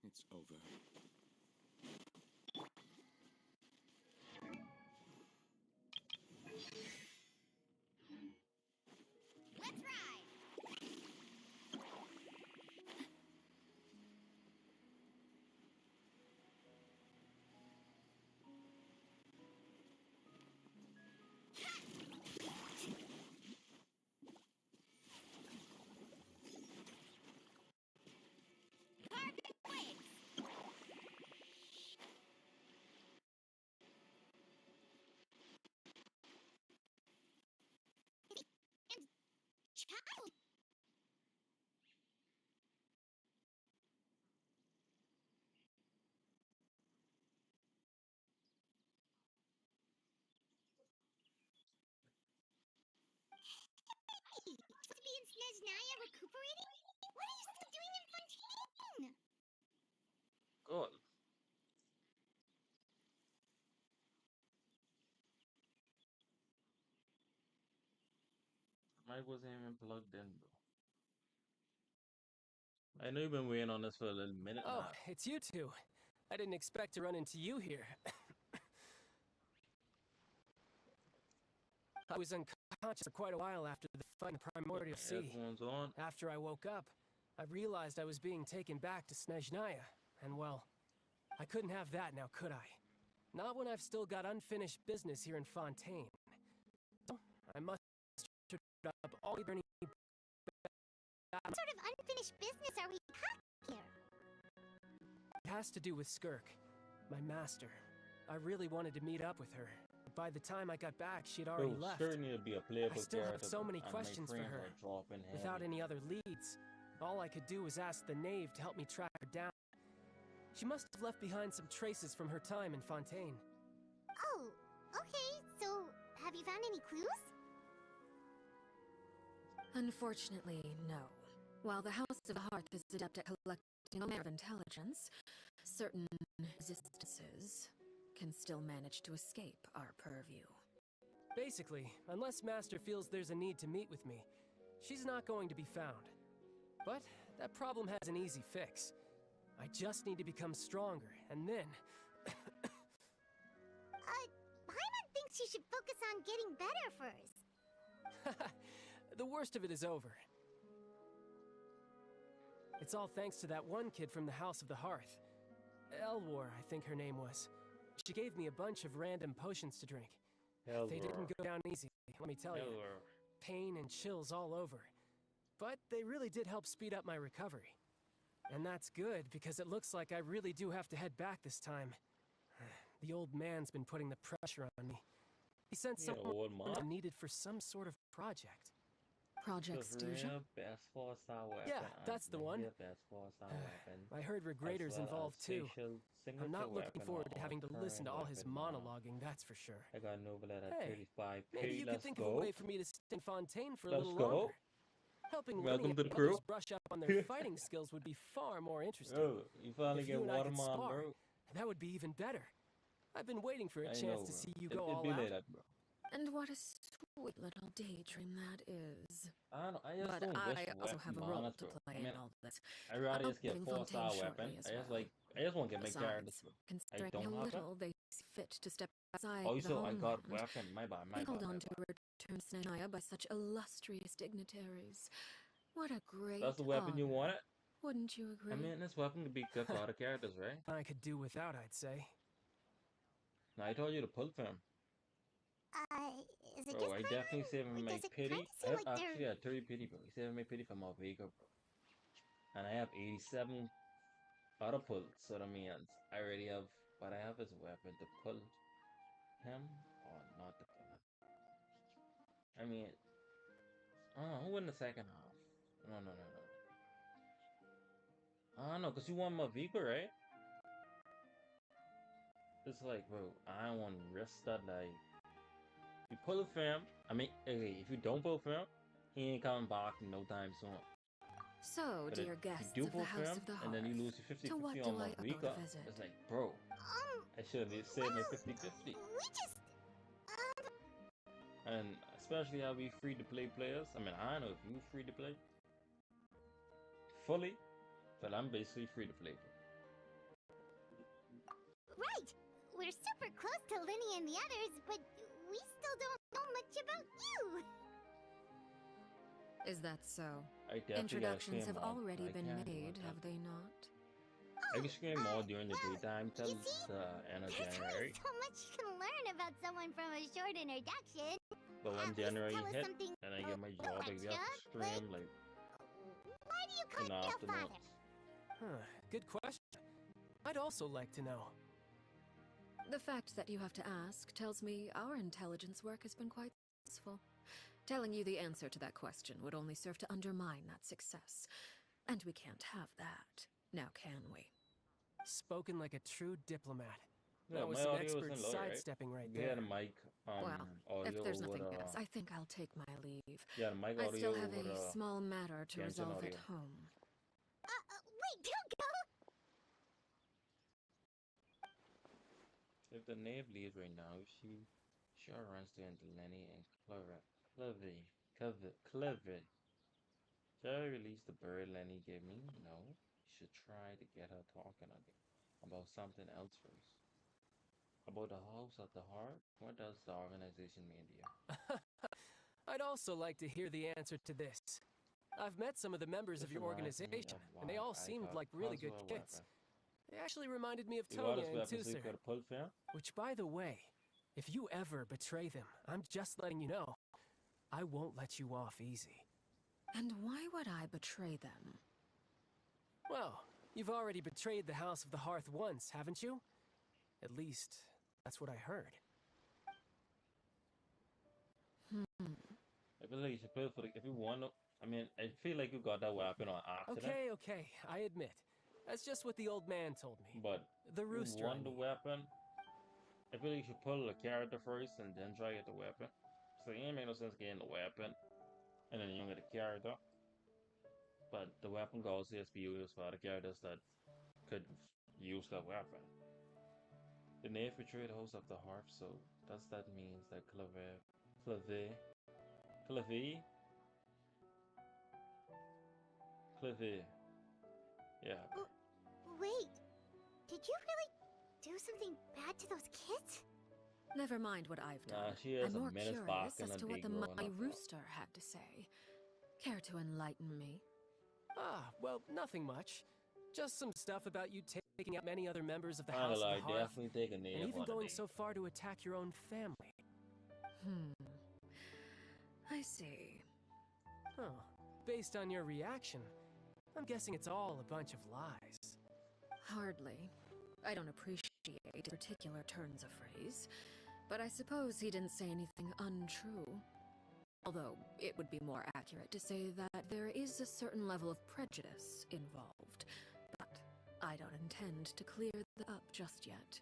It's over. Let's ride! Carpet waves! And child! Hey! Supposed to be in Snezhnaya recuperating? What are you still doing in Fontaine? Good. Mic wasn't even plugged in, bro. I know you've been waiting on this for a little minute Oh, now. it's you two. I didn't expect to run into you here. I was unconscious for quite a while after the fight in the Primordial Sea. Headphones on. After I woke up, I realized I was being taken back to Snezhnaya, and well, I couldn't have that now, could I? Not when I've still got unfinished business here in Fontaine. So, I must turn up all the journey. What sort of unfinished business are we having here? It has to do with Skirk, my master. I really wanted to meet up with her. But by the time I got back, she'd already Bro, left. Skirk need to be a playable I still have character, so many and my questions for frames her. are dropping Without heavy. any other leads, all I could do was ask the knave to help me track her down. She must have left behind some traces from her time in Fontaine. Oh, okay, so have you found any clues? Unfortunately, no. While the House of the Hearth is adept at collecting all manner of intelligence, certain resistances can still manage to escape our purview. Basically, unless Master feels there's a need to meet with me, she's not going to be found. But that problem has an easy fix. I just need to become stronger, and then... Paimon thinks she should focus on getting better first. the worst of it is over. It's all thanks to that one kid from the House of the Hearth. Elwar, I think her name was. She gave me a bunch of random potions to drink. They didn't go down easy, let me tell you. Pain and chills all over. But they really did help speed up my recovery. And that's good, because it looks like I really do have to head back this time. The old man's been putting the pressure on me. He sent someone needed for some sort of project. Project Stuja? Yeah, that's the one. I heard Regrador's involved too. I'm not looking forward to having to listen to all his monologuing, that's for sure. I got Noble at Hey, 35. maybe you could think of a way for me to stay in Fontaine for a Let's little go. longer. Helping Welcome to the others crew. brush up on their fighting skills would be far more interesting. Oh, you finally If get you and I could Watermelon, spar, bro. that would be even better. I've been waiting for a I chance know, to bro. see you It- go it all be out. like that, bro. And what a sweet little daydream that is. I don't. I just But don't wish I for also weapon have a role balance, to bro. play I mean, in all this. I rather I'll just get be in 4-star Fontaine weapon. shortly as I just well. like. I just want to get my characters, Besides, bro. I considering don't how have it. little they see fit to step aside Oh, the so I got homeland, weapon. My bad. My being bad. called My on to bad. return Snezhnaya by such illustrious dignitaries. What a great That's the weapon you honor. wanted. Wouldn't you agree? I mean, this weapon could be good for other characters, right? I could do without, I'd say. Now, I told you to pull fam. Is it Bro, just I definitely saving Or my does it pity. kinda I seem have like actually they're... had 30 pity, bro. I saving my pity for my Vega, bro. And I have 87 auto pull. So that means I already have what I have is a weapon to pull him or not to pull him. I mean, who won the second half? No. I don't know, because you won my Vega, right? It's like, bro, I don't want to risk that, like, you pull a fam, I mean, hey, if you don't pull fam, he ain't coming back in no time soon. So, But dear if guests you do of the pull House fam, of the and then you Hearth, lose your 50 to what 50 do on my I owe Vega, the visit? it's like, bro, I should have saved my 50 50. we just... And especially how we free to play players. I mean, I don't know if you free to play fully, but I'm basically free to play. Right! We're super close to Linny and the others, but we still don't know much about you! Is that so? I definitely gotta Introductions stream have more. already I been can't do made, that. have they not? I can stream more during the daytime till you see, the end of There's January. only so much you can learn about someone from a short introduction. But when At least January tell us hit something and I get my job, I extra, have to stream like Why do you call in the yourself afternoons. father? Huh, good question. I'd also like to know. The fact that you have to ask tells me our intelligence work has been quite successful. Telling you the answer to that question would only serve to undermine that success. And we can't have that. Now can we? Spoken like a true diplomat. Yeah, That was my some audio expert isn't low, right? sidestepping right We there. had a mic Well, audio if there's over nothing the else, I think I'll take my leave. yeah, the mic I audio still have over a the small matter to Genshin resolve audio. at home. Wait, don't go! If the knave leaves right now, she sure runs into Lenny and Clever. Should I release the bird Lenny gave me? No. You should try to get her talking again about something else first. About the House of the Heart? What does the organization mean to you? I'd also like to hear the answer to this. I've met some of the members of This your reminds me organization, of and they why all I seemed got like really good puzzle kids. weapon. They actually reminded me of You got Tonya us and weapons so you Tusser. got a pull fair? Which, by the way, if you ever betray them, I'm just letting you know, I won't let you off easy. And why would I betray them? Well, you've already betrayed the House of the Hearth once, haven't you? At least, that's what I heard. I feel like you should play for the, if you want to, I mean, I feel like you got that weapon on accident. Okay, I admit. That's just what the old man told me. But The you rooster, I won the mean. weapon. I feel like you should pull the character first and then try to get the weapon. So it ain't make no sense getting the weapon and then you don't get the character. But the weapon goes here be used for the characters that could use that weapon. The knave betrayed the host of the hearth, so does that mean that Cleve, yeah. Wait, did you really do something bad to those kids? Never mind what I've done. Nah, she is I'm a more menace curious back as in to the what the big mighty growing up, rooster had to say. Care to enlighten me? Ah, well, nothing much. Just some stuff about you taking out many other members of the I'm House gonna of lie, the Hearth, definitely take a knave and even on the going day. so far to attack your own family. I see. Huh. Based on your reaction, I'm guessing it's all a bunch of lies. Hardly. I don't appreciate particular turns of phrase, but I suppose he didn't say anything untrue. Although, it would be more accurate to say that there is a certain level of prejudice involved. But I don't intend to clear that up just yet.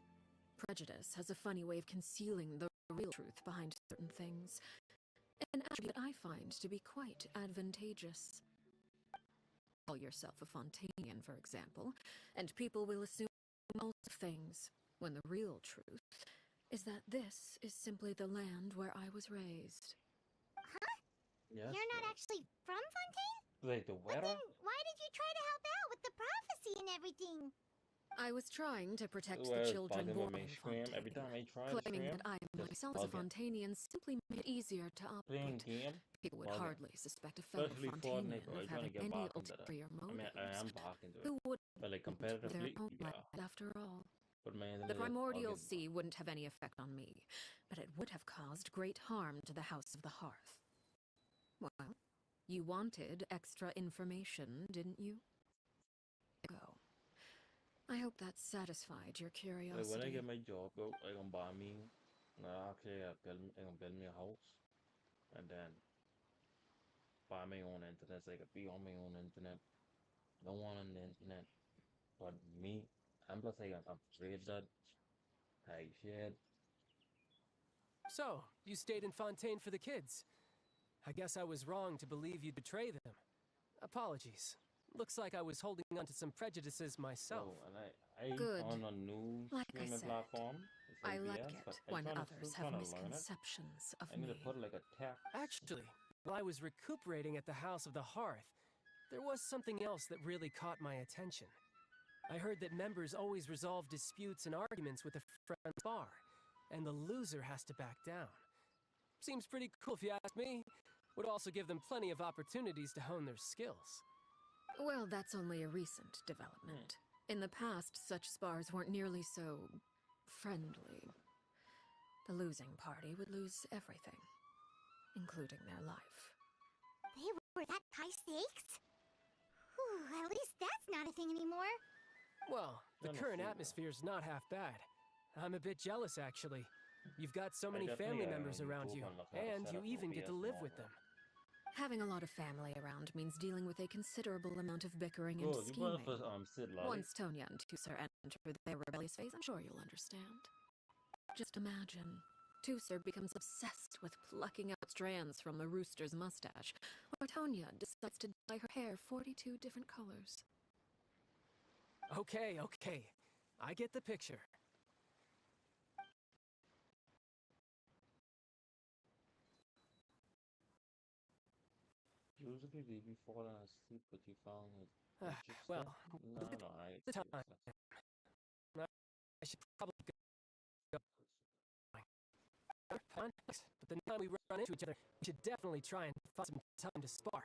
Prejudice has a funny way of concealing the real truth behind certain things. An attribute I find to be quite advantageous. Call yourself a Fontainian, for example, and people will assume all sorts of things, when the real truth is that this is simply the land where I was raised. Huh? Yes, You're not bro. actually from Fontaine? Like the But weather? then why did you try to help out with the prophecy and everything? I was trying to protect The the weather's children bugging born with me in stream. Every Fontaine. time I try to Claiming stream, that I just myself as a bugging. Fontainian simply made it easier to Playing operate. game, People would bugging. hardly suspect a fellow Especially Fontainian Fortnite, bro. of I'm trying to having get any back into that. ulterior I mean, motives. I am back into it. Who would But like their competitively, homeland yeah. after all? But man, The primordial bugging. sea wouldn't have any effect on me, but it would have caused great harm to the House of the Hearth. Well, you wanted extra information, didn't you? Go. I hope that satisfied your Like curiosity. when I get my job, bro, I gonna buy me. Actually, I gonna build me a house, and then buy my own internet. So I could be on my own internet. No one on the internet, but me. And plus, I got upgrade that. Hey, shit. So, you stayed in Fontaine for the kids. I guess I was wrong to believe you'd betray them. Apologies. Looks like I was holding on to some prejudices myself. So, and I Good. on a new Like I streaming said, platform. It's I ABS, like but it I when still others have trying to learn it. misconceptions of I need me. to put like a text. Actually, while I was recuperating at the House of the Hearth, there was something else that really caught my attention. I heard that members always resolve disputes and arguments with a friend spar, and the loser has to back down. Seems pretty cool if you ask me. Would also give them plenty of opportunities to hone their skills. Well, that's only a recent development. In the past, such spars weren't nearly so friendly. The losing party would lose everything, including their life. They were that high stakes? Whew, at least that's not a thing anymore. Well, the current atmosphere's not half bad. I'm a bit jealous, actually. You've got so many family members around you, and you even get to live with them. Having a lot of family around means dealing with a considerable amount of bickering and scheming. Once Tonya and Tusser enter their rebellious phase, I'm sure you'll understand. Just imagine. Tusser becomes obsessed with plucking out strands from the rooster's mustache, or Tonya decides to dye her hair 42 different colors. Okay. I get the picture. Usually leave you falling asleep, but you found it. Well, no, the time. I should probably go. But the time we run into each other, we should definitely try and find some time to spar.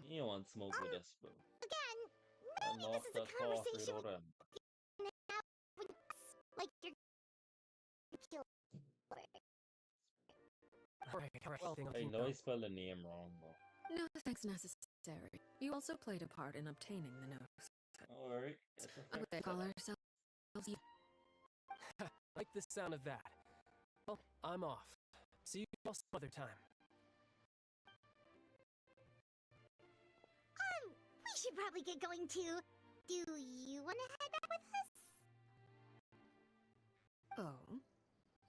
You don't want smoke with us, bro. Again, maybe this is a conversation like you're killed. Alright, well, I know I spelled the name wrong, bro. No thanks necessary. You also played a part in obtaining the notes. Alright. I would call ourselves like the sound of that. Well, I'm off. See you all some other time. We should probably get going too. Do you want to head back with us? Oh?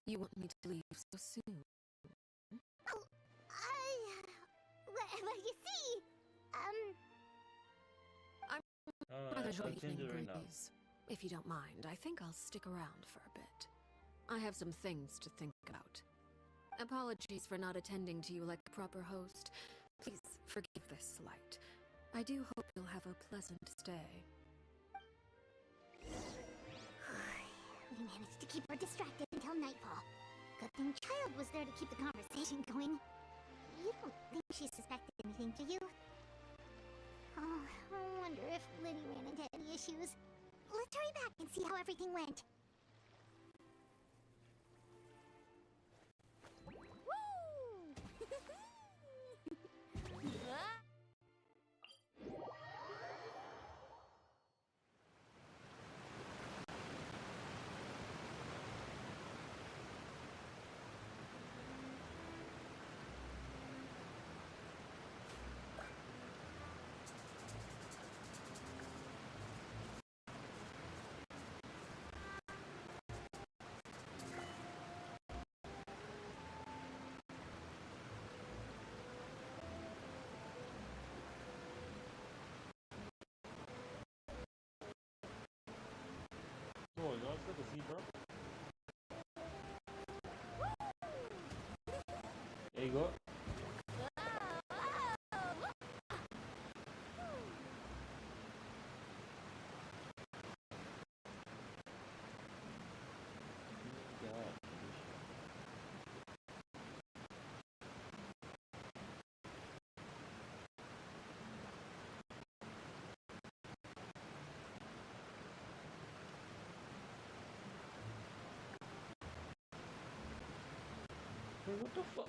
You want me to leave so soon? Oh, well, you see, Rather I'll evening change it right now. breeze. If you don't mind, I think I'll stick around for a bit. I have some things to think about. Apologies for not attending to you like a proper host. Please forgive this slight. I do hope you'll have a pleasant stay. we managed to keep her distracted until nightfall. Good thing Child was there to keep the conversation going. You don't think she suspected anything, do you? Oh, I wonder if Liddy ran into any issues. Let's hurry back and see how everything went. Oh, you all good to see, bro? There you go. Hey, what the fuck?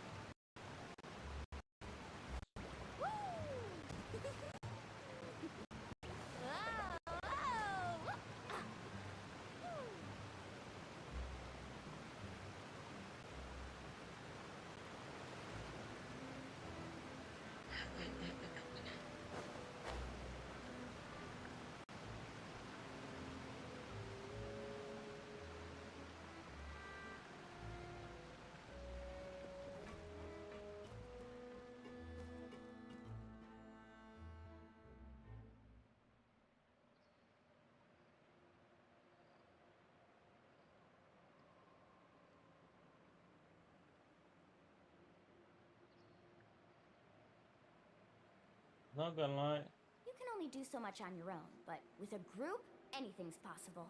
Not gonna lie, You can only do so much on your own, but with a group, anything's possible.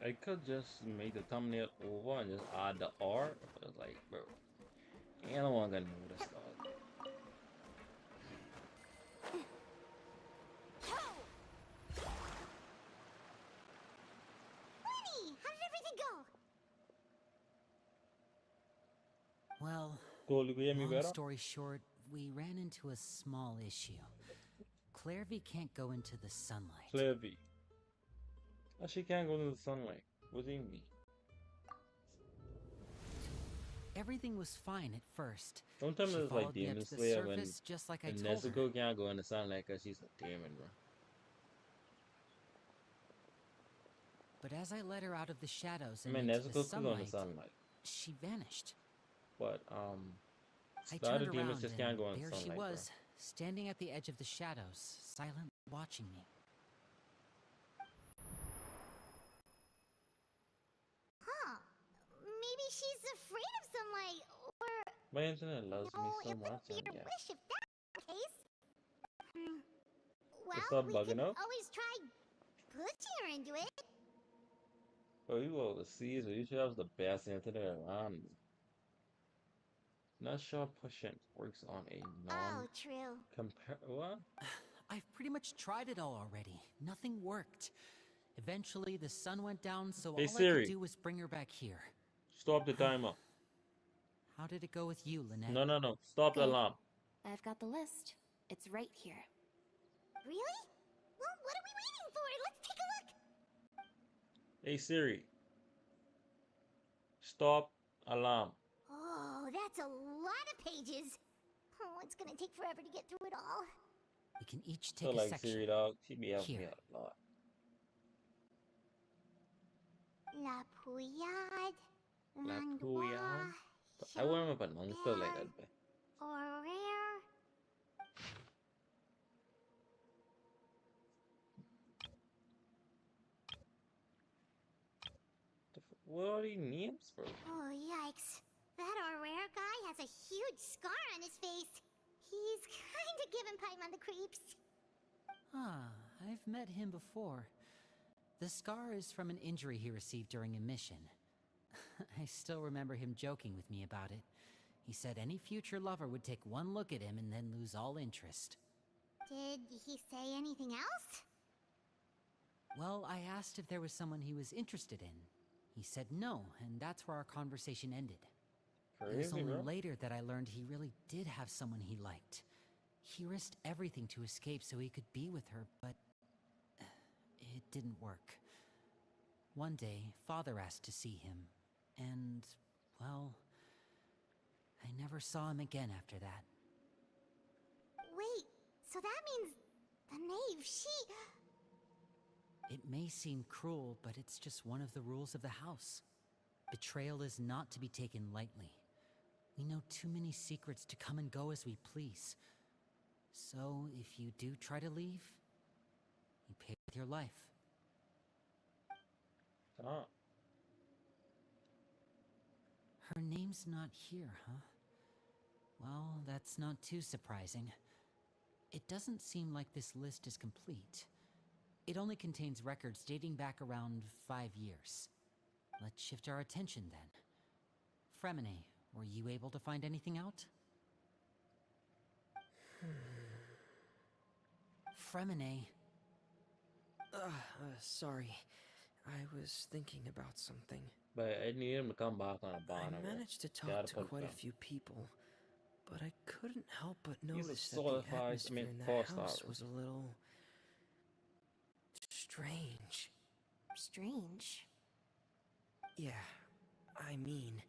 I could just make the thumbnail over and just add the art. But it's like, bro, ain't no one gonna know this stuff. Lenny, how did everything go? Well, Cool, you hear me long better? story short, we ran into a small issue. Clairvy can't go into the sunlight. Clearly. Oh, she can't go into the sunlight. What do you mean? Everything was fine at first. Don't tell me She it's like followed me up Demon to the Slayer when surface, just like I told her. Nezuko can't go in the sunlight because she's a demon, bro. But as I led her out of the shadows I and mean, into the Nezuko could go in the sunlight, sunlight. she vanished. But, I the other turned demons around just and can't go in the there she sunlight, was, standing at the edge of the shadows, silently watching me. Huh. Maybe she's afraid of sunlight, or... bro. My internet loves me No, so it much, wouldn't be and your yeah. wish if that's the case. stop Well, we bugging can out? always try pushing her into it. Bro, you overseas, so you should have the best internet around. Not sure pushing works on a Oh, true. what? I've pretty much tried it all already. Nothing worked. Eventually, the sun went down, so Hey, all I Siri. could do was bring her back here. Stop the timer. How did it go with you, Lynette? No. Stop the Good. alarm. I've got the list. It's right here. Really? Well, what are we waiting for? Let's take a look. Hey, Siri. Stop alarm. Oh, that's a lot of pages. Oh, it's gonna take forever to get through it all. We can each So take a like section. Siri, dog. She be helping me Here. out a lot. La Pouillade, La Langlois, Pouillade? I want to pronounce it like that, but Horaire. what are these names, bro? Oh, yikes. That Horaire guy has a huge scar on his face. He's kinda giving Paimon the creeps. Ah, I've met him before. The scar is from an injury he received during a mission. I still remember him joking with me about it. He said any future lover would take one look at him and then lose all interest. Did he say anything else? Well, I asked if there was someone he was interested in. He said no, and that's where our conversation ended. It was Crazy, only bro. later that I learned he really did have someone he liked. He risked everything to escape so he could be with her, but it didn't work. One day, Father asked to see him, and, well, I never saw him again after that. Wait, so that means the knave, It may seem cruel, but it's just one of the rules of the house. Betrayal is not to be taken lightly. We know too many secrets to come and go as we please. So, if you do try to leave, you pay with your life. Ah, Her name's not here, huh? Well, that's not too surprising. It doesn't seem like this list is complete. It only contains records dating back around 5 years. Let's shift our attention then. Fremine, were you able to find anything out? Fremine. Sorry. I was thinking about something. but I need him to come back on a I bond. managed to talk Gotta to put quite a them. few people, but I couldn't help but He's a notice that certified- the atmosphere in that 4-star. house was a little strange. Strange. Yeah, I mean,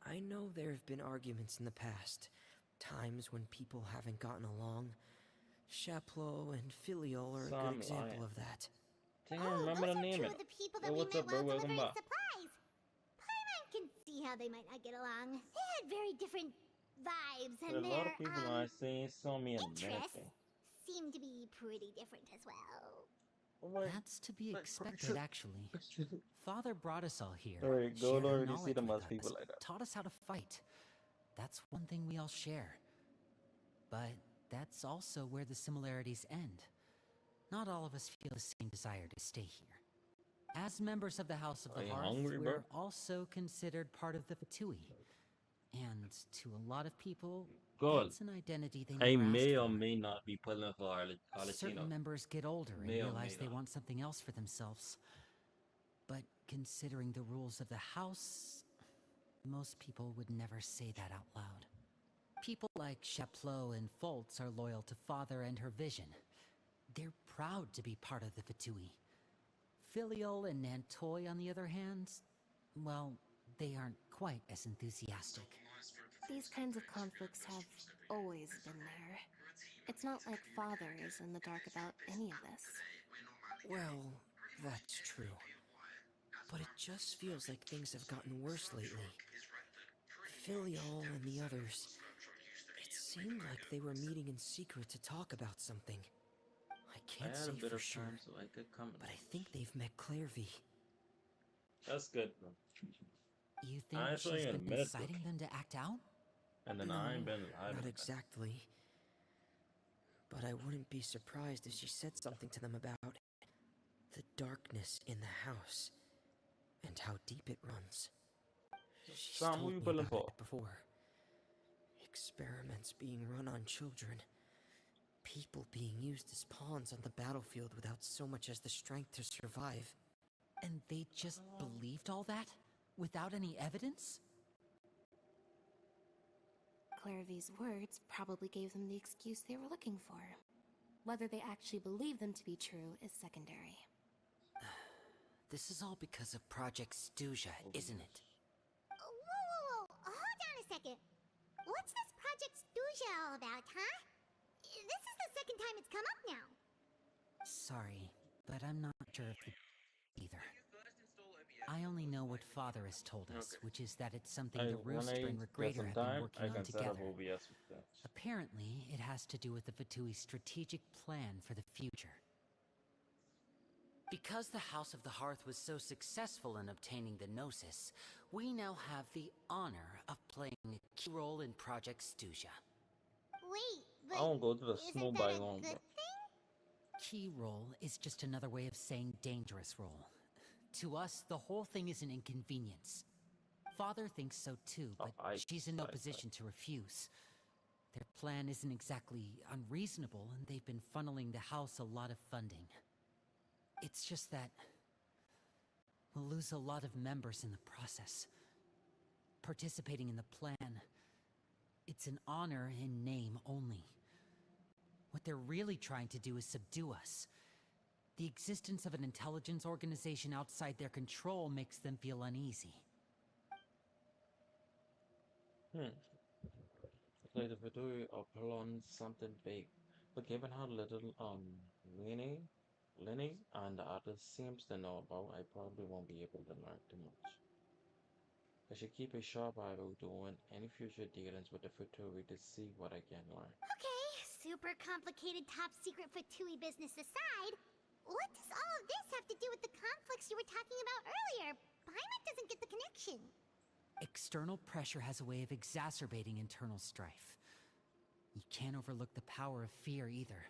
I know there have been arguments in the past, times when people haven't gotten along. Chaplot and Filial are a Some good example lion. of that. Can't Oh, remember those the are name two of of it. the people Hey, that we what's met up, bro? while Welcome delivering back. supplies. Paimon can see how they might not get along. They had very different vibes, But a and lot their of people I see saw me in interests anything. seem to be pretty different as well. Oh my. That's to be Like, expected, actually. Father brought us all here, Alright, go shared don't her really see knowledge them with as people us, like that. taught us how to fight. That's one thing we all share. But that's also where the similarities end. Not all of us feel the same desire to stay here. As members of the House of Are the you Hearth, hungry, bro? we're also considered part of the Fatui. And to a lot of people, God, that's an identity they I never asked may or for. may not be pulling for Certain arlecchino. members get older and May or may realize they not. want something else for themselves. But considering the rules of the house, most people would never say that out loud. People like Chaplot and Foltz are loyal to Father and her vision. They're proud to be part of the Fatui. Filial and Nantoy, on the other hand, well, they aren't quite as enthusiastic. These kinds of conflicts have always been there. It's not like Father is in the dark about any of this. Well, that's true. But it just feels like things have gotten worse lately. Filial and the others, it seemed like they were meeting in secret to talk about something. I I can't had say a bit for of sure, time, so I could come. but I think they've met Clairvy. That's good, bro. You think I saw you she's in a been minute, bro. inciting them to act out? And then No, I ain't been live. not exactly. But I wouldn't be surprised if she said something to them about the darkness in the house and how deep it runs. She's Sam, told who me you pulling about for? it before. Experiments being run on children. People being used as pawns on the battlefield without so much as the strength to survive. And they just believed all that? Without any evidence? Clairvy's words probably gave them the excuse they were looking for. Whether they actually believe them to be true is secondary. This is all because of Project Stuja, isn't it? Whoa. Hold on a second. What's this Project Stuja all about, huh? This is the second time it's come up now. Sorry, but I'm not sure if either. I only know what Father has told us, Okay. which is that it's something I, the when Rooster I and get Regrader some have been time, working I on can set up together. OBS with that. Apparently, it has to do with the Fatui's strategic plan for the future. Because the House of the Hearth was so successful in obtaining the Gnosis, we now have the honor of playing a key role in Project Stuja. Wait, I but won't go to the snow isn't that a biome, good bro. thing? Key role is just another way of saying dangerous role. To us, the whole thing is an inconvenience. Father thinks so too, but she's in no position to refuse. Their plan isn't exactly unreasonable, and they've been funneling the house a lot of funding. It's just that we'll lose a lot of members in the process. Participating in the plan, it's an honor in name only. What they're really trying to do is subdue us. The existence of an intelligence organization outside their control makes them feel uneasy. Like the video or plan something big. But given how little Lenny and the others seems to know about, I probably won't be able to learn too much. I should keep a sharp eye out doing any future dealings with the Futuri to see what I can learn. Okay, super complicated top secret Fatui business aside, what does all of this have to do with the conflicts you were talking about earlier? Paimon doesn't get the connection. External pressure has a way of exacerbating internal strife. You can't overlook the power of fear either.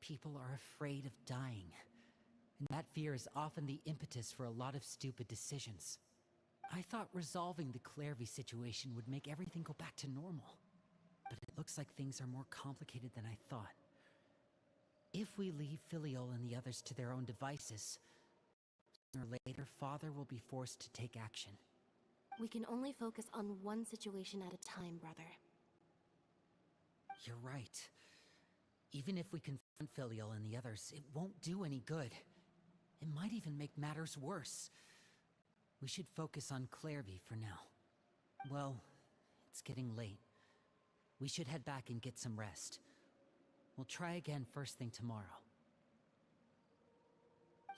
People are afraid of dying, and that fear is often the impetus for a lot of stupid decisions. I thought resolving the Clairvy situation would make everything go back to normal, but it looks like things are more complicated than I thought. If we leave Filial and the others to their own devices, sooner or later Father will be forced to take action. We can only focus on one situation at a time, brother. You're right. Even if we confront Filial and the others, it won't do any good. It might even make matters worse. We should focus on Clairvy for now. Well, it's getting late. We should head back and get some rest. We'll try again first thing tomorrow.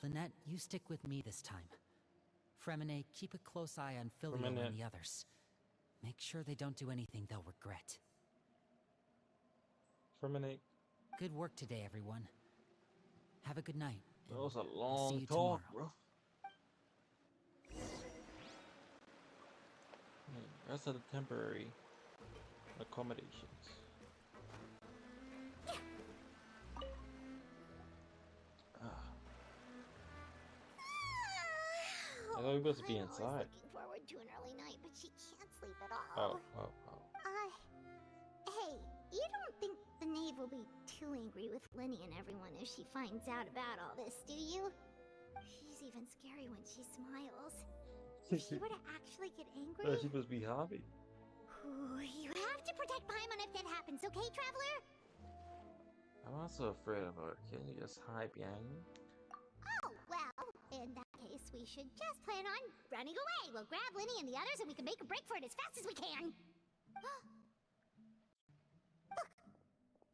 Lynette, you stick with me this time. Fremine, keep a close eye on Filial and the others. Make sure they don't do anything they'll regret. Terminate. Good work today, everyone. Have a good night. That was a and see long you talk, tomorrow. bro. Rest of the temporary accommodations. Ah, I thought we were supposed to be I'm always inside. looking forward to an early night, but she can't sleep at Oh, all. oh, oh. Hey, you don't think the knave will be too angry with Lenny and everyone if she finds out about all this, do you? She's even scary when she smiles. If she were to actually get angry... Yeah, she must be happy. Ooh, you have to protect Paimon if that happens, okay, Traveler? I'm also afraid of her. Can you just hide behind me? Oh, well, in that case, we should just plan on running away. We'll grab Lenny and the others and we can make a break for it as fast as we can.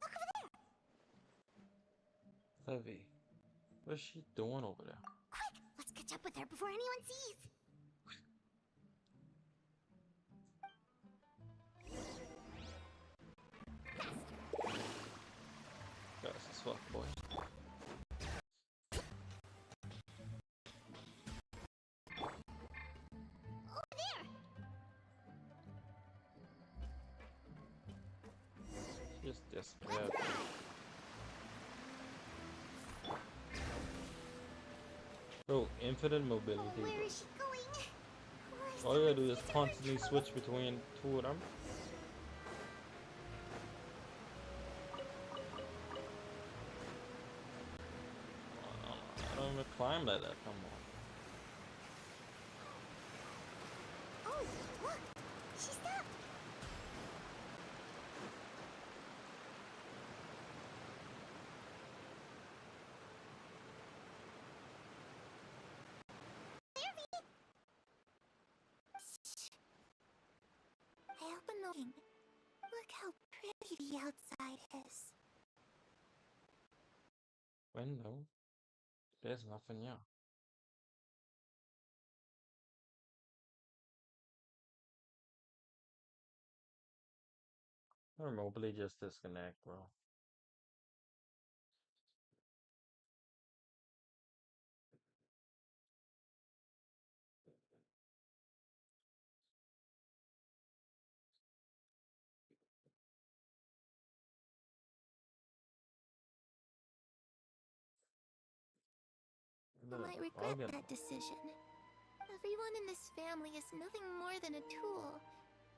Look over there! Levy, what's she doing over there? Quick, let's catch up with her before anyone sees. Fast as fuck, boy. Over there! Just disappeared. Oh, infinite mobility. Oh, where is she going? All you gotta do is constantly switch between two of them. I don't even climb like that, come on. Oh, look! She stopped! I open the wing. Look how pretty the outside is. Window? There's nothing here. Or mobily just disconnect, bro. I might regret that decision. Everyone in this family is nothing more than a tool.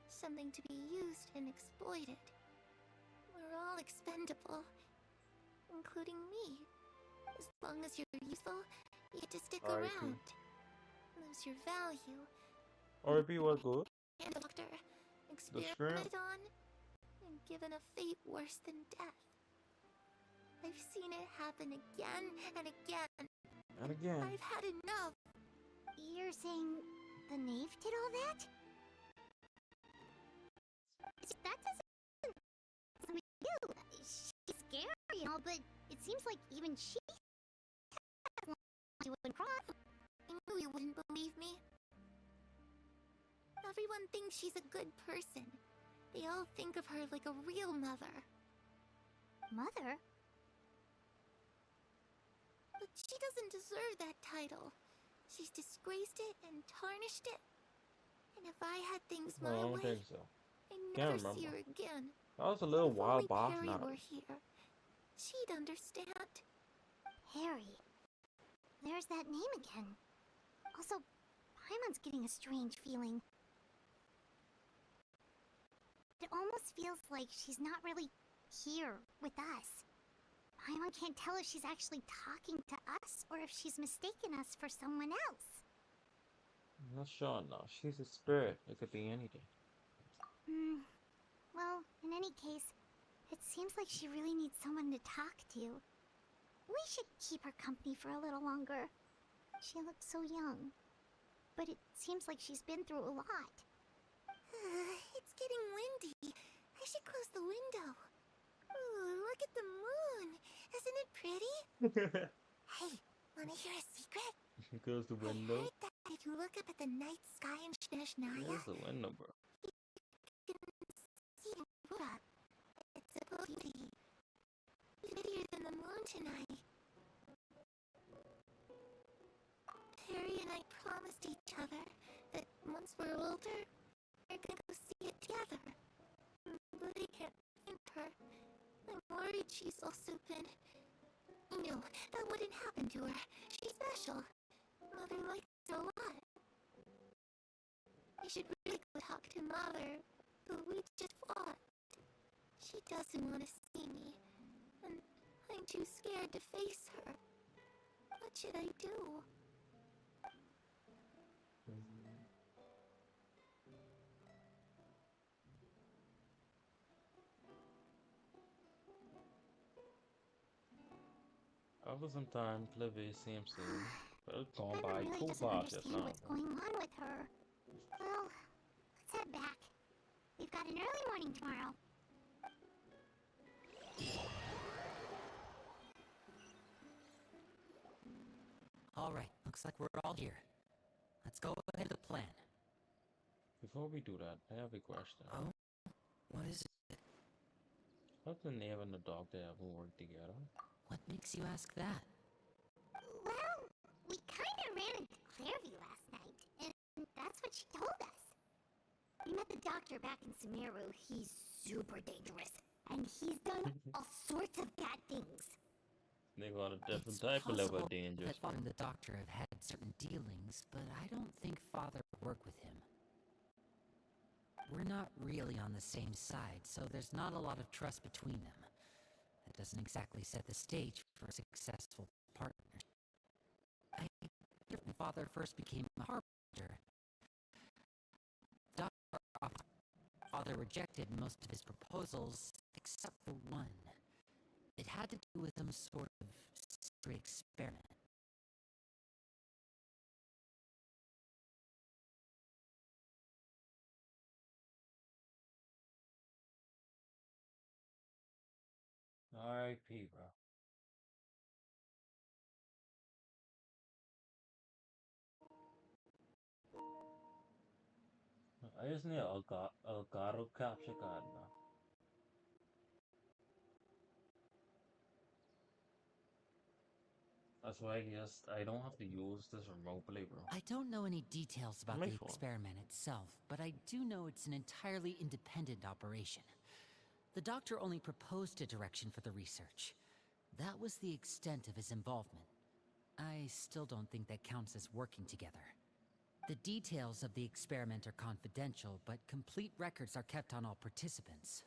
Something to be used and exploited. We're all expendable. Including me. As long as you're useful, you get to stick R.I.P. around. Lose your value. RP was good. And a doctor. The shrimp. Experimented on. And given a fate worse than death. I've seen it happen again and again. And again. I've had enough. You're saying the knave did all that? That doesn't sound like you. She's scary and all, but it seems like even she you wouldn't cry. I knew you wouldn't believe me. Everyone thinks she's a good person. They all think of her like a real mother. Mother? But she doesn't deserve that title. She's disgraced it and tarnished it. And if I had things No, I my don't way, think so. I'd Can't never see remember. her again. That was a little If while only back Perry now. were here, she'd understand. Harry. There's that name again. Also, Paimon's getting a strange feeling. It almost feels like she's not really here with us. Paimon can't tell if she's actually talking to us or if she's mistaken us for someone else. I'm not sure now. She's a spirit. It could be anything. Well, in any case, it seems like she really needs someone to talk to. We should keep her company for a little longer. She looks so young. But it seems like she's been through a lot. It's getting windy. I should close the window. Ooh, look at the moon. Isn't it pretty? Hey, wanna hear a secret? Goes the I window. heard that if you look up at the night sky in Shnezhnaya, There's the window, bro. you can see Aurora. It's supposed to be prettier than the moon tonight. promised each other that once we're older, we're gonna go see it together. But I can't find her. I'm worried she's also been... No, that wouldn't happen to her. She's special. Mother likes her a lot. I should really go talk to Mother, but we just fought. She doesn't want to see me, and I'm too scared to face her. What should I do? After some time, Cliffy seems to well gone by Really too doesn't fast just understand now. what's going on with her. Well, let's head back. We've got an early morning tomorrow. Alright, looks like we're all here. Let's go ahead with the plan. Before we do that, I have a question. Oh? What is it? How the Nave and the doctor ever work together? What makes you ask that? Well, we kinda ran into Clairview last night, and that's what she told us. We met the doctor back in Sumeru. He's super dangerous, and he's done all sorts of bad things. They got a different It's type of level possible of danger. that Father and the Doctor have had certain dealings, but I don't think Father would work with him. We're not really on the same side, so there's not a lot of trust between them. That doesn't exactly set the stage for a successful partnership. I think when Father first became a harbinger, Father rejected most of his proposals, except for one. It had to do with some sort of secret experiment. R.I.P. bro. I just need a Elgato capture card now. That's why I guess I don't have to use this remote play, bro. I don't know any details about My the fault. experiment itself, but I do know it's an entirely independent operation. The doctor only proposed a direction for the research. That was the extent of his involvement. I still don't think that counts as working together. The details of the experiment are confidential, but complete records are kept on all participants.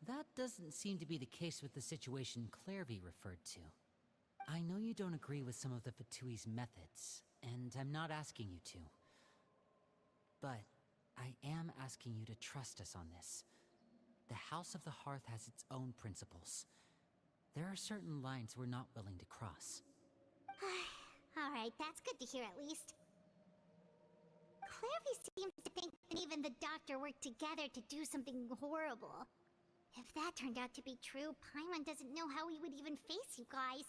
That doesn't seem to be the case with the situation Clairvy referred to. I know you don't agree with some of the Fatui's methods, and I'm not asking you to. But I am asking you to trust us on this. The House of the Hearth has its own principles. There are certain lines we're not willing to cross. Alright, that's good to hear at least. Clairvy seems to think that even the doctor worked together to do something horrible. If that turned out to be true, Paimon doesn't know how he would even face you guys.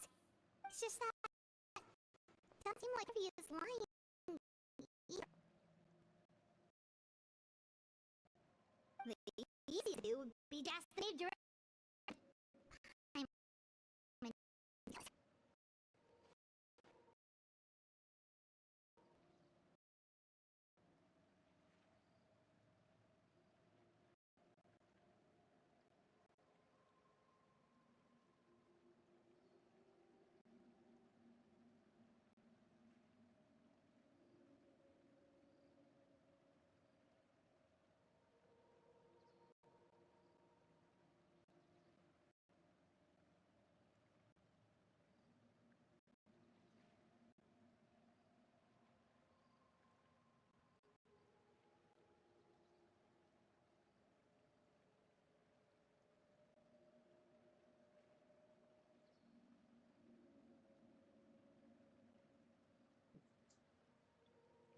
It's just that... it doesn't seem like Clairvy is lying either. The easy to do would be to ask the Knave directly.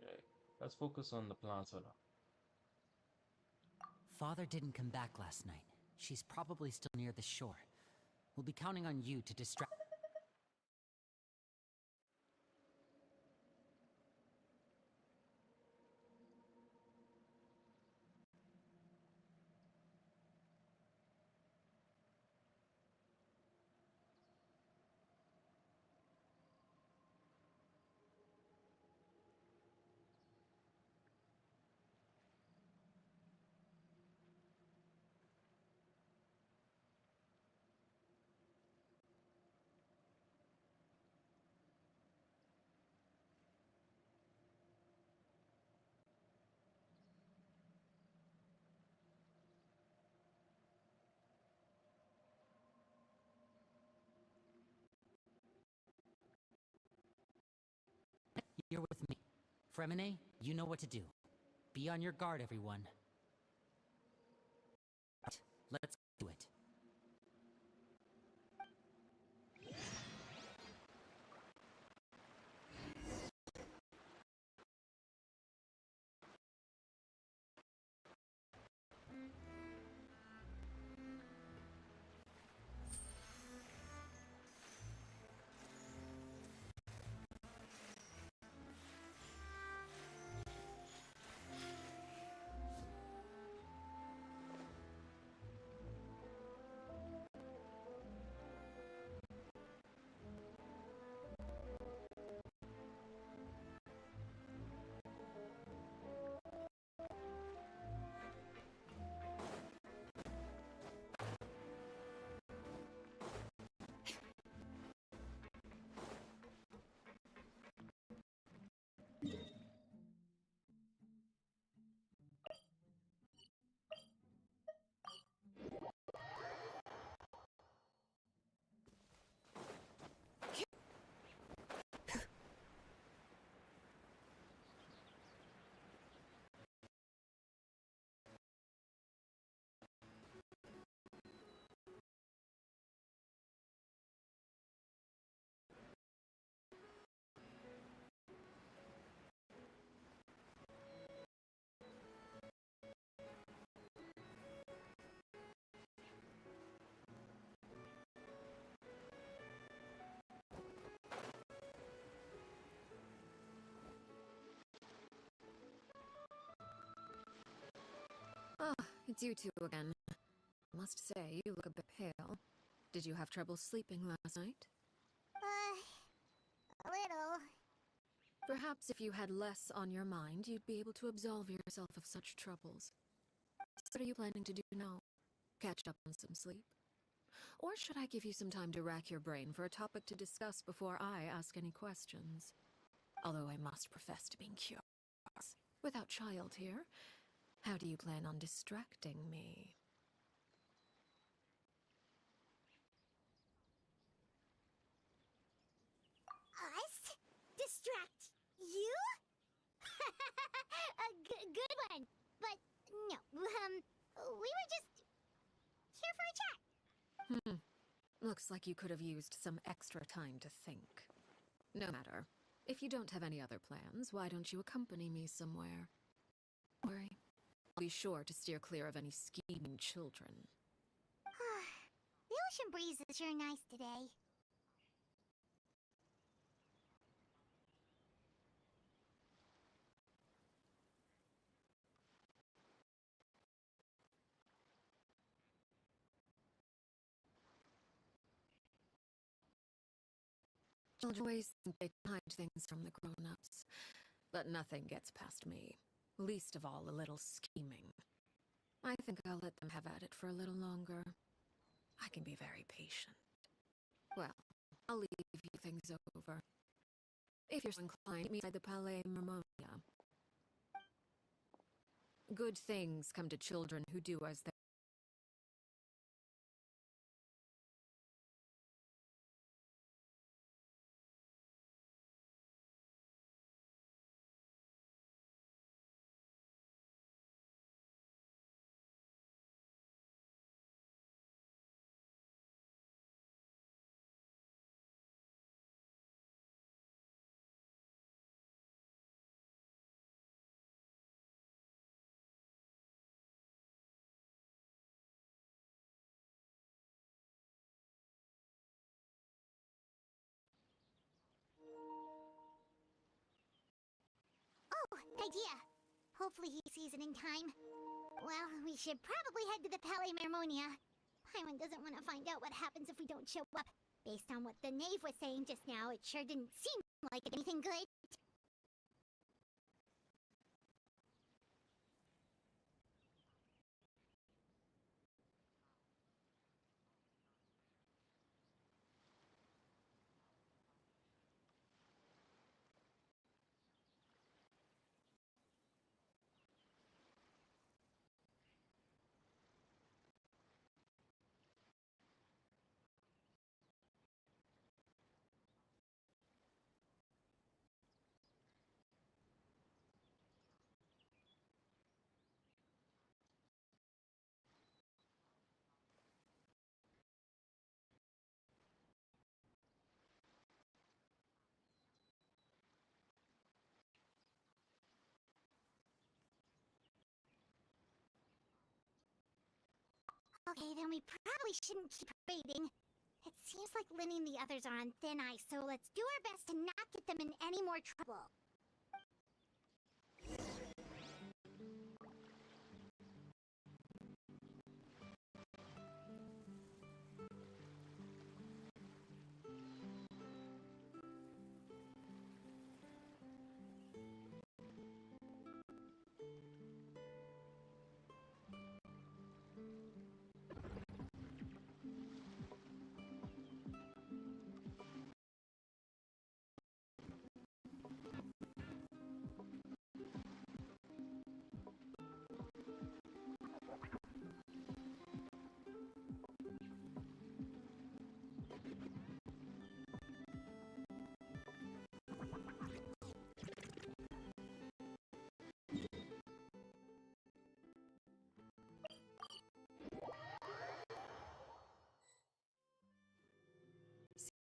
Okay, let's focus on the plans for now. Father didn't come back last night. She's probably still near the shore. We'll be counting on you to distract... You're with me. Fremine, you know what to do. Be on your guard, everyone. Let's do it. Ah, it's you two again. I must say, you look a bit pale. Did you have trouble sleeping last night? A little. Perhaps if you had less on your mind, you'd be able to absolve yourself of such troubles. So what are you planning to do now? Catch up on some sleep? Or should I give you some time to rack your brain for a topic to discuss before I ask any questions? Although I must profess to being curious. Without child here, how do you plan on distracting me? Us? Distract you? A good one. But no, we were just here for a chat. Looks like you could have used some extra time to think. No matter. If you don't have any other plans, why don't you accompany me somewhere? Don't worry. I'll be sure to steer clear of any scheming children. The ocean breeze is sure nice today. Children always think they can hide things from the grown-ups, but nothing gets past me. Least of all a little scheming. I think I'll let them have at it for a little longer. I can be very patient. Well, I'll leave you things over. If you're so inclined, meet me inside the Palais Mermonia. Good things come to children who do as they Idea. Hopefully he sees it in time. Well, we should probably head to the Palais Mermonia. Paimon doesn't want to find out what happens if we don't show up. Based on what the knave was saying just now, it sure didn't seem like anything good. Okay, then we probably shouldn't keep raiding. It seems like Lynn and the others are on thin ice, so let's do our best to not get them in any more trouble.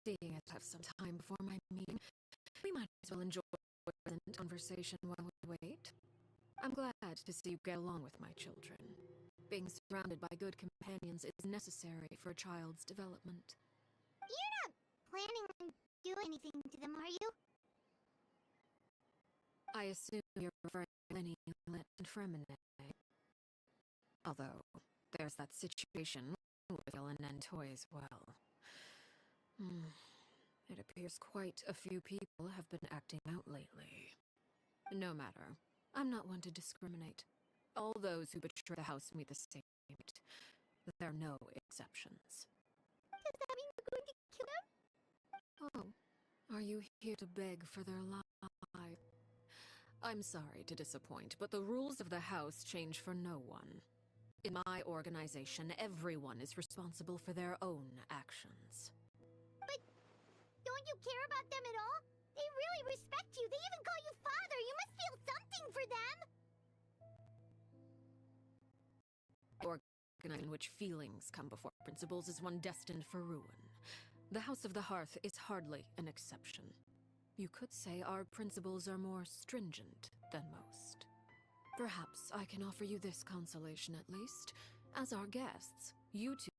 Seeing as I have some time before my meeting, we might as well enjoy the present conversation while we wait. I'm glad to see you get along with my children. Being surrounded by good companions is necessary for a child's development. You're not planning on doing anything to them, are you? I assume you're referring to Lenny, Lit, and Fremine. Although, there's that situation with Ellen and Toy as well. It appears quite a few people have been acting out lately. No matter. I'm not one to discriminate. All those who betray the house meet the same fate. There are no exceptions. Does that mean you're going to kill them? Oh, are you here to beg for their lives? I'm sorry to disappoint, but the rules of the house change for no one. In my organization, everyone is responsible for their own actions. But don't you care about them at all? They really respect you. They even call you father. You must feel something for them. Organization in which feelings come before principles is one destined for ruin. The House of the Hearth is hardly an exception. You could say our principles are more stringent than most. Perhaps I can offer you this consolation at least. As our guests, you two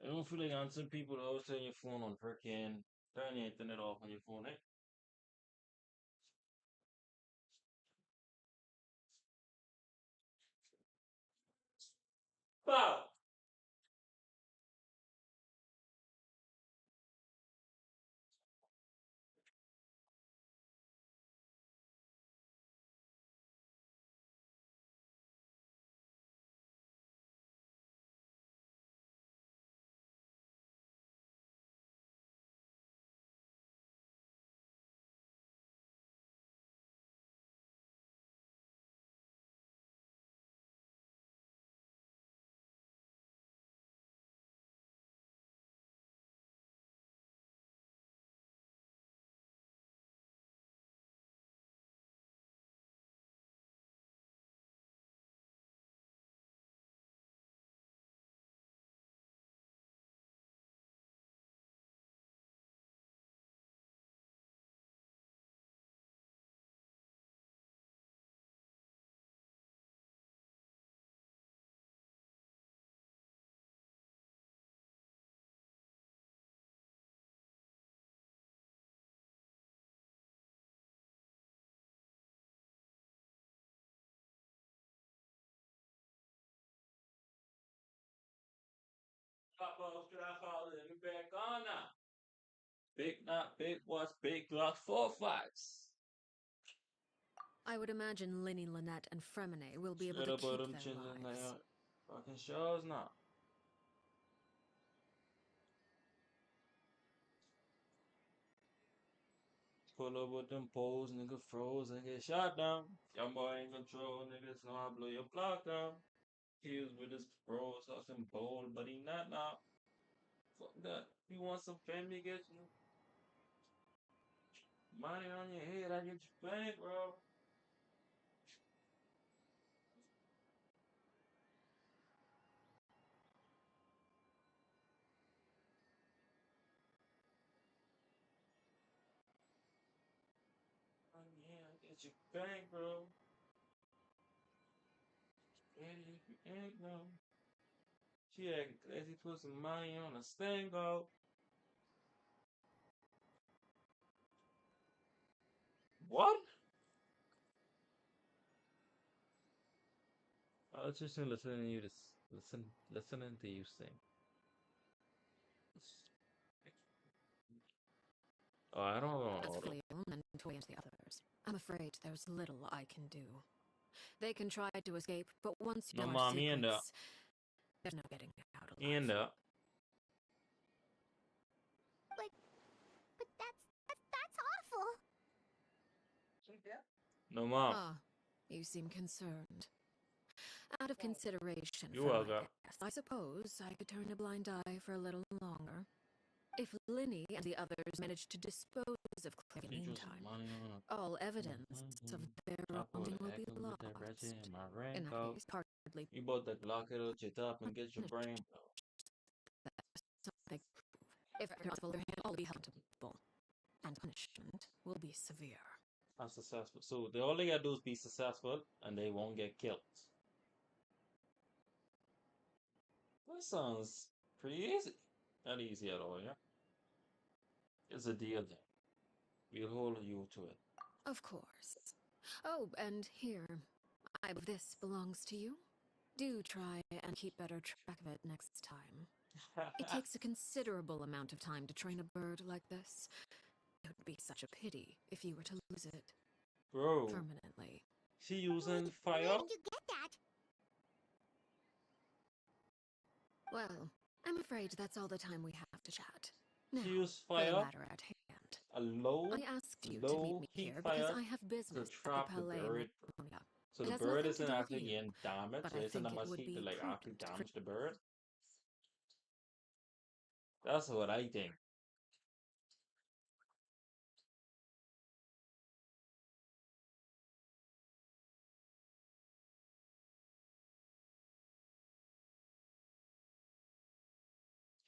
I don't feel like answering people that always turn your phone on freaking turn your internet off on your phone, eh? Wow! Papa, should I follow me back on now? Big not big what's big Glock 4 5s. I would imagine Linny, Lynette, and Fremine will be able Straight to up keep with their them children lives. there. Fucking shows now. Pull up with them poles, nigga froze and get shot down. Young boy ain't control, niggas know I blow your block down. He was with his bros, hustling bold, but he not now. Fuck that. You want some family, get you money on your head, I get you bank, bro. Yeah, I get you bank, bro. And if you ain't no. She acting crazy, put some money on a stango. What? I was just listening to you listening to you sing. Oh, I don't know. As for Leon and Toy and the others, I'm afraid there's little I can do. They can try to escape, but once you No, know our mom, he end up. secrets, there's no getting out alive. He end up. But that's awful. No, mom. Ah, you seem concerned. Out of consideration You for well my got. guest, I suppose I could turn a blind eye for a little longer. If Linny and the others manage to dispose of Clay in the She drew some meantime, money on a. all evidence of their I put wrongdoing a will be heckle with that lost. ratchet in my In that raincoat. case, hardly You bought the Glock, it'll chit up and get your brain blown. something. If responsible, all will be accountable, and punishment will be severe. Unsuccessful. So all they gotta do is be successful and they won't get killed. That sounds pretty easy. Not easy at all, yeah? It's a deal then. We'll hold you to it. Of course. Oh, and here, I believe this belongs to you. Do try and keep better track of it next time. It takes a considerable amount of time to train a bird like this. It would be such a pity if you were to lose it Bro, permanently. she using Where fire? did you get that? Well, I'm afraid that's all the time we have to chat. Now, She used for the fire? matter at hand. A low, I asked you to meet low me heat here because fire I have to business at the trap the Palais bird. Magnolia. So It the has bird nothing to isn't do with actually you, getting damaged. but So I it's not think much it would heat to be like actually prudent damage the bird. That's what I think.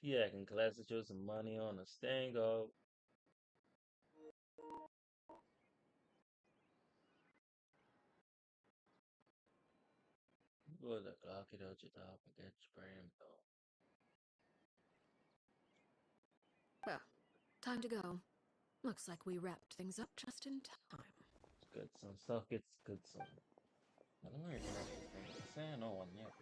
She acting classy, throw some money on a stango. Go the clock it out your top and get your brain blown. Well, time to go. Looks like we wrapped things up just in time. Good son. Stuff gets good son. I don't know if you're saying no one yet.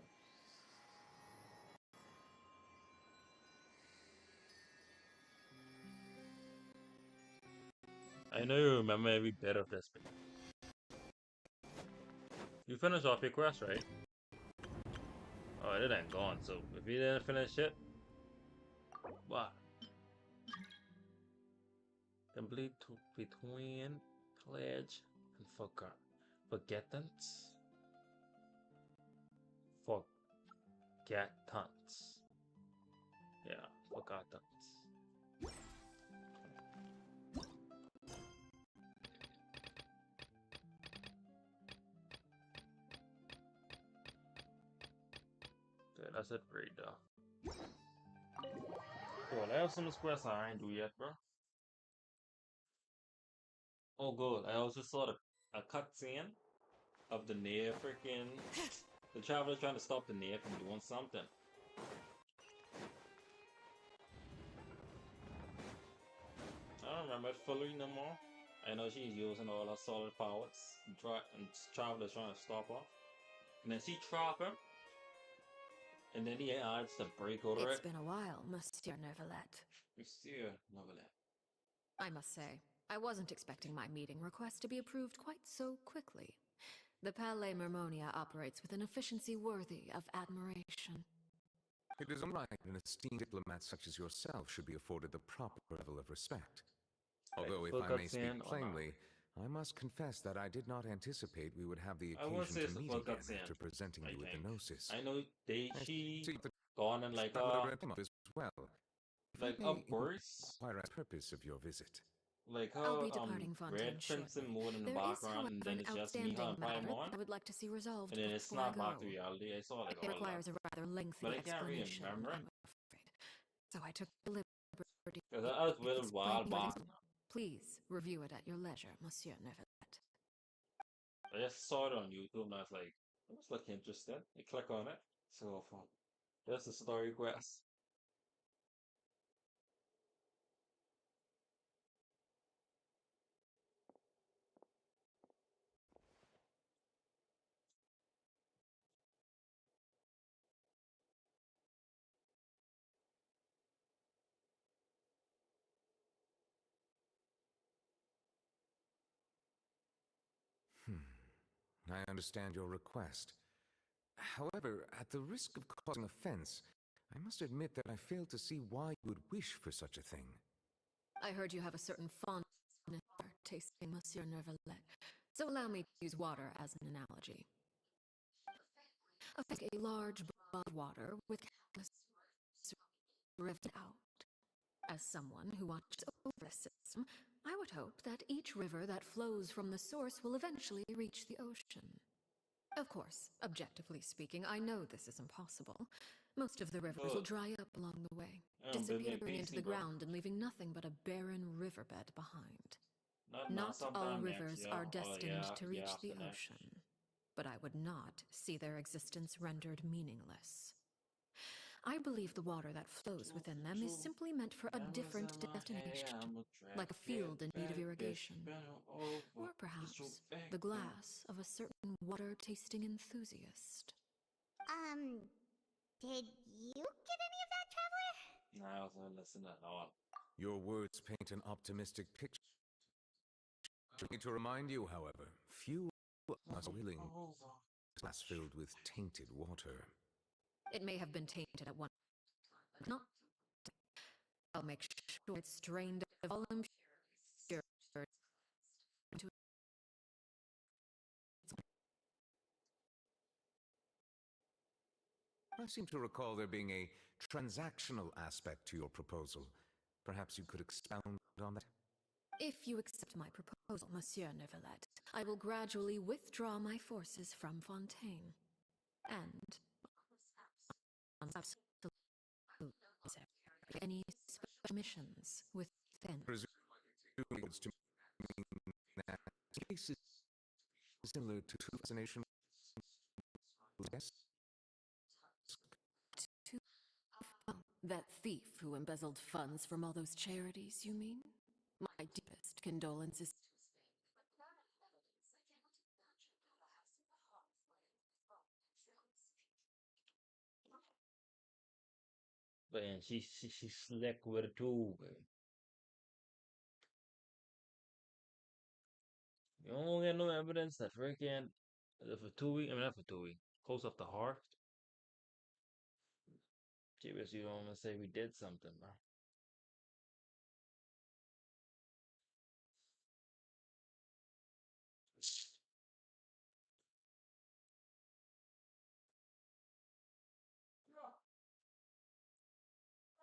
I know you remember every bit of this. You finished off your quest, right? Oh, it ain't gone. So if you didn't finish it, what? Complete between pledge and forgettance. Forgettance. Yeah, forgettance. Okay, that's it for it though. Cool, I have some quests I ain't do yet, bro. Oh, good. I also saw a cutscene of the Nair freaking. The traveler trying to stop the Nair from doing something. I don't remember it fully no more. I know she's using all her solid powers. And traveler's trying to stop her. And then she trap him. And then he adds the break over It's it. been a while, Monsieur Neuvillette. Monsieur Novelet. I must say, I wasn't expecting my meeting request to be approved quite so quickly. The Palais Mermonia operates with an efficiency worthy of admiration. It is only right an esteemed diplomat such as yourself should be afforded the proper level of respect. Although, if I may speak plainly, I must confess that I did not anticipate we would have the I won't occasion say to it's a meet full again cutscene. after presenting you with the gnosis. I know I she see the gone and like traveler as well. If like I of may course inquire the purpose of your visit. like I'll how be departing Fontaine Red Crimson shortly. Moon in the There is, background, and however, then an it's just outstanding Miha and matter Paimon, that I would like to see resolved and then it before I snapped back go. to reality. I saw like It all that, requires a rather lengthy but I can't really explanation, remember it I'm afraid. So I took the liberty because that was a little while explaining back. things. Please review it at your leisure, Monsieur Neuvillette. I just saw it on YouTube and I was like, it must look interesting. I click on it, so fun. That's the story quest. I understand your request. However, at the risk of causing offense, I must admit that I fail to see why you would wish for such a thing. I heard you have a certain fondness for tasting, Monsieur Neuvillette, so allow me to use water as an analogy. Think a large body of water with catalyst riven out. As someone who watches over the system, I would hope that each river that flows from the source will eventually reach the ocean. Of course, objectively speaking, I know this is impossible. Most of the rivers will dry up along the way, disappearing into the ground and leaving nothing but a barren riverbed behind. Not all rivers are destined to reach the ocean, but I would not see their existence rendered meaningless. I believe the water that flows within them is simply meant for a different destination, like a field in need of irrigation, or perhaps the glass of a certain water-tasting enthusiast. Did you get any of that, Traveler? No, I also listen at all. Your words paint an optimistic picture. I need to remind you, however, few are willing glass filled with tainted water. It may have been tainted at one point, not. I'll make sure it's strained of all impurities into I seem to recall there being a transactional aspect to your proposal. Perhaps you could expound on that? If you accept my proposal, Monsieur Neuvillette, I will gradually withdraw my forces from Fontaine. And absolutely any special missions within. Presumably it's to mean that case is similar to fascination. Yes? That thief who embezzled funds from all those charities, you mean? My deepest condolences. Man, she's slick with it too. You don't get no evidence that freaking for 2 weeks. I mean, not for 2 weeks. Close up the heart. Curious, you don't want to say we did something, bro.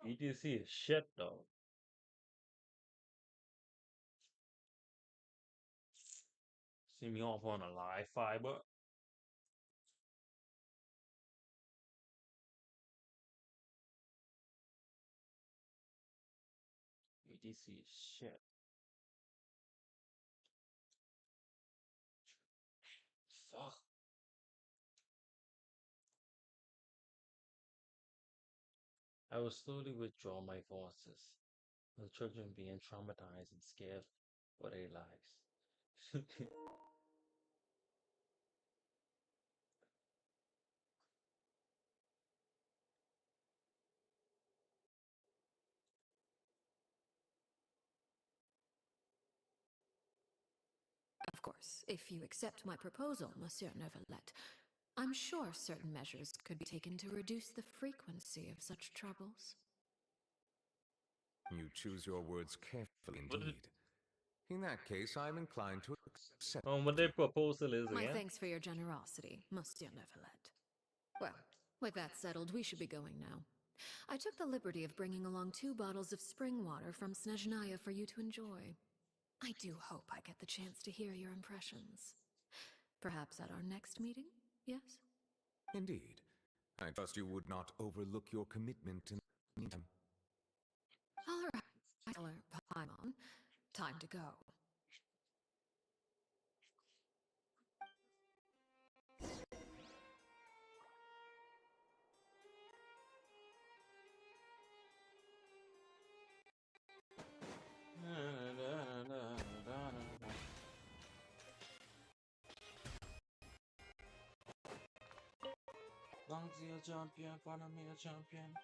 ETC is shit though. See me off on a live fiber. ETC is shit. Fuck. I will slowly withdraw my forces. The children being traumatized and scared for their lives. Of course, if you accept my proposal, Monsieur Neuvillette, I'm sure certain measures could be taken to reduce the frequency of such troubles. You choose your words carefully indeed. In that case, I'm inclined to accept. What their proposal is My again? thanks for your generosity, Monsieur Neuvillette. Well, with that settled, we should be going now. I took the liberty of bringing along 2 bottles of spring water from Snezhnaya for you to enjoy. I do hope I get the chance to hear your impressions. Perhaps at our next meeting, yes? Indeed. I trust you would not overlook your commitment in the meantime. All right, Paimon. Time to go. Long as you're a champion, follow me a champion.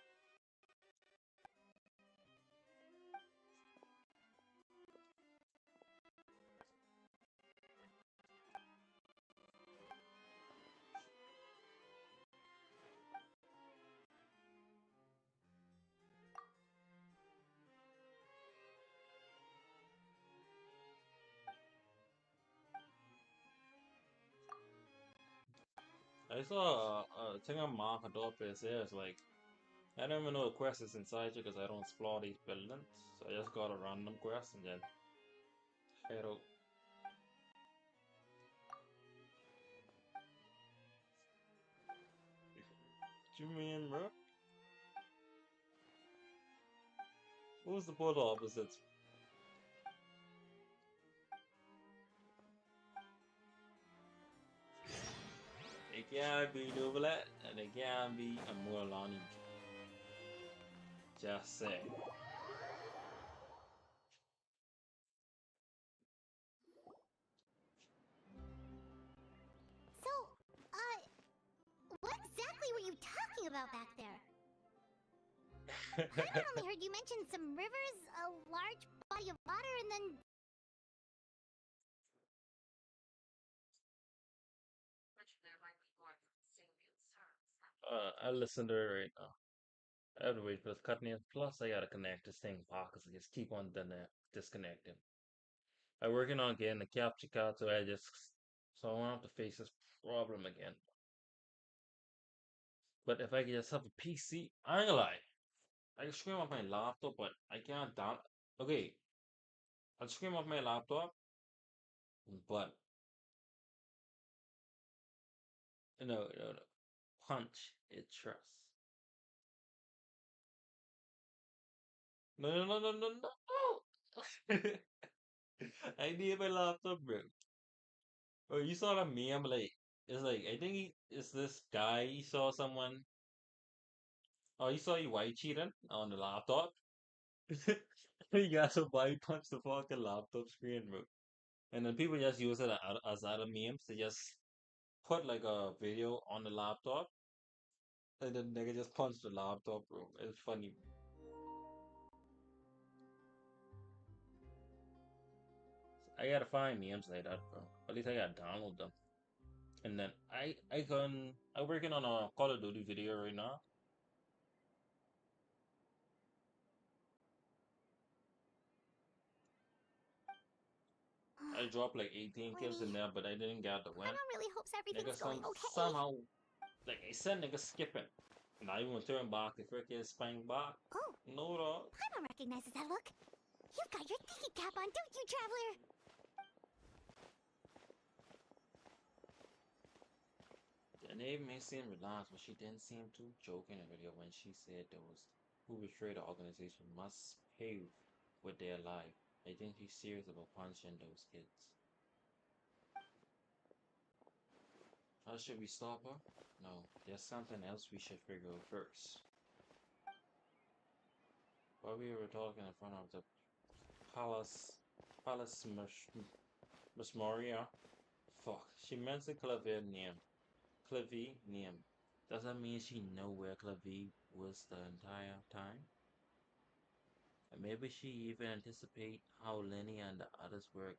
I saw a thing on Mark Adobe says like I don't even know the quest is inside you because I don't explore these buildings. So I just got a random quest and then head out. What you mean, bro? Who's the polar opposites? It can't be Novelet and it can't be a Mualani. Just say. So, what exactly were you talking about back there? I only heard you mention some rivers, a large body of water, and then... I'll listen to it right now. I have to wait for this cutting in. Plus, I gotta connect this thing back because I just keep on disconnecting. I'm working on getting the capture card, so I won't have to face this problem again. But if I could just have a PC, I ain't gonna lie. I can stream off my laptop, but I can't down. Okay, I'll stream off my laptop, but no. Punch it trust. No. I need my laptop, bro. Oh, you saw that meme? Like, it's like I think it's this guy. He saw someone. Oh, he saw you white cheating on the laptop. He got so white punch the fucking laptop screen, bro. And then people just use it as other memes. They just put like a video on the laptop, and then they just punch the laptop, bro. It's funny. I gotta find memes like that, bro. At least I gotta download them. And then I'm working on a Call of Duty video right now. I dropped like 18 kills in there, but I didn't get the win. Paimon really hopes everything's going okay. Somehow, like I said, nigga skipping. Not even turn back, the freaking spang back. Oh, No, dog. Paimon recognizes that look. You've got your thinking cap on, don't you, Traveler? The name may seem relaxed, but she didn't seem too joking in the video when she said those who betray the organization must pay with their life. I think she's serious about punishing those kids. How should we stop her? No, there's something else we should figure out first. While we were talking in front of the Palace Miss Moria. Fuck, she mentioned Clavier name. Clavie name. Does that mean she know where Clavie was the entire time? And maybe she even anticipate how Lenny and the others were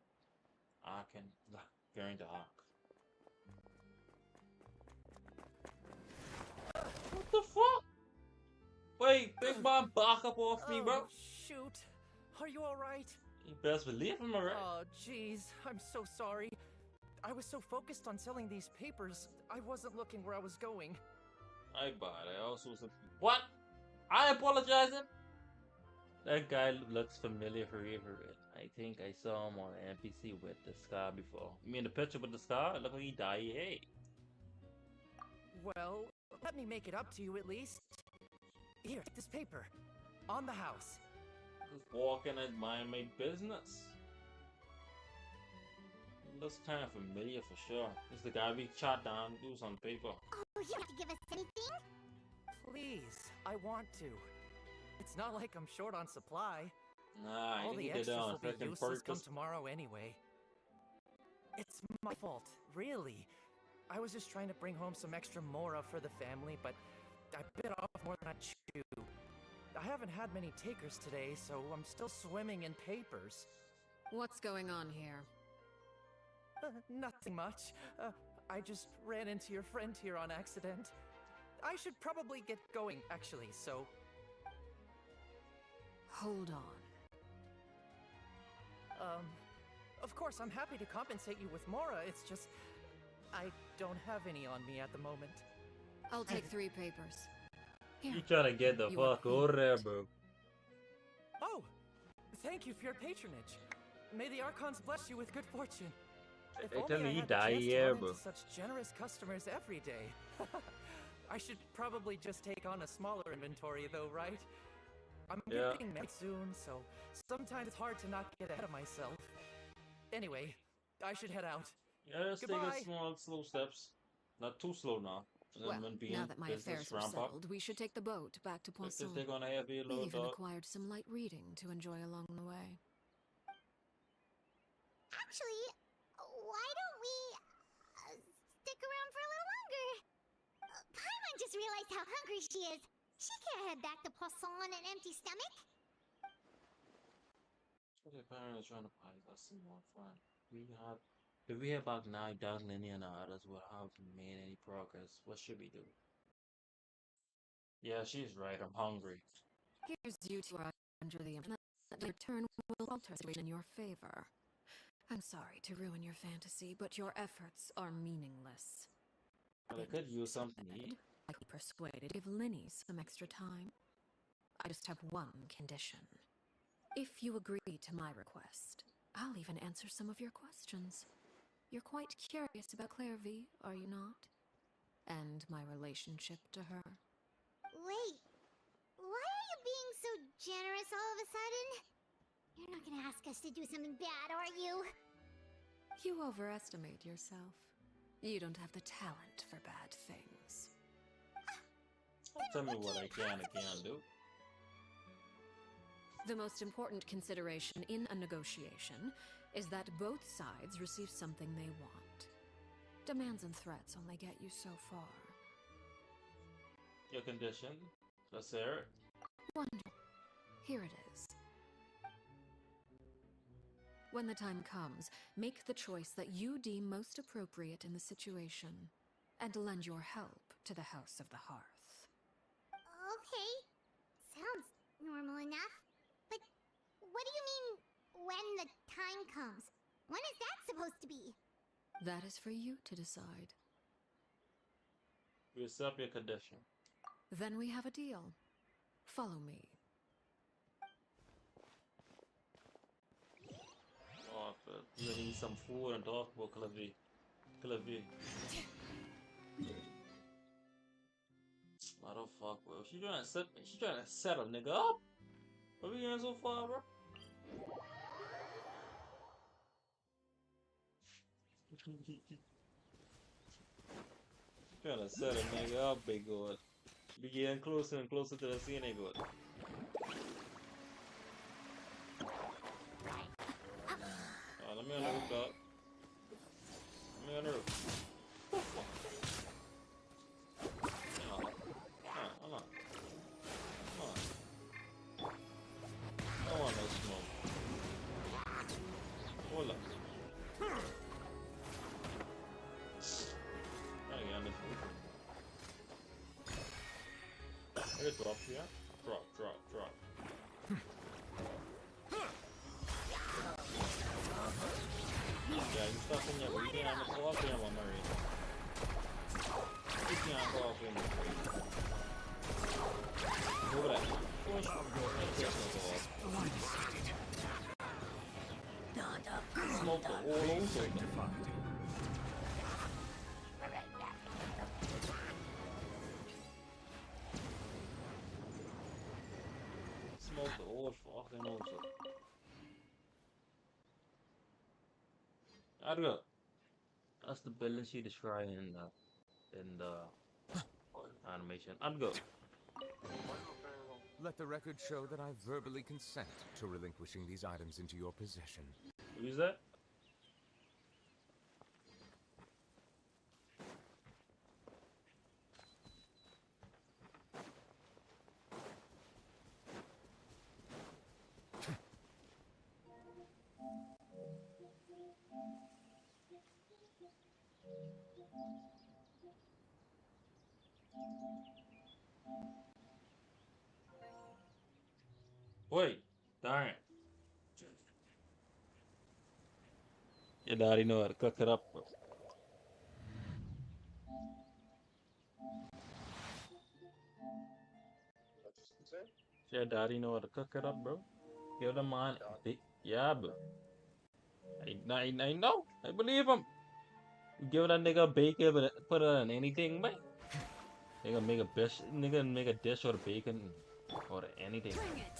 arcing, very dark. What the fuck? Wait, big man, back up off me, bro. Shoot. Are you alright? You best believe I'm alright. Oh, jeez. I'm so sorry. I was so focused on selling these papers, I wasn't looking where I was going. I bad. I also was. What? I apologize. That guy looks familiar for River. I think I saw him on an NPC with the scar before. You mean the picture with the scar? Look like he died. Hey. Well, let me make it up to you at least. Here, take this paper. On the house. Just walking and mind my business. Looks kind of familiar for sure. This is the guy we shot down. Do some paper. Oh, you have to give us anything? Please, I want to. It's not like I'm short on supply. Nah, all I the think extras will be freaking useless come purpose. tomorrow anyway. It's my fault, really. I was just trying to bring home some extra mora for the family, but I bit off more than I chewed. I haven't had many takers today, so I'm still swimming in papers. What's going on here? Nothing much. I just ran into your friend here on accident. I should probably get going, actually, so... Hold on. Of course, I'm happy to compensate you with mora, it's just... I don't have any on me at the moment. I'll take 3 papers. Here. You trying to get the fuck over there, bro. Oh! Thank you for your patronage. May the Archons bless you with good fortune. If They only tell me I you had the die chance to here, run bro. into such generous customers every day. I should probably just take on a smaller inventory though, right? I'm getting married soon, so sometimes it's hard to not get ahead of myself. Anyway, I should head out. Yeah, just Goodbye. take small, slow steps. Not too slow now. Well, now that my affairs are settled, we should take the boat back to Poisson. They're gonna have a We load even dog. acquired some light reading to enjoy along the way. Actually, why don't we stick around for a little longer? Paimon just realized how hungry she is. She can't head back to Poisson on an empty stomach. The parents trying to buy us some more fun. If we have about 9,000 Indian others will have made any progress. What should we do? Yeah, she's right. I'm hungry. Here's you two are under the impression that your turn will alter the situation in your favor. I'm sorry to ruin your fantasy, but your efforts are meaningless. But I could use something to eat. I can be persuaded to give Linny some extra time. I just have one condition. If you agree to my request, I'll even answer some of your questions. You're quite curious about Claire V, are you not? And my relationship to her. Wait, why are you being so generous all of a sudden? You're not gonna ask us to do something bad, are you? You overestimate yourself. You don't have the talent for bad things. Tell me what I can and can't do. The most important consideration in a negotiation is that both sides receive something they want. Demands and threats only get you so far. Your condition? Let's hear it. Wonderful. Here it is. When the time comes, make the choice that you deem most appropriate in the situation, and lend your help to the House of the Hearth. Okay, sounds normal enough. But what do you mean, when the time comes? When is that supposed to be? That is for you to decide. We accept your condition. Then we have a deal. Follow me. Oh, but we need some food and talk about Clavi. Motherfucker, bro. She trying to set a nigga up? Are we getting so far, bro? Trying to set a nigga up, big god. Be getting closer and closer to the scene, god. Oh, let me on the roof, dog. Let me on the roof. Hold on. I don't want no smoke. Hold up. drop here. Drop. Yeah, you stuck in there, but you can't have a call him on Marie. You can't call him. Move that. Push. Smoke the whole also. Smoke the whole fucking also. I'd go. That's the building she described in the animation. I'd go. Let the record show that I verbally consent to relinquishing these items into your possession. Who's that? Wait, darn. Your daddy know how to cook it up, bro. Your daddy know how to cook it up, bro. Give the man, yeah, bro. I know. I believe him. You give that nigga bacon, but put it on anything, man. Nigga make a dish or bacon or anything. Bring it.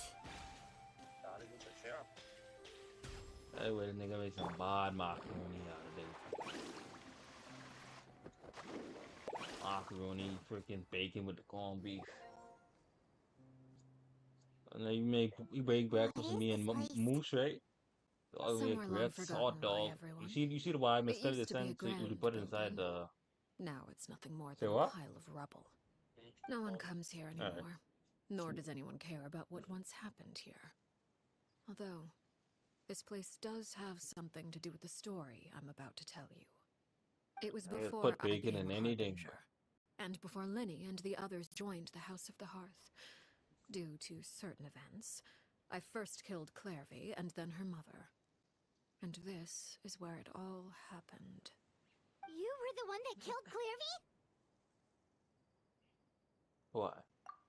That way the nigga make some bad macaroni out of it. Macaroni, freaking bacon with the corned beef. And then you break breakfast with me and Moose, right? Oh, we Somewhere long grits, forgotten hot by dog. everyone. You see the why I It miscut the used to be a sense you grand put it inside building. the. Now it's nothing more Say than a what? pile of rubble. No one comes here Alright. anymore, nor does anyone care about what once happened here. Although, this place does have something to do with the story I'm about to tell you. It was I before put I bacon became in a anything. harbinger, and before Lenny and the others joined the House of the Hearth. Due to certain events, I first killed Clairvy and then her mother. And this is where it all happened. You were the one that killed Clairvy? Why?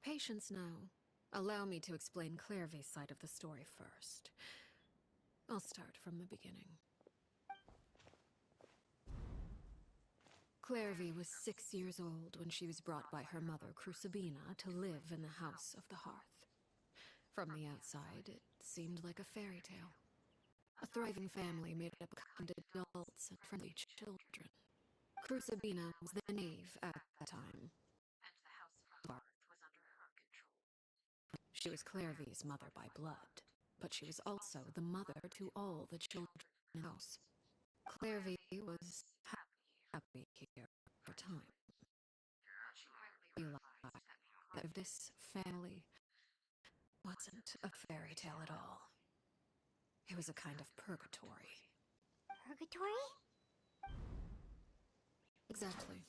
Patience now. Allow me to explain Clairvy's side of the story first. I'll start from the beginning. Clairvy was 6 years old when she was brought by her mother, Crucibina, to live in the House of the Hearth. From the outside, it seemed like a fairy tale. A thriving family made up of kind adults and friendly children. Crucibina was the knave at that time, and the House of the Hearth was under her control. She was Clairvy's mother by blood, but she was also the mother to all the children in the house. Clairvy was happy here for a time. She realized that this family wasn't a fairy tale at all. It was a kind of purgatory. Purgatory? Exactly.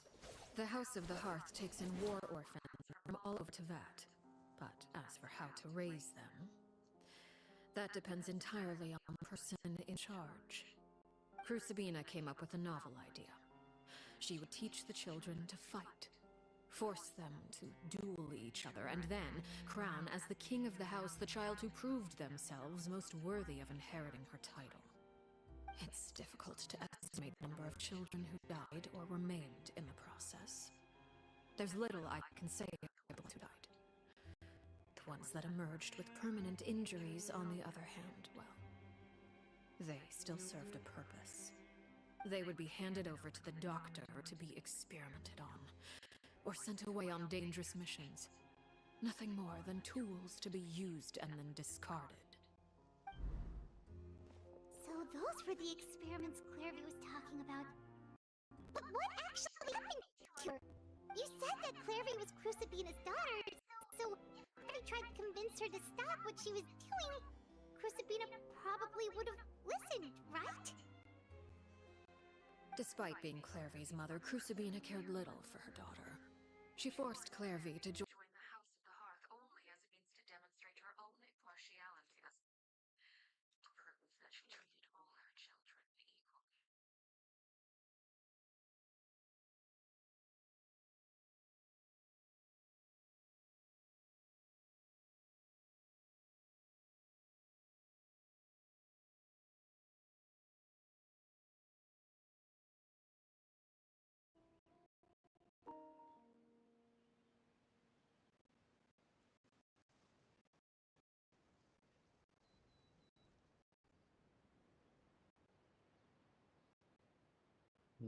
The House of the Hearth takes in war orphans from all over Teyvat. But as for how to raise them, that depends entirely on the person in charge. Crucibina came up with a novel idea. She would teach the children to fight, force them to duel each other, and then crown as the king of the house the child who proved themselves most worthy of inheriting her title. It's difficult to estimate the number of children who died or were maimed in the process. There's little I can say about the ones who died. The ones that emerged with permanent injuries, on the other hand, well, they still served a purpose. They would be handed over to the doctor to be experimented on, or sent away on dangerous missions. Nothing more than tools to be used and then discarded. So those were the experiments Clairvy was talking about. But what actually happened to her? You said that Clairvy was Crucibina's daughter, so if Clairvy tried to convince her to stop what she was doing, Crucibina probably would have listened, right? Despite being Clairvy's mother, Crucibina cared little for her daughter. She forced Clairvy to join the House of the Hearth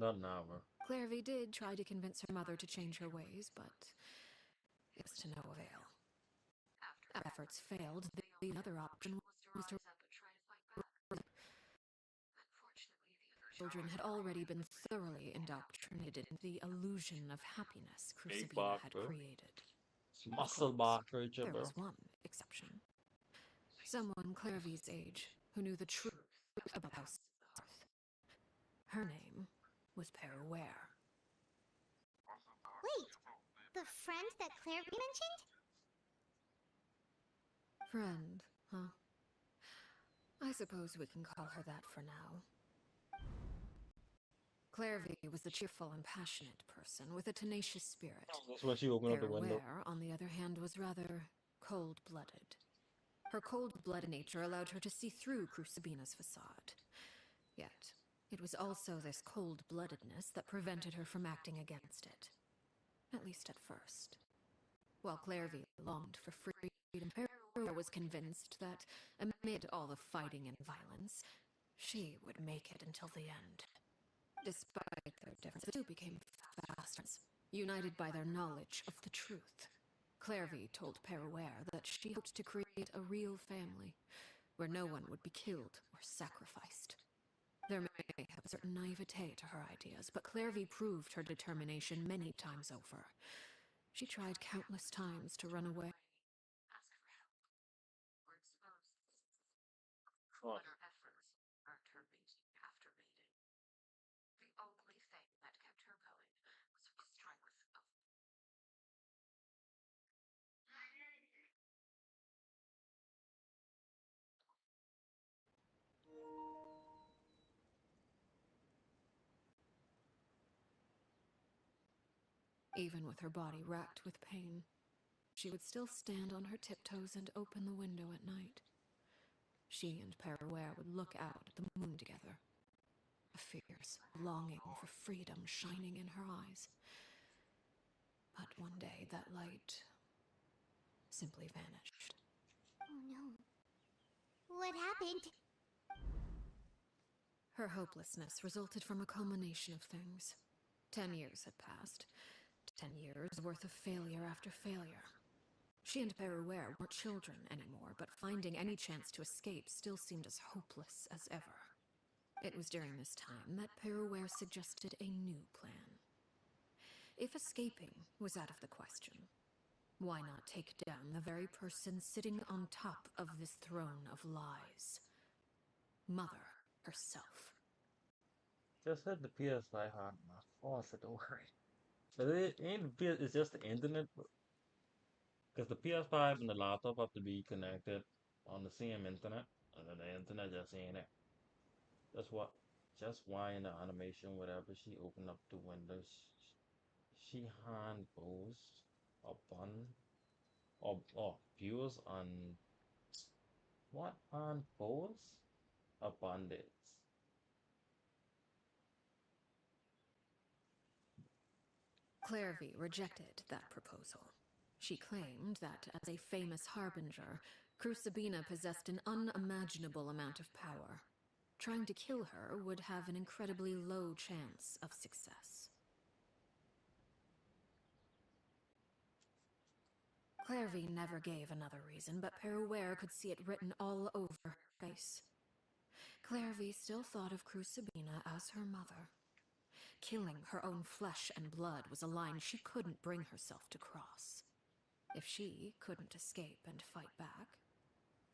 Not now, bro. Clairvy did try to convince her mother to change her ways, but it was to no avail. After efforts failed, the other option was to children had already been thoroughly indoctrinated in the illusion of happiness Crucibina had created. It's muscle bar creature, There bro. was one exception. Someone Clairvy's age who knew the truth about House Earth. Her name was Peruware. Wait, the friend that Claire mentioned? Friend, huh? I suppose we can call her that for now. Clairvy was a cheerful and passionate person with a tenacious spirit. That's when she opened up the window. Peruware, on the other hand, was rather cold-blooded. Her cold-blooded nature allowed her to see through Crucibina's facade. Yet, it was also this cold-bloodedness that prevented her from acting against it. At least at first. While Clairvy longed for freedom, Peruware was convinced that, amid all the fighting and violence, she would make it until the end. Despite their differences, the two became fast friends, united by their knowledge of the truth. Clairvy told Peruware that she hoped to create a real family, where no one would be killed or sacrificed. There may have a certain naivete to her ideas, but Clairvy proved her determination many times over. She tried countless times to run away. Ask for help, or expose but her efforts earned her mating after mating. The only thing that kept her going was her strength of... Even with her body racked with pain, she would still stand on her tiptoes and open the window at night. She and Peruware would look out at the moon together, a fierce longing for freedom shining in her eyes. But one day that light simply vanished. Oh no. What happened? Her hopelessness resulted from a culmination of things. 10 years had passed. 10 years worth of failure after failure. She and Peruware weren't children anymore, but finding any chance to escape still seemed as hopeless as ever. It was during this time that Peruware suggested a new plan. If escaping was out of the question, why not take down the very person sitting on top of this throne of lies? Mother herself. Just had the PS5 on my phone, so don't worry. But it ain't the PS, it's just the internet. Because the PS5 and the laptop have to be connected on the same internet, and then the internet just ain't it. Just why in the animation, whatever she opened up the windows, she hand bows a bun or views on what hand bows a bandits. Clairvy rejected that proposal. She claimed that, as a famous harbinger, Crucibina possessed an unimaginable amount of power. Trying to kill her would have an incredibly low chance of success. Clairvy never gave another reason, but Peruware could see it written all over her face. Clairvy still thought of Crucibina as her mother. Killing her own flesh and blood was a line she couldn't bring herself to cross. If she couldn't escape and fight back,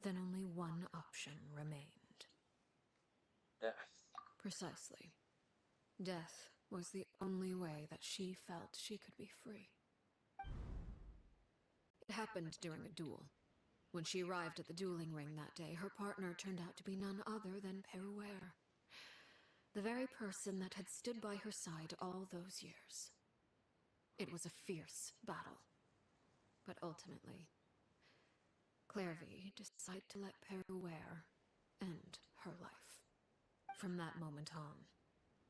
then only one option remained. Death. Precisely. Death was the only way that she felt she could be free. It happened during a duel. When she arrived at the dueling ring that day, her partner turned out to be none other than Peruware. The very person that had stood by her side all those years. It was a fierce battle. But ultimately, Clairvy decided to let Peruware end her life. From that moment on,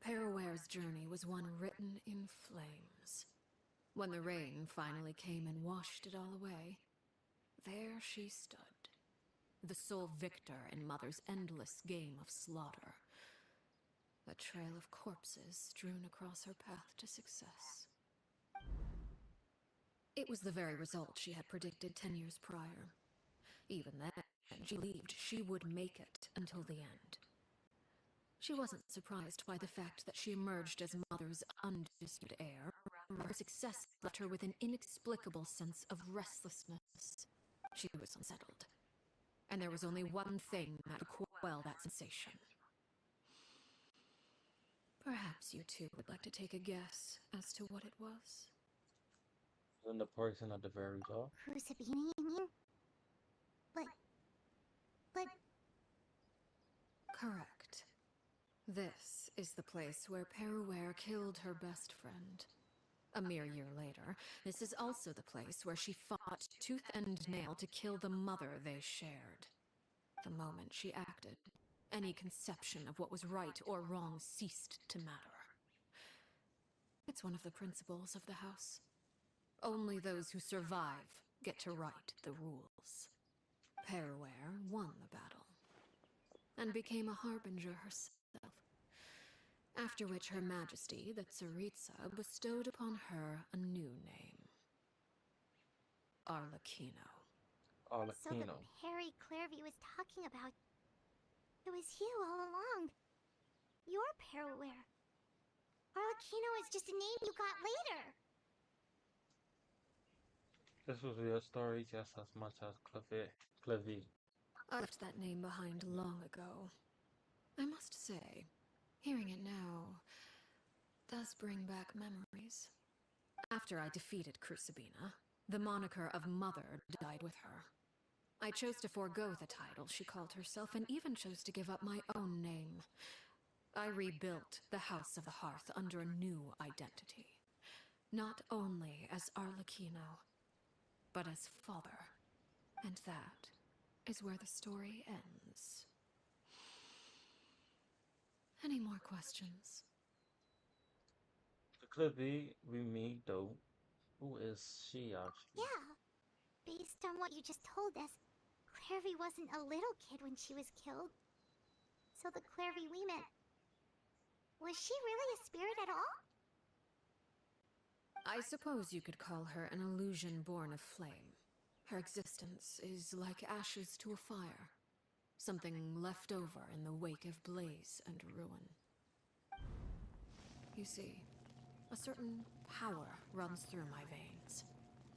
Peruware's journey was one written in flames. When the rain finally came and washed it all away, there she stood, the sole victor in Mother's endless game of slaughter. a trail of corpses strewn across her path to success. It was the very result she had predicted 10 years prior. Even then, she believed she would make it until the end. She wasn't surprised by the fact that she emerged as Mother's undisputed heir. Her success left her with an inexplicable sense of restlessness. She was unsettled. And there was only one thing that could quell that sensation. Perhaps you two would like to take a guess as to what it was? And the person at the very top? Crucibini, you mean? But... Correct. This is the place where Peruware killed her best friend. A mere year later, this is also the place where she fought tooth and nail to kill the mother they shared. The moment she acted, any conception of what was right or wrong ceased to matter. It's one of the principles of the house. Only those who survive get to write the rules. Peruware won the battle, and became a harbinger herself. After which Her Majesty, the Tsaritsa, bestowed upon her a new name. Arlecchino. So the Perry Clairvy was talking about... It was you all along. You're Peruware. Arlecchino is just a name you got later. This was your story just as much as Clevy. I left that name behind long ago. I must say, hearing it now does bring back memories. After I defeated Crucibina, the moniker of Mother died with her. I chose to forego the title she called herself and even chose to give up my own name. I rebuilt the House of the Hearth under a new identity. Not only as Arlecchino, but as father. And that is where the story ends. Any more questions? The Clevy we meet though, who is she actually? Yeah. Based on what you just told us, Clairvy wasn't a little kid when she was killed. So the Clairvy we met... Was she really a spirit at all? I suppose you could call her an illusion born of flame. Her existence is like ashes to a fire. Something left over in the wake of blaze and ruin. You see, a certain power runs through my veins.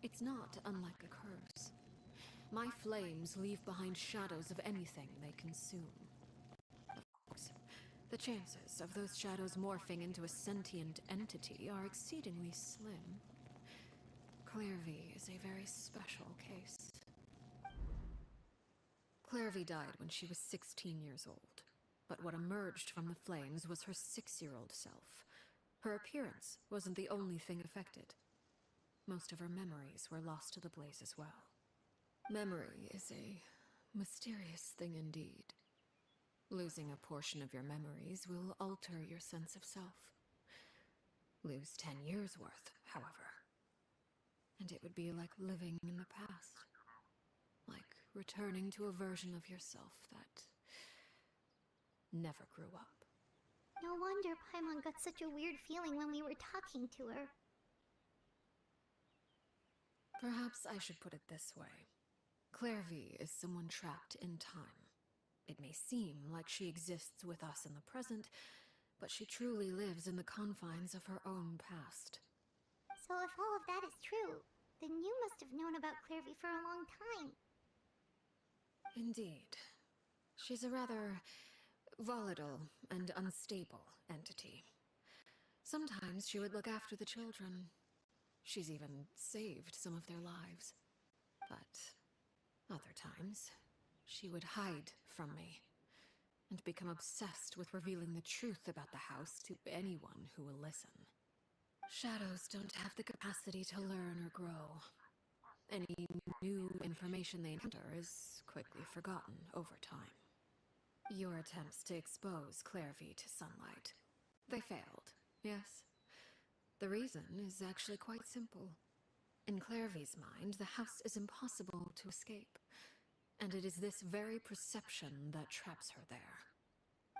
It's not unlike a curse. My flames leave behind shadows of anything they consume. Of course, the chances of those shadows morphing into a sentient entity are exceedingly slim. Clairvy is a very special case. Clairvy died when she was 16 years old, but what emerged from the flames was her 6-year-old self. Her appearance wasn't the only thing affected. Most of her memories were lost to the blaze as well. Memory is a mysterious thing indeed. Losing a portion of your memories will alter your sense of self. Lose 10 years' worth, however, and it would be like living in the past. Like returning to a version of yourself that never grew up. No wonder Paimon got such a weird feeling when we were talking to her. Perhaps I should put it this way. Clairvy is someone trapped in time. It may seem like she exists with us in the present, but she truly lives in the confines of her own past. So if all of that is true, then you must have known about Clairvy for a long time. Indeed. She's a rather volatile and unstable entity. Sometimes she would look after the children. She's even saved some of their lives. But other times, she would hide from me and become obsessed with revealing the truth about the house to anyone who will listen. Shadows don't have the capacity to learn or grow. Any new information they encounter is quickly forgotten over time. Your attempts to expose Clairvy to sunlight. They failed, yes? The reason is actually quite simple. In Clairvy's mind, the house is impossible to escape, and it is this very perception that traps her there.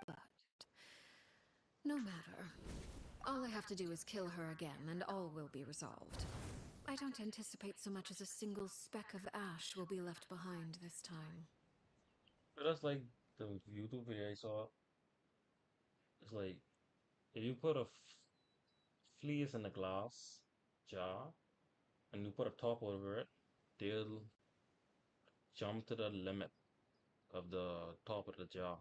But No matter. All I have to do is kill her again, and all will be resolved. I don't anticipate so much as a single speck of ash will be left behind this time. But that's like the YouTube video I saw. It's like if you put a fleas in a glass jar and you put a top over it, they'll jump to the limit of the top of the jar.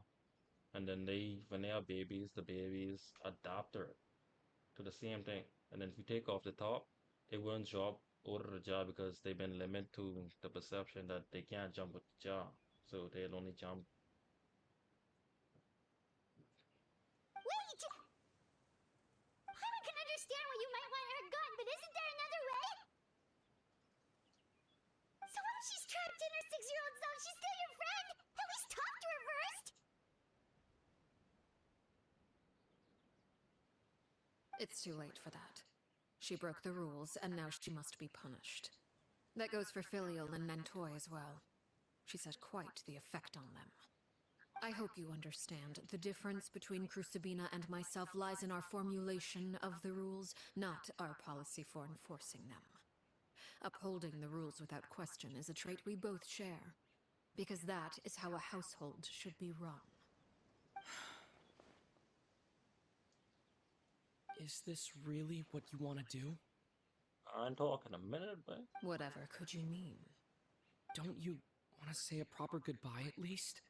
And then when they are babies, the babies adapt to the same thing. And then if you take off the top, they won't jump out of the jar because they've been limited to the perception that they can't jump with the jar. So they'll only jump. Wait! I can understand why you might want her gone, but isn't there another way? So what if she's trapped in her 6-year-old self? She's still your friend! At least talk to her first! It's too late for that. She broke the rules, and now she must be punished. That goes for Filial and Nantoy as well. She's had quite the effect on them. I hope you understand. The difference between Crucibina and myself lies in our formulation of the rules, not our policy for enforcing them. Upholding the rules without question is a trait we both share, because that is how a household should be run. Is this really what you want to do? I'm talking a minute, but Whatever could you mean? Don't you want to say a proper goodbye at least?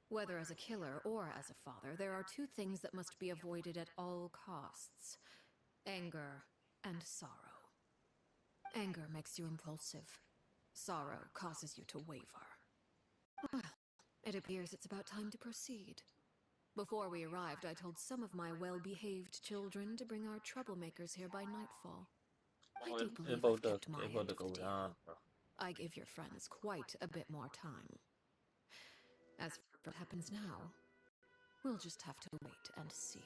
Whether as a killer or as a father, there are two things that must be avoided at all costs: anger and sorrow. Anger makes you impulsive. Sorrow causes you to waver. Well, it appears it's about time to proceed. Before we arrived, I told some of my well-behaved children to bring our troublemakers here by nightfall. I do believe I've kept my end of the deal. I give your friends quite a bit more time. As for what happens now, we'll just have to wait and see.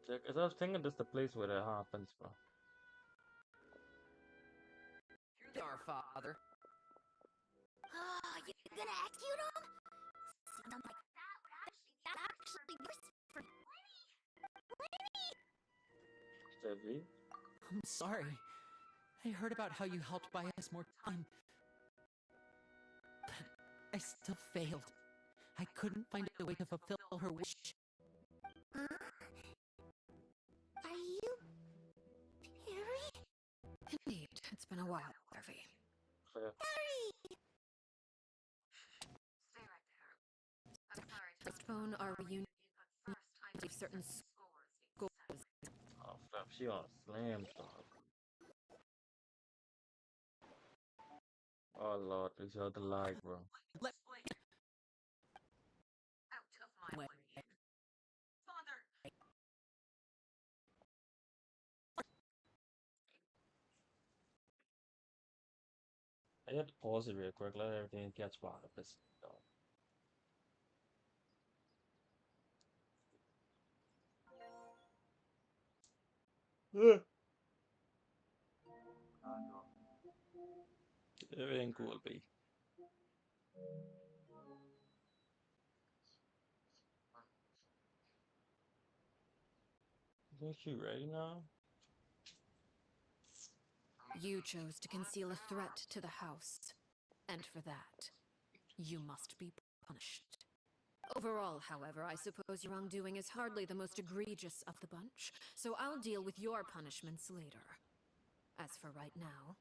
because I was thinking this is the place where that happens, bro. You're our father. You gonna execute him? Something like that would actually worse for Jeffy? I'm sorry. I heard about how you helped buy us more time. But I still failed. I couldn't find a way to fulfill her wish. Huh? Are you... Harry? Indeed, it's been a while, Harvey. Fair. Harry! Stay right there. Postpone our reunion to certain scores. Oh, crap, she on a slam dog. Oh, Lord, this is the lag, bro. Let Out of my way. Father! I had to pause it real quick, let everything catch back up this dog. Everything cool, B. Is she ready now? You chose to conceal a threat to the house, and for that, you must be punished. Overall, however, I suppose your wrongdoing is hardly the most egregious of the bunch, so I'll deal with your punishments later. As for right now,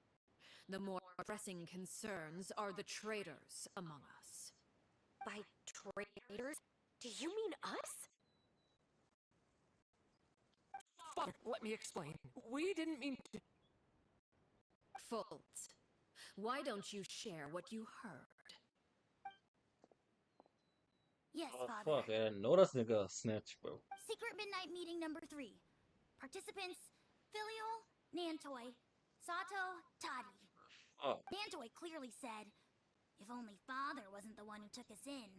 the more pressing concerns are the traitors among us. By traitors? Do you mean us? Father, let me explain. We didn't mean to... Fultz, why don't you share what you heard? Yes, Oh, Father. fuck, I didn't know this nigga a snitch, bro. Secret midnight meeting number 3. Participants: Filial, Nantoy, Sato, Toddy. Oh, Nantoy clearly said, "If only Father wasn't the one who took us in."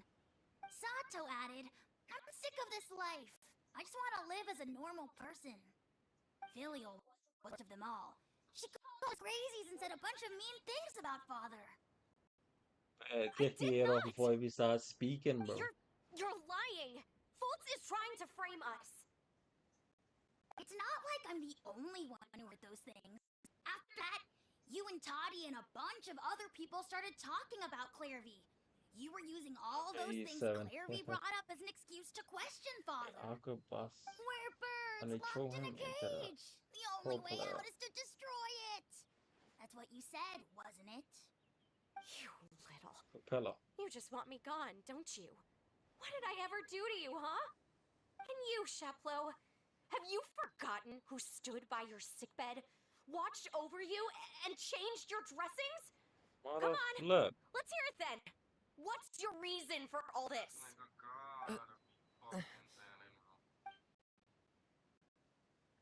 Sato added, "I'm sick of this life. I just want to live as a normal person." Filial, most of them all, She called us crazies and said a bunch of mean things about Father. Kick your ear off before you start speaking, bro. You're lying. Fultz is trying to frame us. It's not like I'm the only one who heard those things. After that, you and Toddy and a bunch of other people started talking about Clairvy. You were using all those things Clairvy brought up as an excuse to question Father. We're birds locked in a cage. The only way out is to destroy it. That's what you said, wasn't it? You little. You just want me gone, don't you? What did I ever do to you, huh? And you, Sheplo, have you forgotten who stood by your sickbed, watched over you, and changed your dressings? Come on, let's hear it then. What's your reason for all this?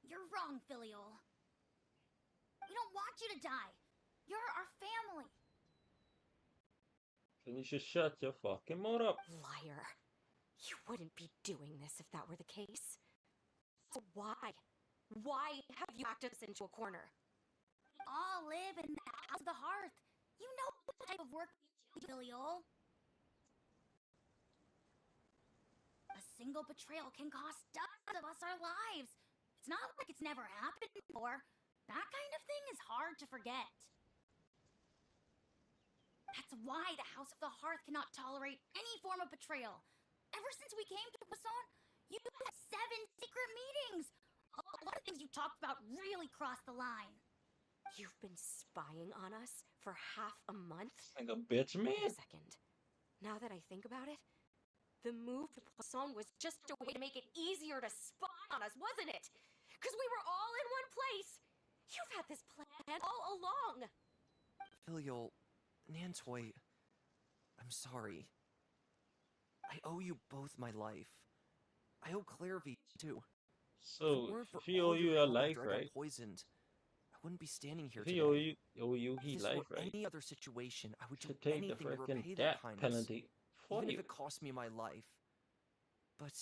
You're wrong, Filiol. We don't want you to die. You're our family. Then you should shut your fucking mouth up. Liar. You wouldn't be doing this if that were the case. So why? Why have you backed us into a corner? We all live in the House of the Hearth. You know what type of work we do, Filiol. A single betrayal can cost dozens of us our lives. It's not like it's never happened before. That kind of thing is hard to forget. That's why the House of the Hearth cannot tolerate any form of betrayal. Ever since we came to Poisson, you had 7 secret meetings. A lot of things you talked about really crossed the line. You've been spying on us for half a month? Like a bitch, man. Wait a second. Now that I think about it, the move to Poisson was just a way to make it easier to spy on us, wasn't it? Because we were all in one place. You've had this plan all along. Filiol, Nantoy, I'm sorry. I owe you both my life. I owe Clairvy too. So, if he owe you your life, right? I poisoned, I wouldn't be standing here if he today. owe you his life, right? Any other situation, I would do take anything the to repay freaking their death kindness, penalty for even you. if it cost me my life. But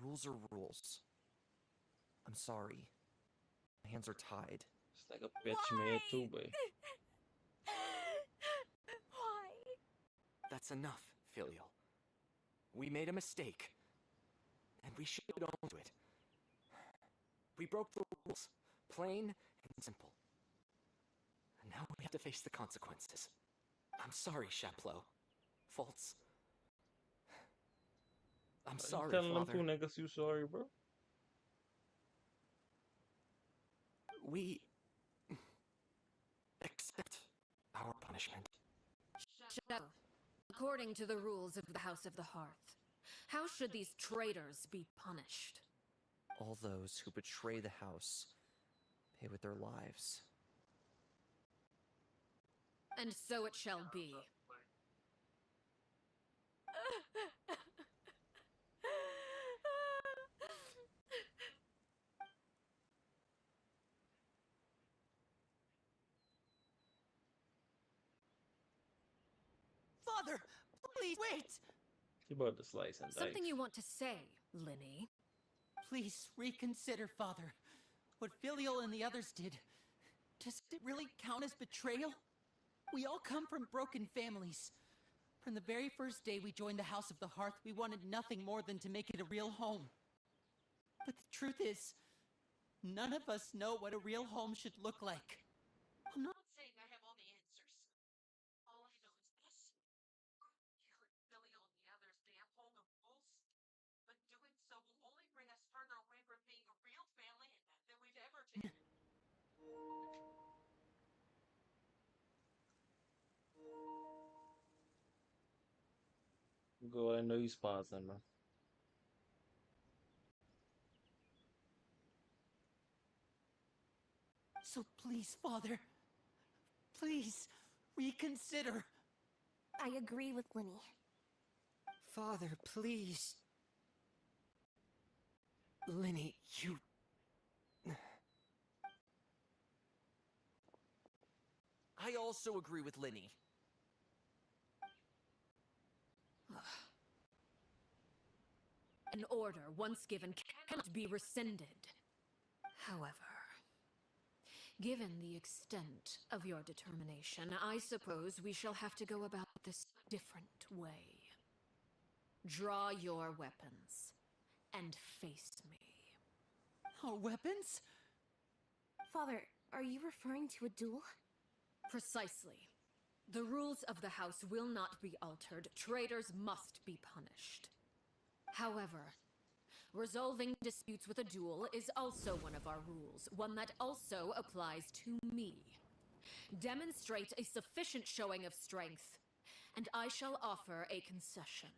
rules are rules. I'm sorry. My hands are tied. It's like a bitch made too, boy. Why? That's enough, Filial. We made a mistake, and we should own to it. We broke the rules, plain and simple. And now we have to face the consequences. I'm sorry, Sheplo. Fultz. I'm sorry, Telling them Father. two niggas you sorry, bro. We accept our punishment. Sheplo, according to the rules of the House of the Hearth, how should these traitors be punished? All those who betray the house pay with their lives. And so it shall be. Father, please wait! You about to slice and dice. Something you want to say, Linny? Please reconsider, Father. What Filial and the others did. Does it really count as betrayal? We all come from broken families. From the very first day we joined the House of the Hearth, we wanted nothing more than to make it a real home. But the truth is, none of us know what a real home should look like. I'm not saying I have all the answers. All I know is this. You and Filial and the others damn home of fools. But doing so will only bring us further away from being a real family than we've ever been. Go, I know you spots then, man. So please, Father, please reconsider. I agree with Linny. Father, please. Linny, you... I also agree with Linny. An order once given cannot be rescinded. However, Given the extent of your determination, I suppose we shall have to go about this a different way. Draw your weapons and face me. Our weapons? Father, are you referring to a duel? Precisely. The rules of the house will not be altered. Traitors must be punished. However, resolving disputes with a duel is also one of our rules, one that also applies to me. Demonstrate a sufficient showing of strength, and I shall offer a concession.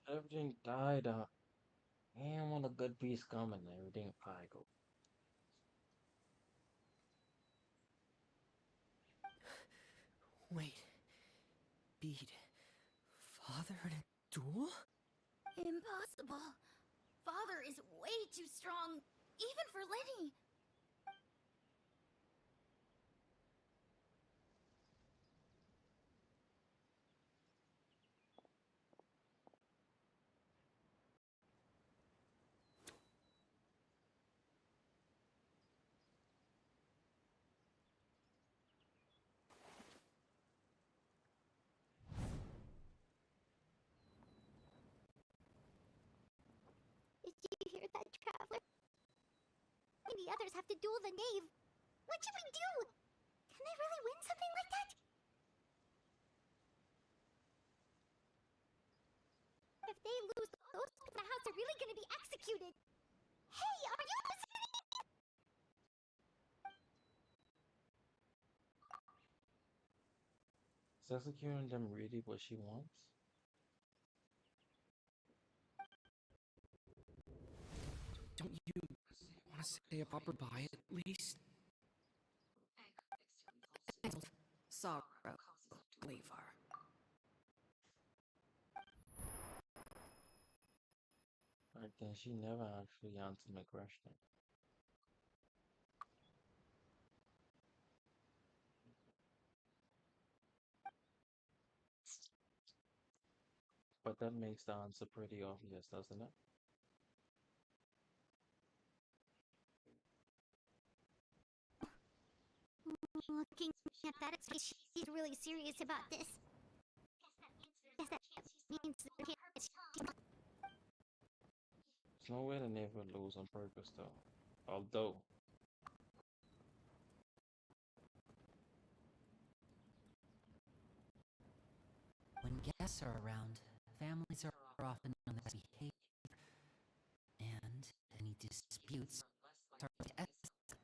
Everything died out. Damn, when a good piece coming, everything probably go. Wait. Beat. Father in a duel? Impossible. Father is way too strong, even for Lenny. Did you hear that, Traveler? The others have to duel the knave. What should we do? Can they really win something like that? If they lose, those in the house are really gonna be executed. Hey, are you listening? Is executing them really what she wants? Don't you want to say a proper bye at least? Sorrow, Lever. I think she never actually answered my question. But that makes the answer pretty obvious, doesn't it? Looking at that, she's really serious about this. Guess that means There's no way to never lose on purpose, though. Although, When guests are around, families are often on this behavior, and any disputes start to escalate.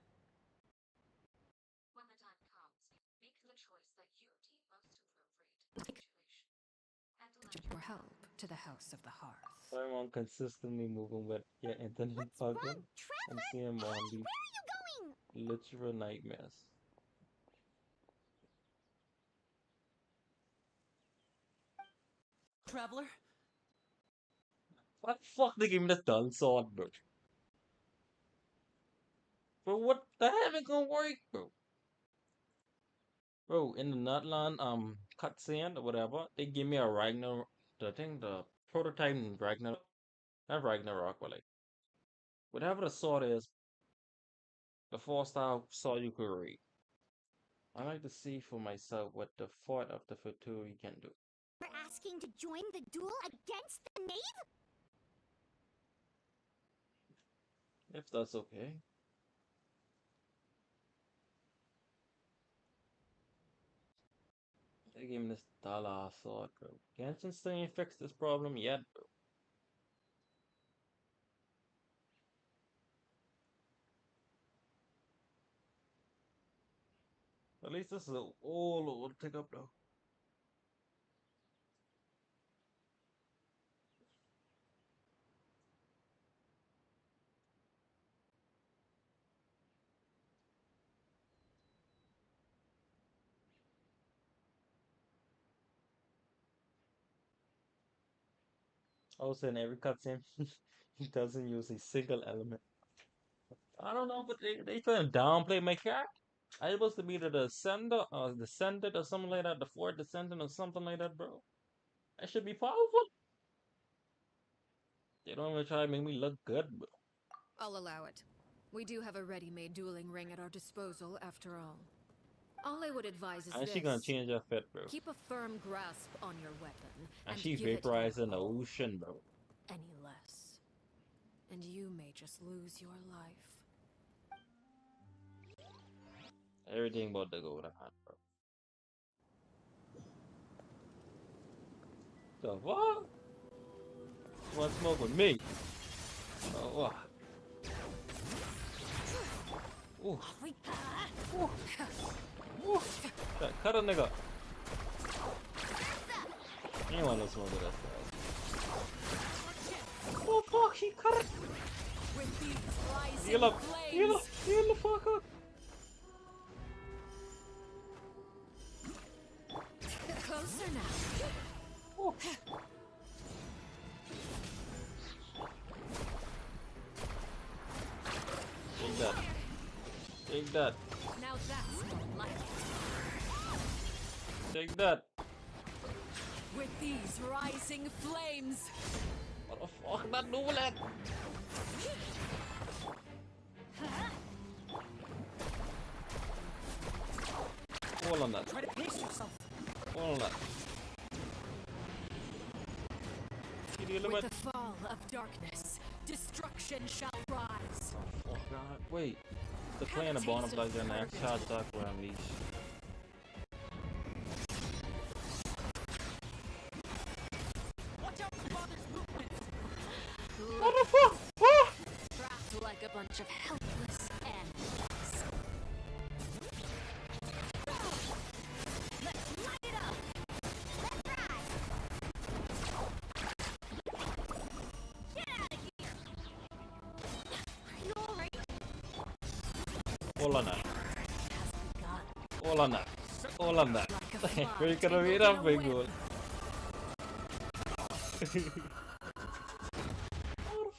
When the time comes, make the choice that you deem most appropriate in the situation, and lend your help to the House of the Hearth. I'm consistently moving with your internet bugging. I'm seeing more on these where are you going? literal nightmares. Traveler? What the fuck they give me the dull sword, bro? Bro, what the hell ain't gonna work, bro? Bro, in the Natlan cutscene or whatever, they give me a Ragnar, the thing, the prototype Ragnar, not Ragnarok, but like whatever the sword is, the 4-star sword you could read. I like to see for myself what the Fort of the Futuri can do. We're asking to join the duel against the knave? If that's okay. They gave me this dollar sword, bro. Genshin still ain't fixed this problem yet, bro. At least this is an old pickup though. Also, in every cutscene, he doesn't use a single element. I don't know, but they trying to downplay my character. I supposed to be the descender or descendant or something like that, the fourth descendant or something like that, bro. I should be powerful. They don't even try to make me look good, bro. I'll allow it. We do have a ready-made dueling ring at our disposal, after all. All I would advise is And this. she gonna change her fit, bro. Keep a firm grasp on your weapon. And And she give it vaporized your in the all. ocean, bro. Any less. And you may just lose your life. Everything about to go to hot, bro. The fuck? You want to smoke with me? Oh, wow. Ooh. Ooh. Ooh. Cut a nigga. You don't want no smoke with us, guys. Oh fuck, he cut it! Heal up! Heal up! Heal the fuck up! Closer now. Oh. Take that. Take that. Now that's more like it. Take that. With these rising flames. What the fuck? Not do that. Hold on that. Try to pace yourself. Hold on that. With the fall of darkness, destruction shall rise. Oh god, wait. The playing the bottom like that next shot duck will unleash. Watch out for father's movements. What the fuck? Ah! Trapped like a bunch of helpless animals. Let's light it up! Let's ride! Get out of here! Are you alright? Hold on that. Hold on that. Hold on that. We're gonna beat up big goal. How the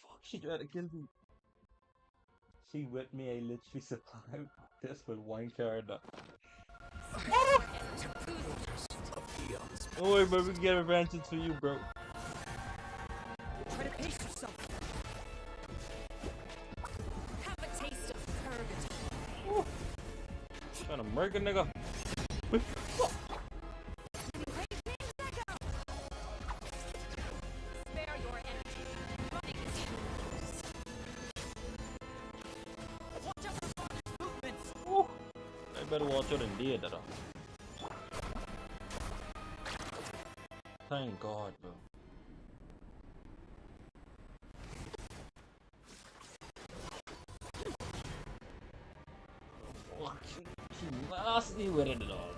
fuck she tried to kill me? She with me, I literally survived this with one card. Oh wait, but we can get advantage for you, bro. Try to pace yourself. Have a taste of purgatory. Ooh. Trying to murk a nigga. Spare your energy. Running is useless. Watch out for father's movements. Ooh. I better watch out indeed, that. Thank God, bro. Fuck, she nasty with it all.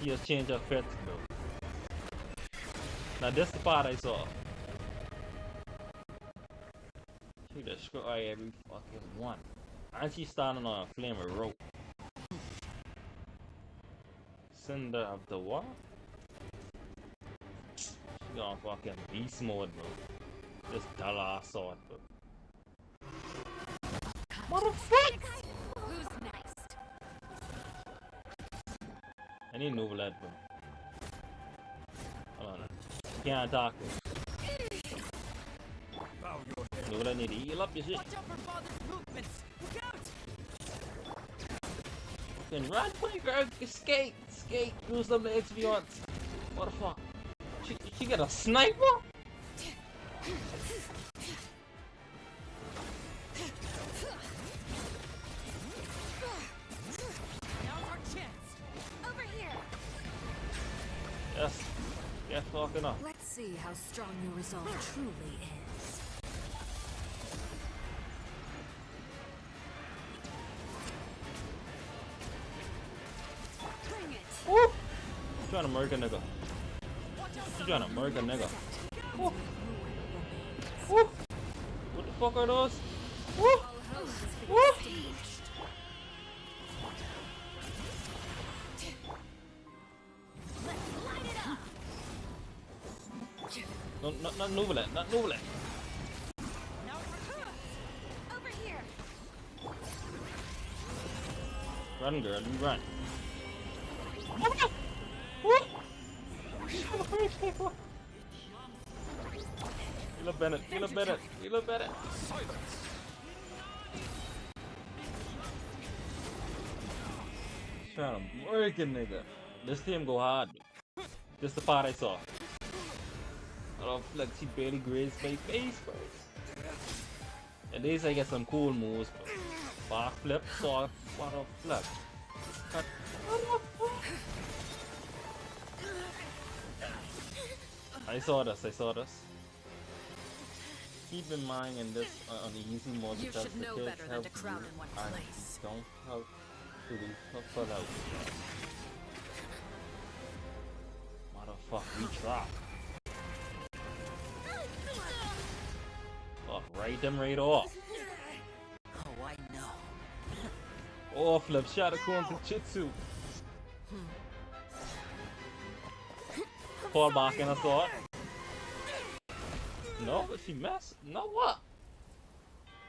She has changed her fits, bro. Now this the part I saw. She destroy every fucking one. And she's standing on a flame of rope. Cinder of the what? She gonna fucking beast mode, bro. This dull ass sword, bro. What the fuck? Who's next? I need new blood, bro. Hold on. You can't talk. New blood need to heal up your shit. Watch out for father's movements. Look out! Fucking run, quick, girl. Escape. Escape. Use them legs if you want. What the fuck? She got a sniper? Now's our chance. Over here. Yes. Get fucking up. Let's see how strong your resolve truly is. Bring it. Woo! Trying to murk a nigga. She's trying to murk a nigga. Woo! Woo! What the fuck are those? Woo! Woo! No, not nouvelle, not nouvelle. Over here. Run, girl, you run. Heal up Bennett, heal up Bennett, heal up Bennett. Trying to murk a nigga. This team go hard. Just the part I saw. I don't like she barely grazed my face first. At least I get some cool moves. Back flip, sword, what a flip. I saw this. Keep in mind in this on the easy mode You because should the know kids better than help to crowd you in one and place. don't help to be pull out. Motherfucker, we drop. Oh, write them right off. Oh, I know. Oh, flip shot of Kunta Jitsu. Fall back in a sword. No, but she messed. No, what?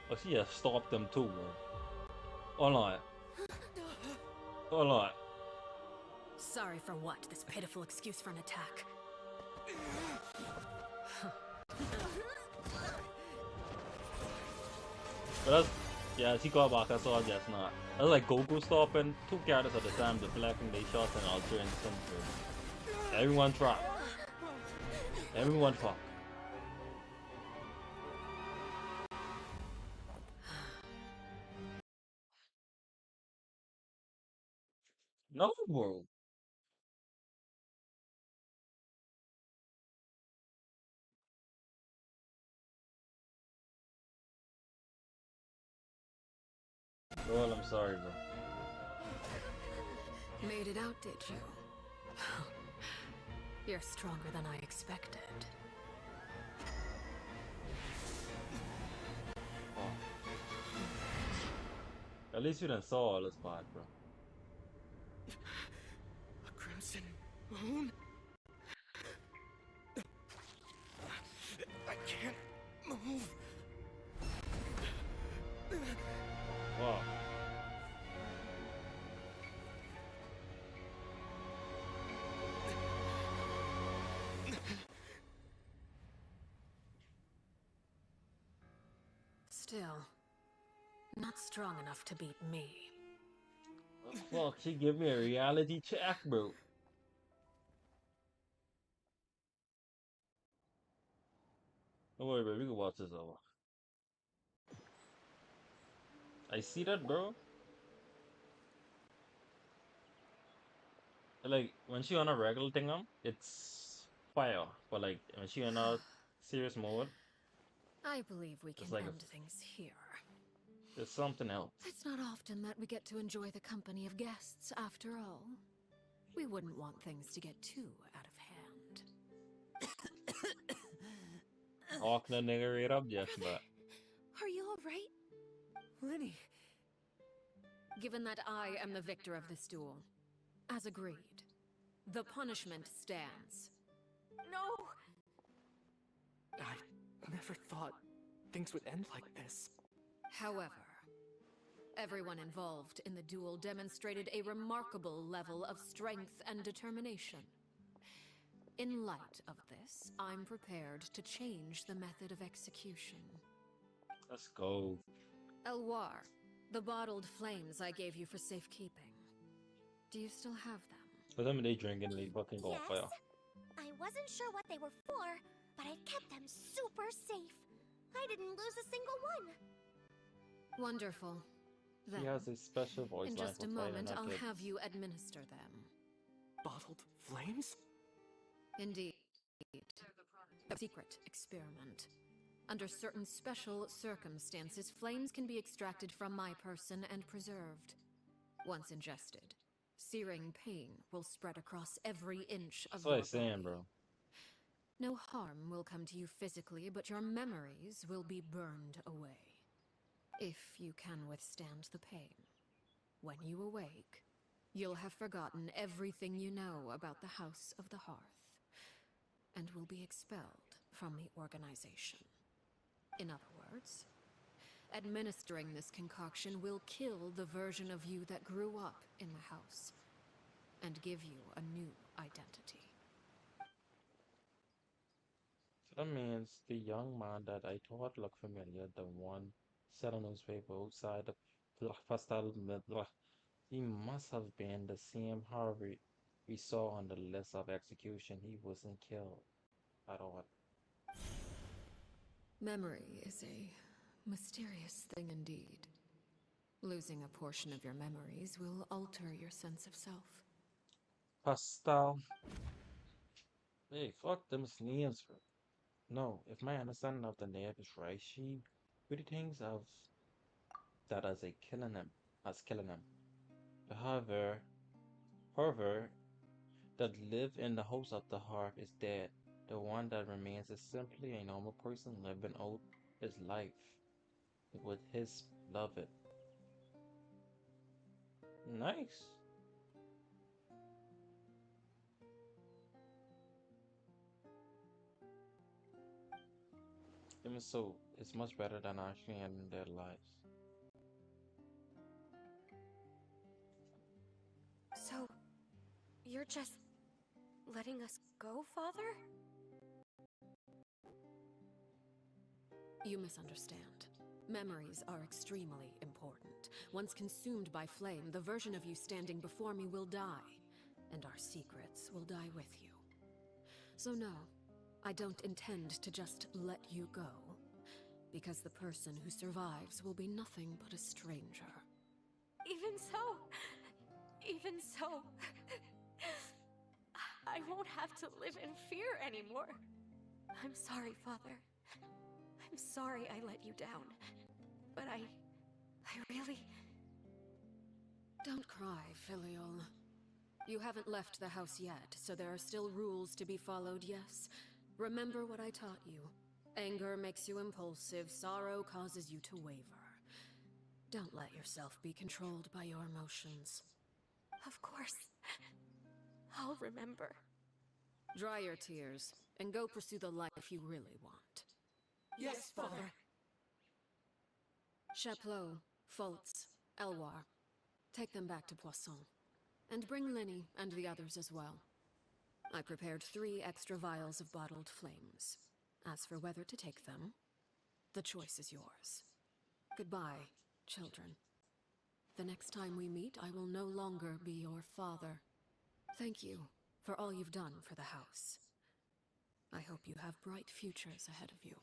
Oh, she has stopped them too, man. Hold on. Sorry for what? This pitiful excuse for an attack. But that's, yeah, she got back, that's all just not. That's like Goku stopping 2 characters at a time, deflecting their shots and altering some. Everyone try. Everyone fuck. No, bro. Well, I'm sorry, bro. Made it out, did you? You're stronger than I expected. Oh. At least you done saw all this part, bro. A crimson moon? I can't move. Wow. Still, not strong enough to beat me. Fuck, she give me a reality check, bro. Don't worry, bro. We can watch this over. I see that, bro. Like, when she on a regular thing, it's fire. But, like, when she in a serious mode, I believe we can like end things here. there's something else. It's not often that we get to enjoy the company of guests, after all. We wouldn't want things to get too out of hand. Hawk the nigga right up, Jeff, but. Are you alright? Lenny. Given that I am the victor of this duel, as agreed, the punishment stands. No! I never thought things would end like this. However, everyone involved in the duel demonstrated a remarkable level of strength and determination. In light of this, I'm prepared to change the method of execution. Let's go. Elwar, the bottled flames I gave you for safekeeping. Do you still have them? But then they drinking, they fucking go fire. I wasn't sure what they were for, but I kept them super safe. I didn't lose a single one. Wonderful. Then, She has a special voice in line just for a fighting moment, that I'll kid. have you administer them. Bottled flames? Indeed. A secret experiment. Under certain special circumstances, flames can be extracted from my person and preserved. Once ingested, searing pain will spread across every inch of That's what your I'm saying, body. bro. No harm will come to you physically, but your memories will be burned away. If you can withstand the pain. When you awake, you'll have forgotten everything you know about the House of the Hearth, and will be expelled from the organization. In other words, administering this concoction will kill the version of you that grew up in the house, and give you a new identity. So that means the young man that I thought looked familiar, the one selling newspaper outside the pastel He must have been the same Harvey we saw on the list of execution. He wasn't killed at all. Memory is a mysterious thing indeed. Losing a portion of your memories will alter your sense of self. Pastel. Hey, fuck them names. No, if my understanding of the name is right, she really thinks of that as a killing him, as killing him. However, however, that live in the house of the heart is dead. The one that remains is simply a normal person living out his life with his beloved. Nice. Even so, it's much better than actually ending their lives. So, you're just letting us go, Father? You misunderstand. Memories are extremely important. Once consumed by flame, the version of you standing before me will die, and our secrets will die with you. So no, I don't intend to just let you go, because the person who survives will be nothing but a stranger. Even so, I won't have to live in fear anymore. I'm sorry, Father. I'm sorry I let you down. But I really... Don't cry, Filial. You haven't left the house yet, so there are still rules to be followed, yes? Remember what I taught you. Anger makes you impulsive, sorrow causes you to waver. Don't let yourself be controlled by your emotions. Of course. I'll remember. Dry your tears, and go pursue the life you really want. Yes, Father. Chaplot, Foltz, Elwar. Take them back to Poisson. And bring Linny and the others as well. I prepared 3 extra vials of bottled flames. As for whether to take them, the choice is yours. Goodbye, children. The next time we meet, I will no longer be your father. Thank you for all you've done for the house. I hope you have bright futures ahead of you.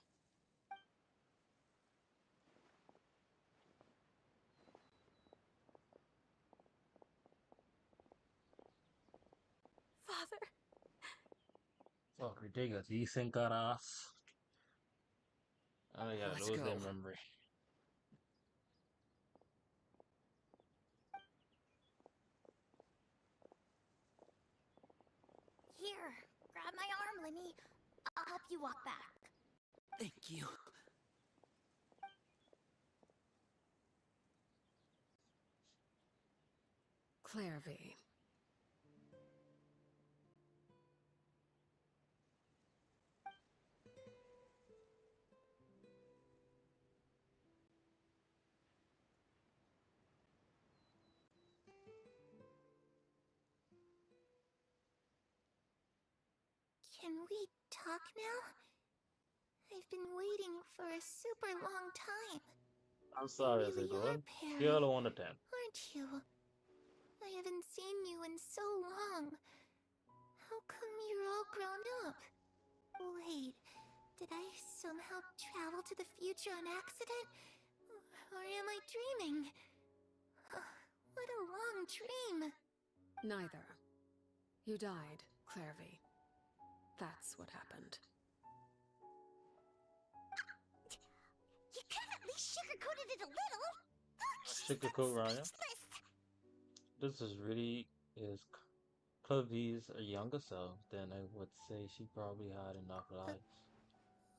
Father. Fuck, ridiculous. These thing got ass. Oh yeah, Let's lose go. their memory. Here, grab my arm, Linny. I'll help you walk back. Thank you. Clairvy. Can we talk now? I've been waiting for a super long time. I'm sorry, You really are Sigurd. Perry, Scale of 1 to 10. aren't you? I haven't seen you in so long. How come you're all grown up? Wait, did I somehow travel to the future on accident? Or am I dreaming? What a long dream. Neither. You died, Clairvy. That's what happened. You could have at least sugarcoated it a little. Sugarcoat Ryan. This is really is Clavy's younger self, then I would say she probably had enough lives.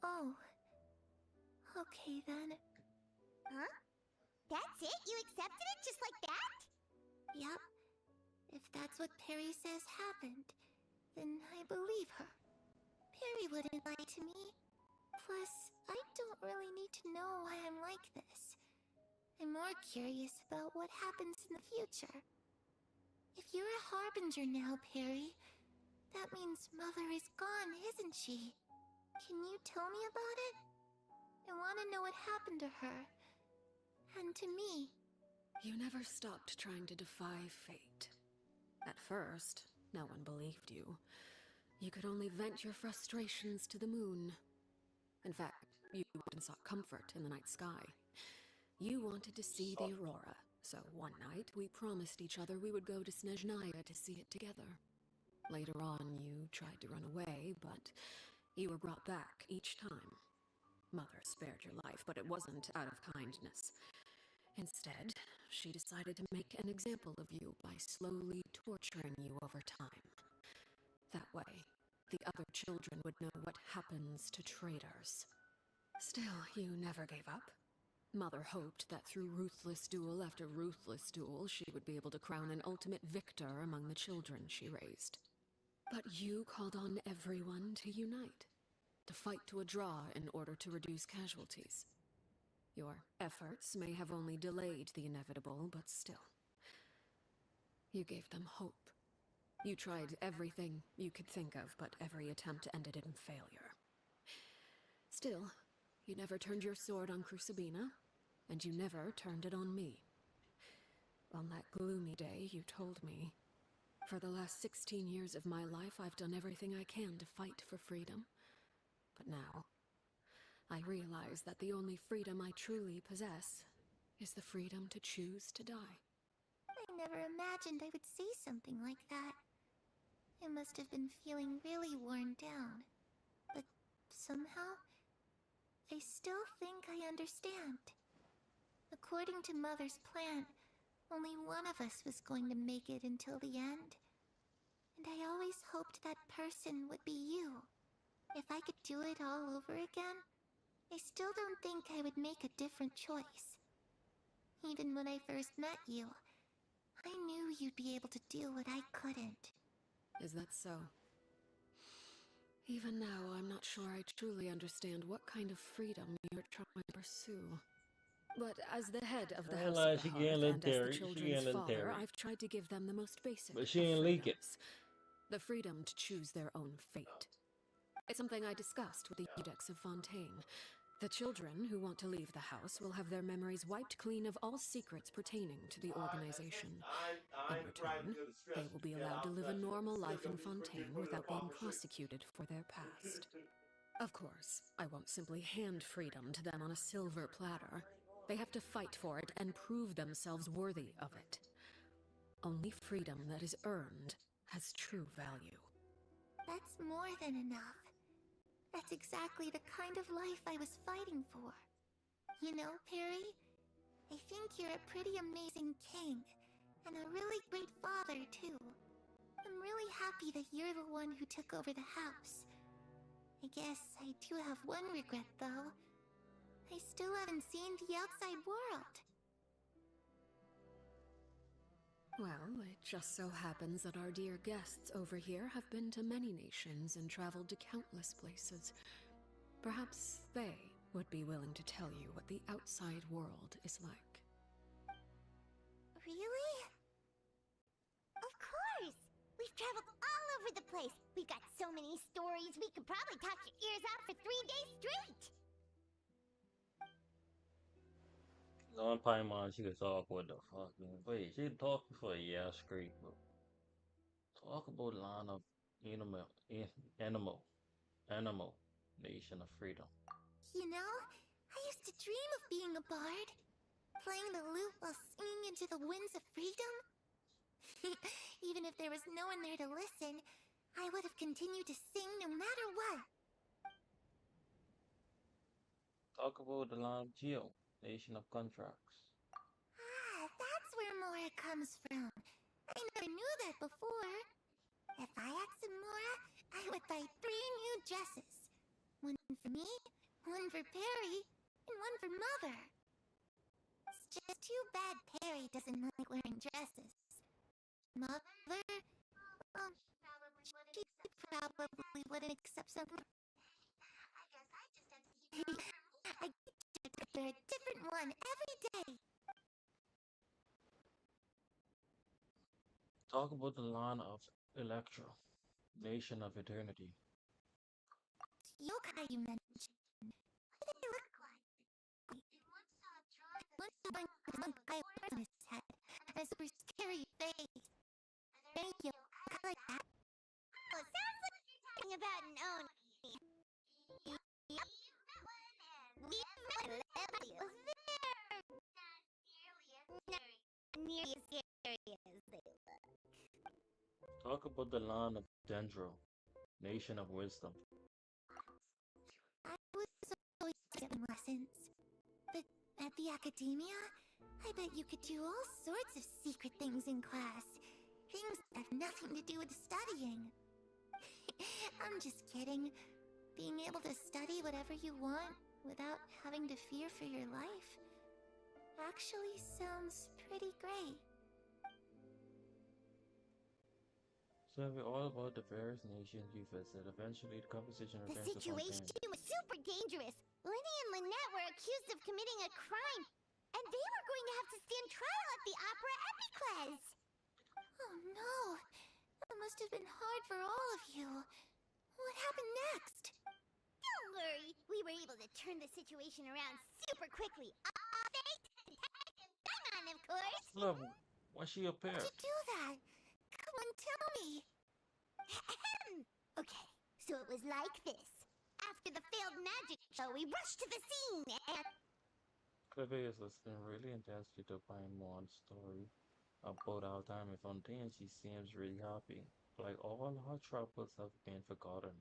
Oh. Okay then. Huh? That's it? You accepted it just like that? Yep. If that's what Perry says happened, then I believe her. Perry wouldn't lie to me. Plus, I don't really need to know why I'm like this. I'm more curious about what happens in the future. If you're a harbinger now, Perry, that means Mother is gone, isn't she? Can you tell me about it? I want to know what happened to her. And to me. You never stopped trying to defy fate. At first, no one believed you. You could only vent your frustrations to the moon. In fact, you even sought comfort in the night sky. You wanted to see the aurora, so one night we promised each other we would go to Snezhnaya to see it together. Later on, you tried to run away, but you were brought back each time. Mother spared your life, but it wasn't out of kindness. Instead, she decided to make an example of you by slowly torturing you over time. That way, the other children would know what happens to traitors. Still, you never gave up. Mother hoped that through ruthless duel after ruthless duel, she would be able to crown an ultimate victor among the children she raised. But you called on everyone to unite, to fight to a draw in order to reduce casualties. Your efforts may have only delayed the inevitable, but still. You gave them hope. You tried everything you could think of, but every attempt ended in failure. Still, you never turned your sword on Crucibina, and you never turned it on me. On that gloomy day, you told me, "For the last 16 years of my life, I've done everything I can to fight for freedom. But now, I realize that the only freedom I truly possess is the freedom to choose to die." I never imagined I would say something like that. I must have been feeling really worn down. But somehow, I still think I understand. According to Mother's plan, only one of us was going to make it until the end. And I always hoped that person would be you. If I could do it all over again, I still don't think I would make a different choice. Even when I first met you, I knew you'd be able to do what I couldn't. Is that so? Even now, I'm not sure I truly understand what kind of freedom you're trying to pursue. But as the head of the House of the Hearth and as the children's father, I've tried to give them the most basic of freedoms. The freedom to choose their own fate. It's something I discussed with the Eudex of Fontaine. The children who want to leave the house will have their memories wiped clean of all secrets pertaining to the organization. In return, they will be allowed to live a normal life in Fontaine without being prosecuted for their past. Of course, I won't simply hand freedom to them on a silver platter. They have to fight for it and prove themselves worthy of it. Only freedom that is earned has true value. That's more than enough. That's exactly the kind of life I was fighting for. You know, Perry, I think you're a pretty amazing king, and a really great father, too. I'm really happy that you're the one who took over the house. I guess I do have one regret, though. I still haven't seen the outside world. Well, it just so happens that our dear guests over here have been to many nations and traveled to countless places. Perhaps they would be willing to tell you what the outside world is like. Really? Of course! We've traveled all over the place. We've got so many stories, we could probably talk your ears out for 3 days straight! On Paimon, she could talk what the fuck, man. Wait, she talked for yeah, straight, but talk about line of animal, nation of freedom. You know, I used to dream of being a bard. Playing the lute while singing into the winds of freedom. Even if there was no one there to listen, I would have continued to sing no matter what. Talk about the line of Geo, nation of contracts. Ah, that's where Mora comes from. I never knew that before. If I had some Mora, I would buy 3 new dresses. One for me, one for Perry, and one for Mother. It's just too bad Perry doesn't like wearing dresses. Mother, she probably wouldn't accept something. I get to wear a different one every day. Talk about the line of Electro, nation of eternity. Yokai you mentioned. What do they look like? Once saw a tribe one guy on his head and a super scary face. Thank you. I like that. Oh, sounds like you're talking about an Oni. Yep. We've met you. They're not nearly as scary as they look. Talk about the land of Dendro, nation of wisdom. I was always given lessons. But at the academia, I bet you could do all sorts of secret things in class. Things that have nothing to do with studying. I'm just kidding. Being able to study whatever you want without having to fear for your life actually sounds pretty great. So we're all about the various nations you visit. Eventually, the conversation The returns to situation Fontaine. was super dangerous. Lenny and Lynette were accused of committing a crime, and they were going to have to stand trial at the Opera Epicles. Oh no! That must have been hard for all of you. What happened next? Don't worry, we were able to turn the situation around super quickly. Thanks to Detective Dungan, of course. Love, why she up here? How'd you do that? Come on, tell me. Okay, so it was like this. After the failed magic show, we rushed to the scene and... Clive is listening really intensely to find more on the story about our time in Fontaine. She seems really happy, like all her troubles have been forgotten.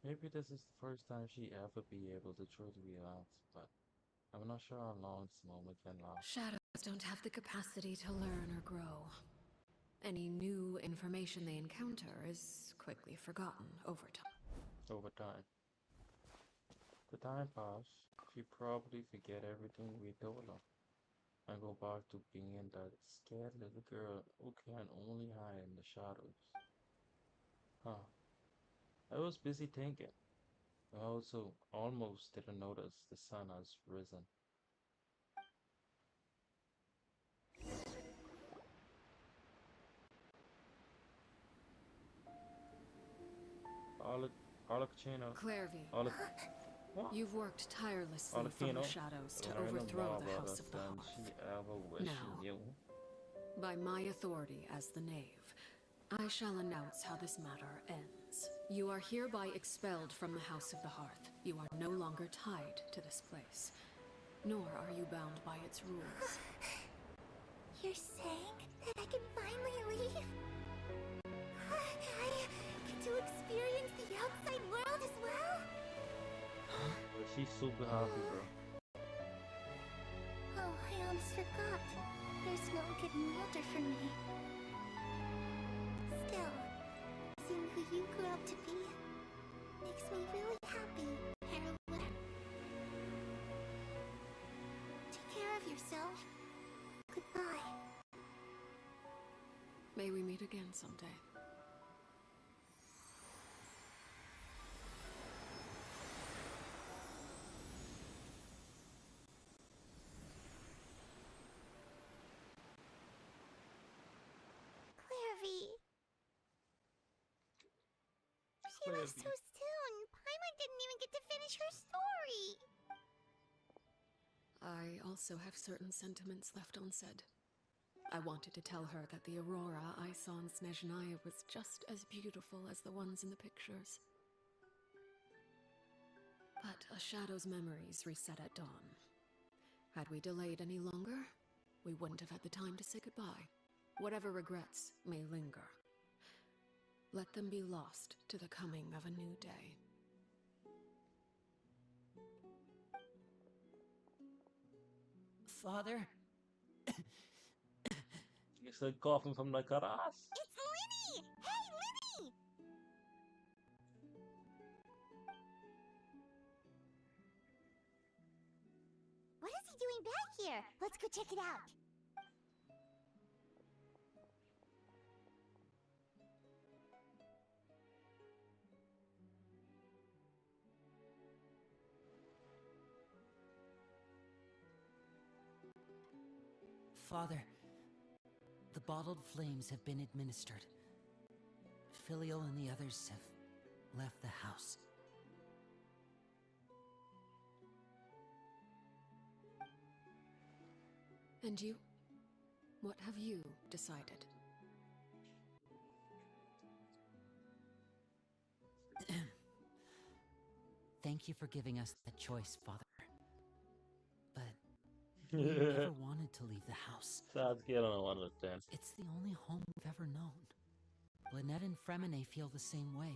Maybe this is the first time she ever be able to truly relax, but I'm not sure how long this moment can last. Shadows don't have the capacity to learn or grow. Any new information they encounter is quickly forgotten over time. Over time. The time passed. She probably forget everything we told her and go back to being that scared little girl who can only hide in the shadows. Huh. I was busy thinking. I also almost didn't notice the sun has risen. Arlecchino. Clairvy, you've worked tirelessly from the shadows to overthrow the House of the Hearth. Now, by my authority as the Knave, I shall announce how this matter ends. You are hereby expelled from the House of the Hearth. You are no longer tied to this place, nor are you bound by its rules. You're saying that I can finally leave? I get to experience the outside world as well? She's super happy, bro. Oh, I almost forgot. There's no getting older for me. Still, seeing who you grew up to be makes me really happy, Heroine. Take care of yourself. Goodbye. May we meet again someday. She left so soon. Paimon didn't even get to finish her story. I also have certain sentiments left unsaid. I wanted to tell her that the aurora I saw in Snezhnaya was just as beautiful as the ones in the pictures. But a shadow's memories reset at dawn. Had we delayed any longer, we wouldn't have had the time to say goodbye. Whatever regrets may linger, let them be lost to the coming of a new day. Father? It's like coughing from like her ass. It's Linny! Hey, Linny! What is he doing back here? Let's go check it out. Father, the bottled flames have been administered. Filial and the others have left the house. And you? What have you decided? Thank you for giving us the choice, Father. But we never wanted to leave the house. It's the only home we've ever known. Lynette and Fremine feel the same way.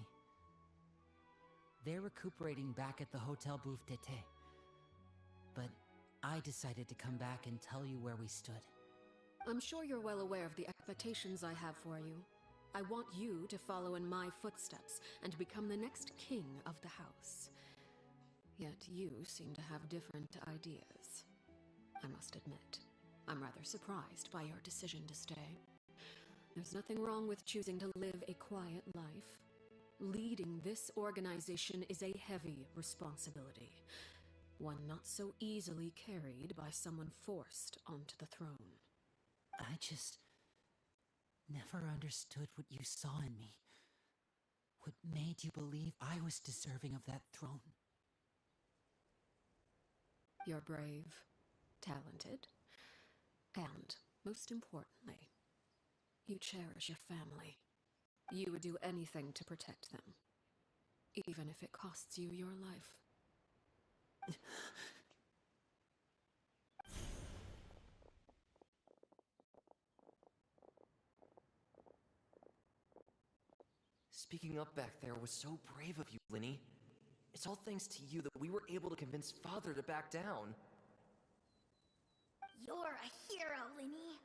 They're recuperating back at the Hotel Bouffe d'été. But I decided to come back and tell you where we stood. I'm sure you're well aware of the expectations I have for you. I want you to follow in my footsteps and become the next king of the house. Yet you seem to have different ideas. I must admit, I'm rather surprised by your decision to stay. There's nothing wrong with choosing to live a quiet life. Leading this organization is a heavy responsibility, one not so easily carried by someone forced onto the throne. I just never understood what you saw in me. What made you believe I was deserving of that throne? You're brave, talented, and, most importantly, you cherish your family. You would do anything to protect them, even if it costs you your life. Speaking up back there was so brave of you, Linny. It's all thanks to you that we were able to convince Father to back down. You're a hero, Linny.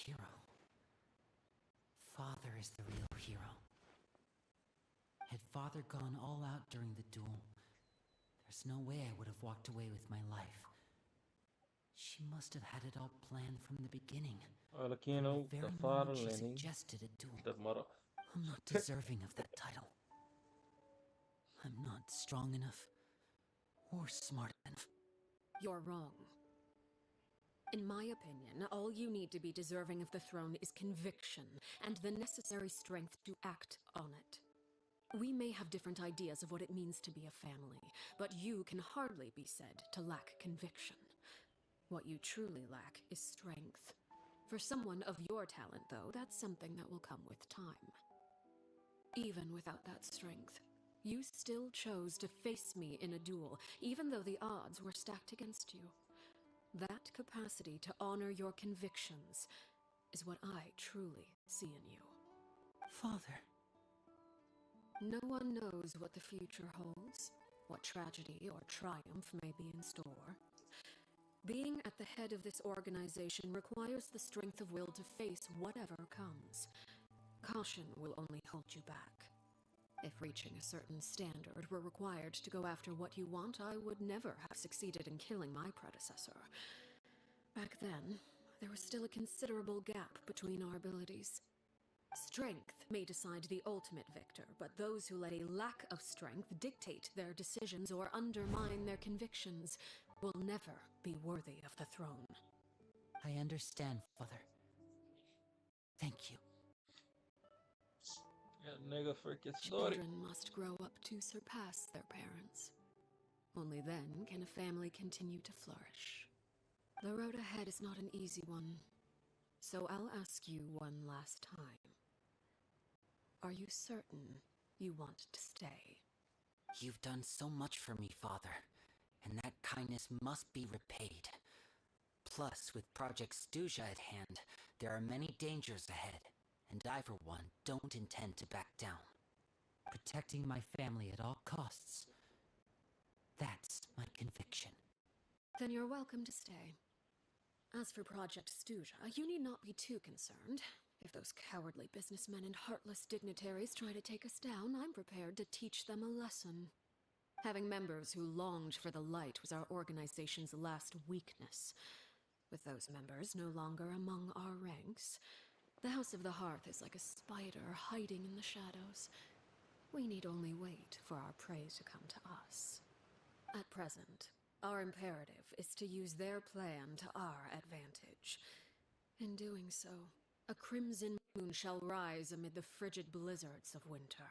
Hero. Father is the real hero. Had Father gone all out during the duel, there's no way I would have walked away with my life. She must have had it all planned from the beginning. Arlecchino, the very father, moment she Lenny, suggested a duel. the mother. I'm not deserving of that title. I'm not strong enough or smart enough. You're wrong. In my opinion, all you need to be deserving of the throne is conviction and the necessary strength to act on it. We may have different ideas of what it means to be a family, but you can hardly be said to lack conviction. What you truly lack is strength. For someone of your talent, though, that's something that will come with time. Even without that strength, you still chose to face me in a duel, even though the odds were stacked against you. That capacity to honor your convictions is what I truly see in you. Father. No one knows what the future holds, what tragedy or triumph may be in store. Being at the head of this organization requires the strength of will to face whatever comes. Caution will only hold you back. If reaching a certain standard were required to go after what you want, I would never have succeeded in killing my predecessor. Back then, there was still a considerable gap between our abilities. Strength may decide the ultimate victor, but those who let a lack of strength dictate their decisions or undermine their convictions will never be worthy of the throne. I understand, Father. Thank you. Nigga freaking story. Children must grow up to surpass their parents. Only then can a family continue to flourish. The road ahead is not an easy one, so I'll ask you one last time. Are you certain you want to stay? You've done so much for me, Father, and that kindness must be repaid. Plus, with Project Stuja at hand, there are many dangers ahead, and I, for one, don't intend to back down. Protecting my family at all costs. That's my conviction. Then you're welcome to stay. As for Project Stuja, you need not be too concerned. If those cowardly businessmen and heartless dignitaries try to take us down, I'm prepared to teach them a lesson. Having members who longed for the light was our organization's last weakness. With those members no longer among our ranks, the House of the Hearth is like a spider hiding in the shadows. We need only wait for our prey to come to us. At present, our imperative is to use their plan to our advantage. In doing so, a crimson moon shall rise amid the frigid blizzards of winter.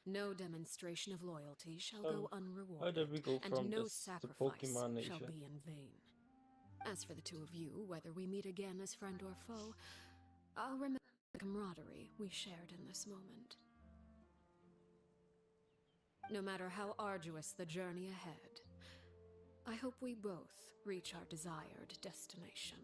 No demonstration of loyalty shall go How unrewarded, did we go from and no this to sacrifice Pokemon shall Nation? be in vain. As for the two of you, whether we meet again as friend or foe, I'll remember the camaraderie we shared in this moment. No matter how arduous the journey ahead, I hope we both reach our desired destination.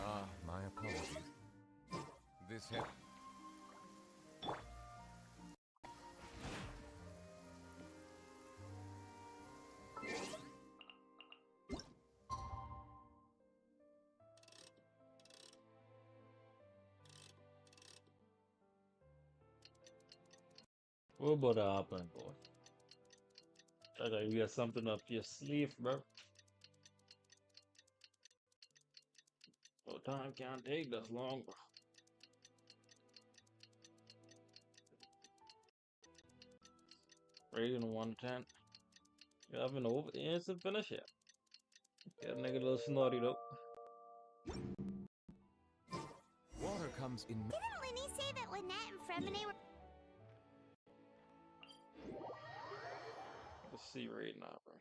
Ah, my apologies. This hit. What about the happening, boy? I gotta get something up your sleeve, bro. Oh, time can't take this long, bro. Rating 1 to 10. You haven't over the instant finish yet. Get a nigga a little snotty though. Water comes in. Didn't Linny say that Lynette and Fremine were... Let's see right now, bro.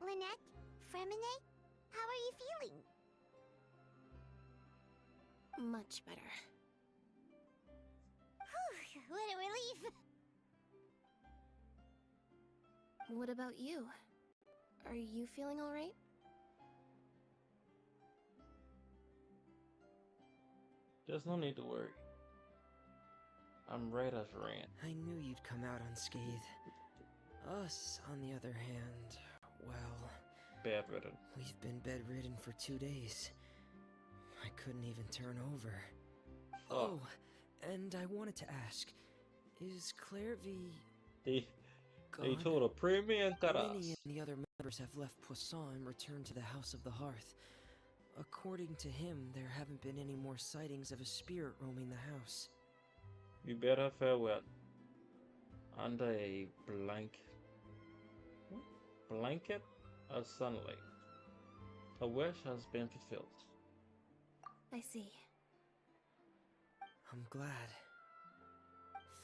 Lynette? Fremine? How are you feeling? Much better. Whew, what a relief! What about you? Are you feeling alright? There's no need to worry. I'm right as rain. I knew you'd come out unscathed. Us, on the other hand, well... Bedridden. We've been bedridden for 2 days. I couldn't even turn over. Oh, and I wanted to ask, is Claire V... They told a premium cut us. Lenny and the other members have left Poisson and returned to the House of the Hearth. According to him, there haven't been any more sightings of a spirit roaming the house. You better farewell. Under a blanket of sunlight. A wish has been fulfilled. I see. I'm glad.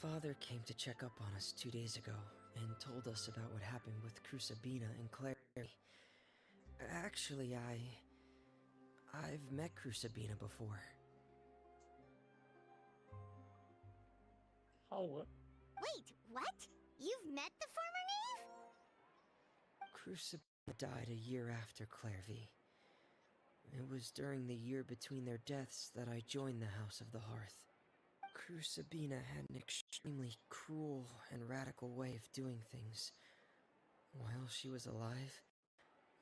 Father came to check up on us 2 days ago and told us about what happened with Crusabina and Claire. Actually, I've met Crusabina before. Oh, what? Wait, what? You've met the former knave? Crusabina died a year after Claire V. It was during the year between their deaths that I joined the House of the Hearth. Crusabina had an extremely cruel and radical way of doing things. While she was alive,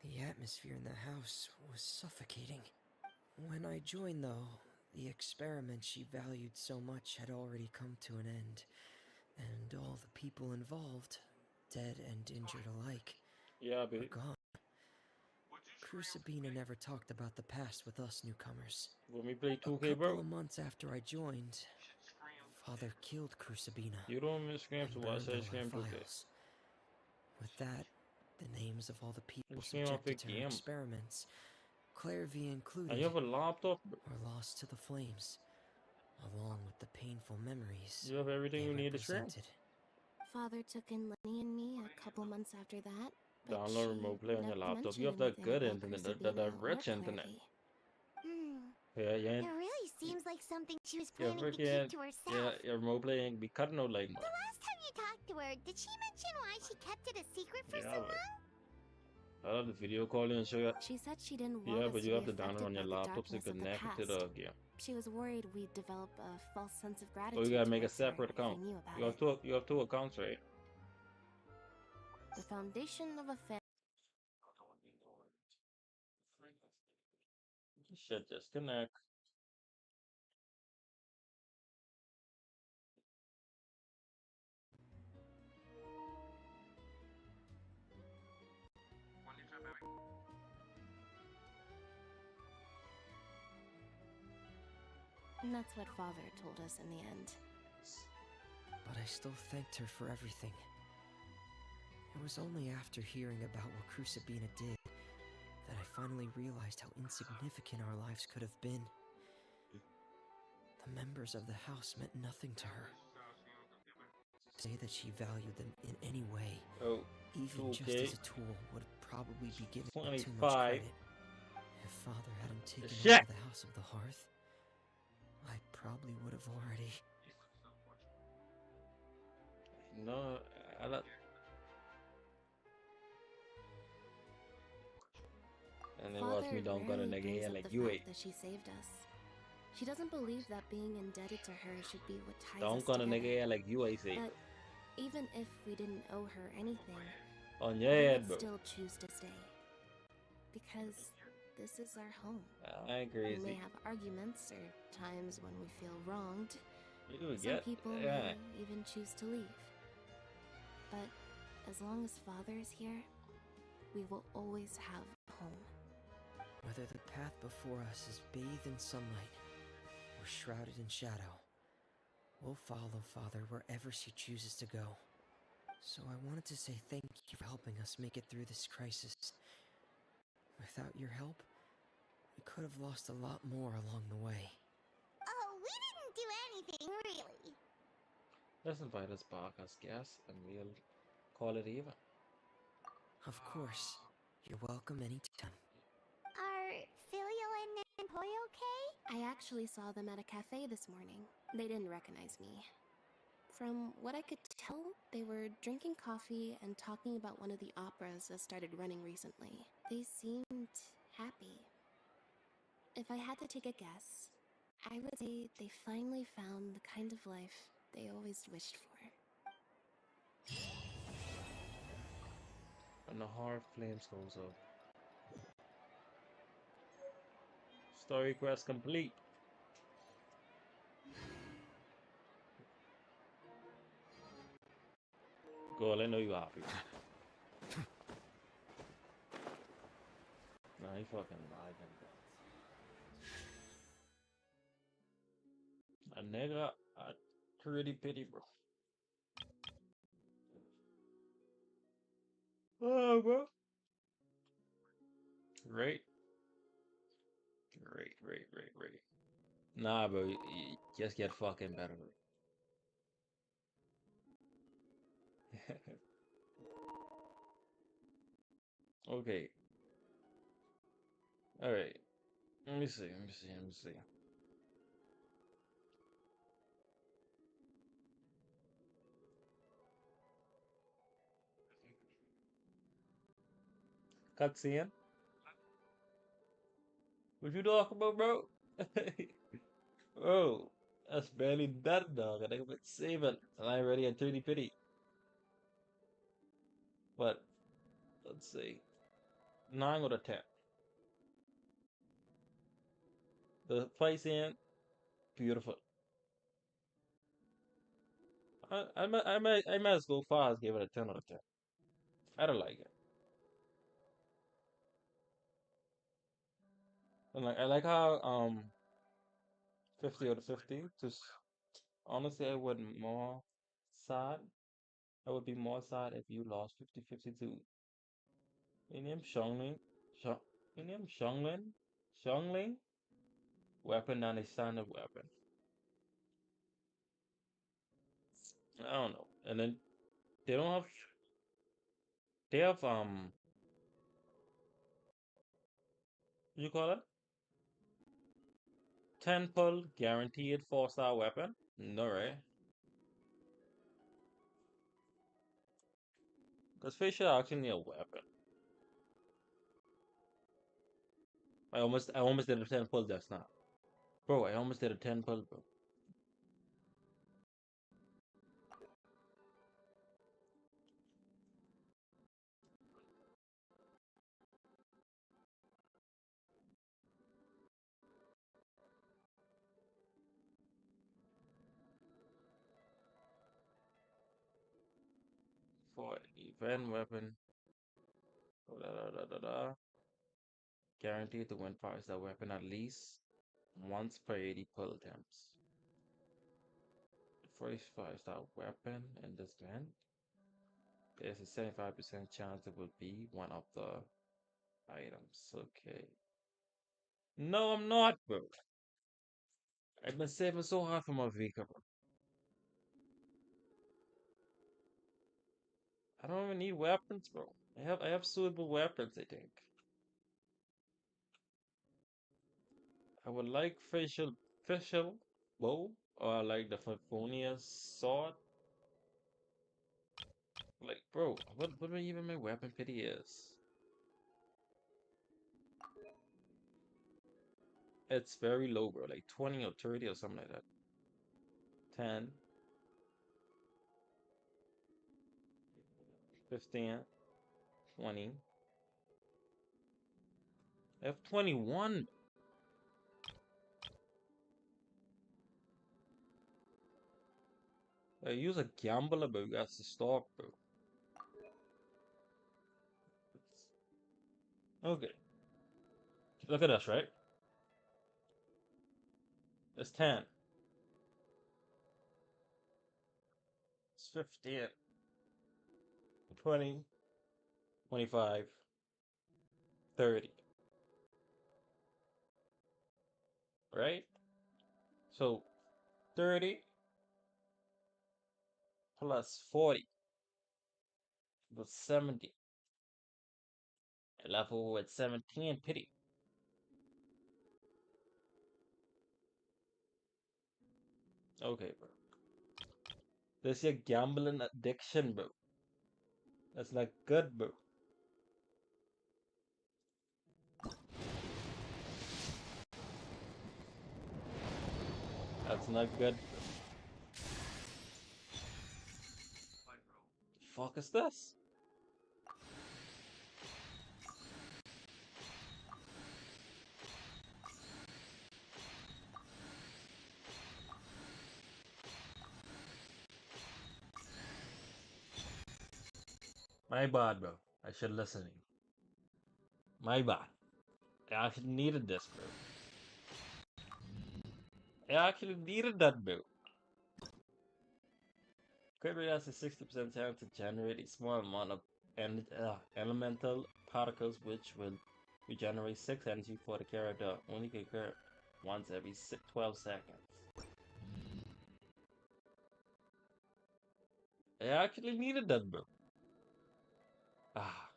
the atmosphere in the house was suffocating. When I joined, though, the experiment she valued so much had already come to an end, and all the people involved, dead and injured alike, were gone. Crusabina never talked about the past with us newcomers. When we play 2K, A couple bro. of months after I joined, Father killed Crusabina. You don't miss Scream to watch that Scream 2K. With that, the names of all the people It's game off subjected the to her game. experiments, Claire V included, And you have a laptop? were lost to the flames, along with the painful memories. You have everything you need to stream. Father took in Lenny and me a couple months after that. but Download she remote play on your never laptop. You have mentioned that good anything internet, about the Crusabina rich or internet. Claire V. Yeah, It really seems like something she was yeah, planning to freaking, keep to herself. yeah, your remote play ain't be cutting out like The last time you talked to her, did she mention why she kept it a secret for Yeah, so but long? I'll have the video call you and show you. She said she didn't want Yeah, us but you to have be to download on affected your by the laptop to darkness of the connect it to past. the game. She was worried we'd develop a false sense of gratitude. So you gotta make a towards her separate if we account. knew about You have two accounts, right? The foundation of a family. Shit, just connect. And that's what Father told us in the end. but I still thanked her for everything. It was only after hearing about what Crucibina did that I finally realized how insignificant our lives could have been. The members of the house meant nothing to her. To say that she valued them in any way, even just as a tool, would probably be giving her too much credit. If Father hadn't taken over the House of the Hearth, I probably would have already... No, I don't... And then watch me don't gonna negate like you ate. That she saved us. She doesn't believe that being indebted to her should be what ties don't us gonna together. negate like you ate. But even if we didn't owe her anything, on your we head, would bro. still choose to stay. Because this is our home. I agree. We may have arguments or times when we feel wronged. Some people may even choose to leave. But as long as Father is here, we will always have a home. Whether the path before us is bathed in sunlight or shrouded in shadow, we'll follow Father wherever she chooses to go. So I wanted to say thank you for helping us make it through this crisis. Without your help, we could have lost a lot more along the way. Oh, we didn't do anything, really. Let's invite us back as guests and we'll call it even. Of course. You're welcome anytime. Are Filio and Poi okay? I actually saw them at a cafe this morning. They didn't recognize me. From what I could tell, they were drinking coffee and talking about one of the operas that started running recently. They seemed happy. If I had to take a guess, I would say they finally found the kind of life they always wished for. And the heart flames goes up. Story quest complete. Girl, I know you happy. Nah, he fucking lied. A nigga, I pretty pity, bro. Oh, bro. Great. Great. Nah, bro, you just get fucking better. Okay. Alright. Let me see. Cutscene? What you talking about, bro? Oh, that's barely done, dog. I think it's 7, and I already at 30 pity. But, let's see. 9 out of 10. The place in, beautiful. I might as go far as give it a 10 out of 10. I don't like it. And I like how 50 out of 50. Just honestly, I would more sad. I would be more sad if you lost 50-50 to your name Shongling. Your name Shongling. Shongling. Weapon than a standard weapon. I don't know. And then they don't have. They have what you call it? 10 pull guaranteed 4-star weapon. No, right? Because fish are actually a weapon. I almost did a 10 pull just now. Bro, I almost did a 10 pull, bro. For event weapon. Guaranteed to win 5-star weapon at least once per 80 pull attempts. 45-star weapon in this event. There's a 75% chance it will be one of the items. Okay. No, I'm not, bro. I've been saving so hard for my vehicle, bro. I don't even need weapons, bro. I have suitable weapons, I think. I would like facial bow, or I like the Favonius sword. Like, bro, what even my weapon pity is? It's very low, bro. Like 20 or 30 or something like that. 10, 15, 20. F21. I use a gambler, but you got to stop, bro. Okay. Look at us, right? It's 10. It's 15. 20. 25. 30. Right? So 30 plus 40 was 70. I left over with 17 pity. Okay, bro. This your gambling addiction, bro. That's not good, bro. That's not good, bro. The fuck is this? My bad, bro. I should listen to you. My bad. I actually needed this, bro. I actually needed that, bro. Crit rate has a 60% chance to generate a small amount of elemental particles, which will regenerate 6 energy for the character. Only can occur once every 12 seconds. I actually needed that, bro. Ah,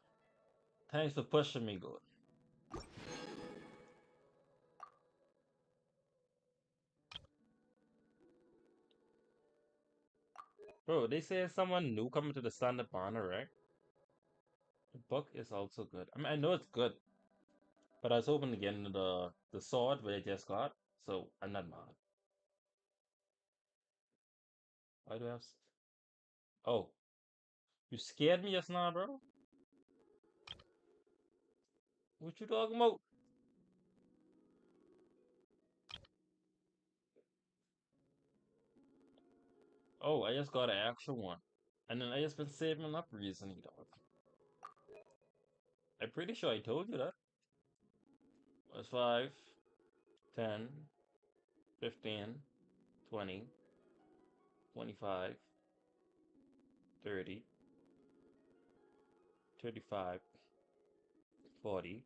thanks for pushing me, good. Bro, they say someone new coming to the standard banner, right? The book is also good. I mean, I know it's good, but I was hoping to get into the sword where I just got, so I'm not mad. Why do I have? Oh, you scared me just now, bro. What you talking about? Oh, I just got an actual one, and then I just been saving up recently, dog. I'm pretty sure I told you that. It's 5, 10, 15, 20, 25, 30, 35, 40,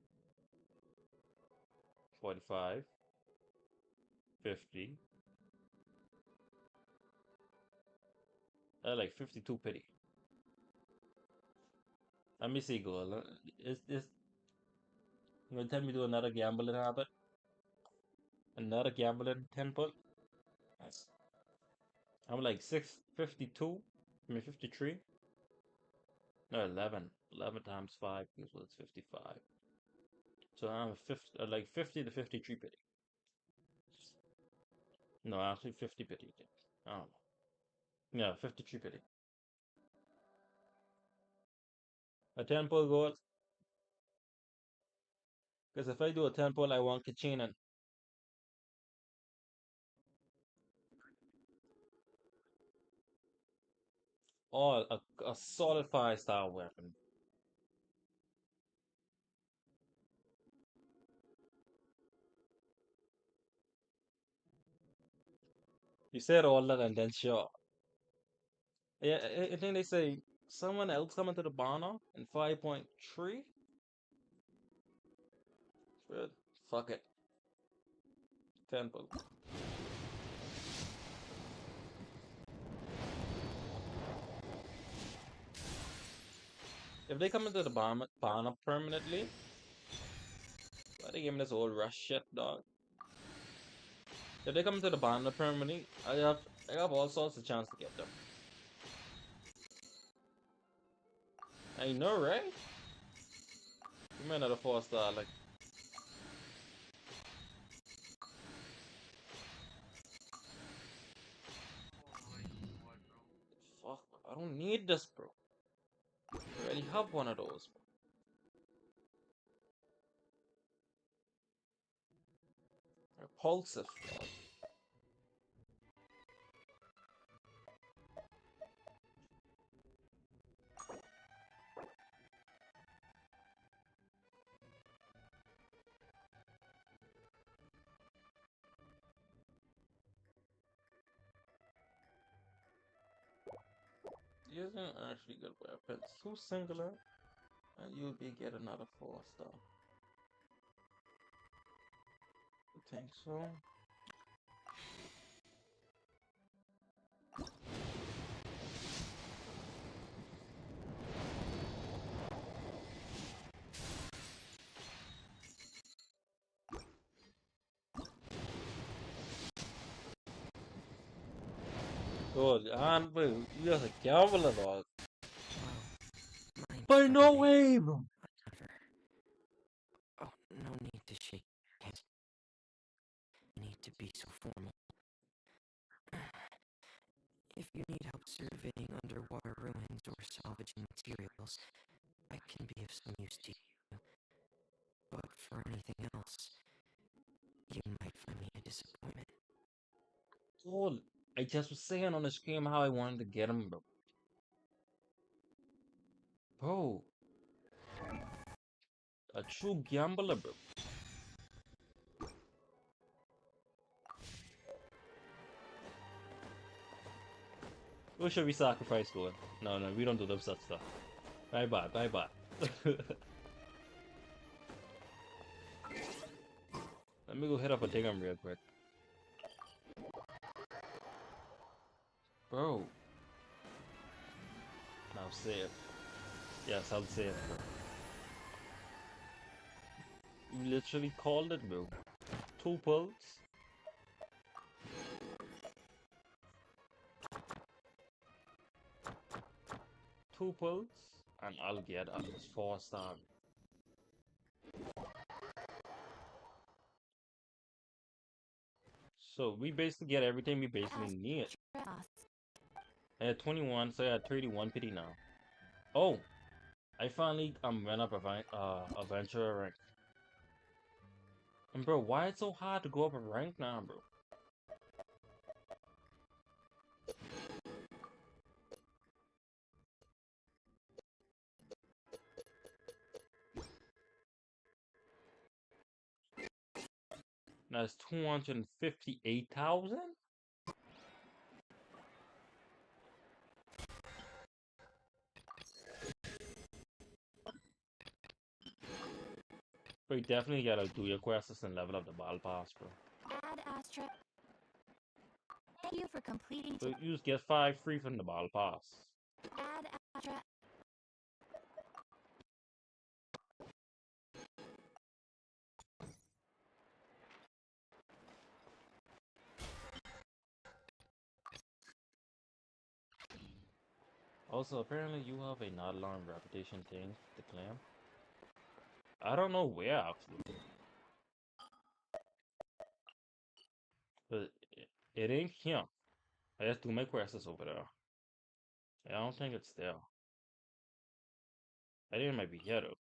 45, 50. I like 52 pity. Let me see, girl. Is this you gonna tell me to do another gambling habit? Another gambling temple? I'm like 652. I mean 53. No, 11. 11 times 5 equals 55. So I'm 50, like 50 to 53 pity. No, actually 50 pity. I don't know. Yeah, 53 pity. A 10 pull goal. Because if I do a 10 pull, I want Kachinan. All a solid 5-star weapon. You said all that and then sure. Yeah, I think they say someone else coming to the banner in 5.3. Good. Fuck it. Temple. If they come into the banner permanently, why they give me this old rush shit, dog? If they come into the banner permanently, I have all sorts of chance to get them. I know, right? You might not have 4-star, like. Fuck, I don't need this, bro. I already have one of those. Repulsive. These are actually good weapons. 2 singular, and you'll be get another 4-star. I think so. Good, and you just a gambler, dog. But no way, bro. Oh, no need to shake hands. Need to be so formal. If you need help surveying underwater ruins or salvaging materials, I can be of some use to you. But for anything else, you might find me a disappointment. Cool. I just was saying on the stream how I wanted to get him, bro. Bro. A true gambler, bro. Who should we sacrifice for? No, we don't do such stuff. Bye-bye, bye-bye. Let me go hit up and take him real quick. Bro. Now save. Yes, I'll save, bro. You literally called it, bro. 2 pulls. Two pulls, and I'll get a 4-star. So we basically get everything we basically need. I had 21, so I had 31 pity now. Oh, I finally went up a venture rank. And bro, why it's so hard to go up a rank now, bro? That's 258,000. But you definitely gotta do your quests and level up the battle pass, bro. Add Astra. Thank you for completing. So you just get 5 free from the battle pass. Add Astra. Also, apparently you have a Natlan reputation thing to claim. I don't know where actually. But it ain't here. I just do my quests over there. I don't think it's there. I think it might be here though.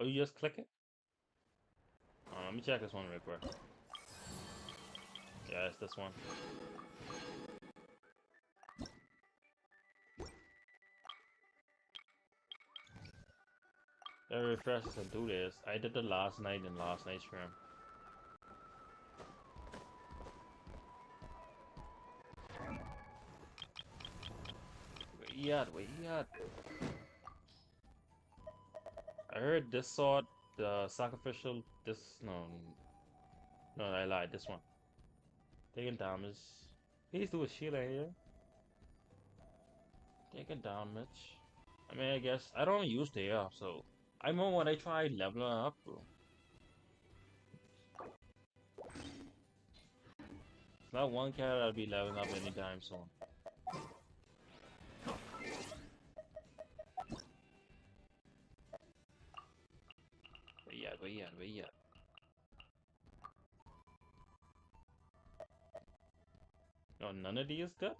Oh, you just click it? Let me check this one real quick. Yeah, it's this one. Let me refresh this and do this. I did the last night in last night's stream. Wait. I heard this sword, the sacrificial. No, I lied. This one taking damage. He's doing shield here. Taking damage. I mean, I guess I don't use the air, so I know when I try leveling up, bro. It's not one character I'll be leveling up anytime soon. Wait yet. No, none of these good.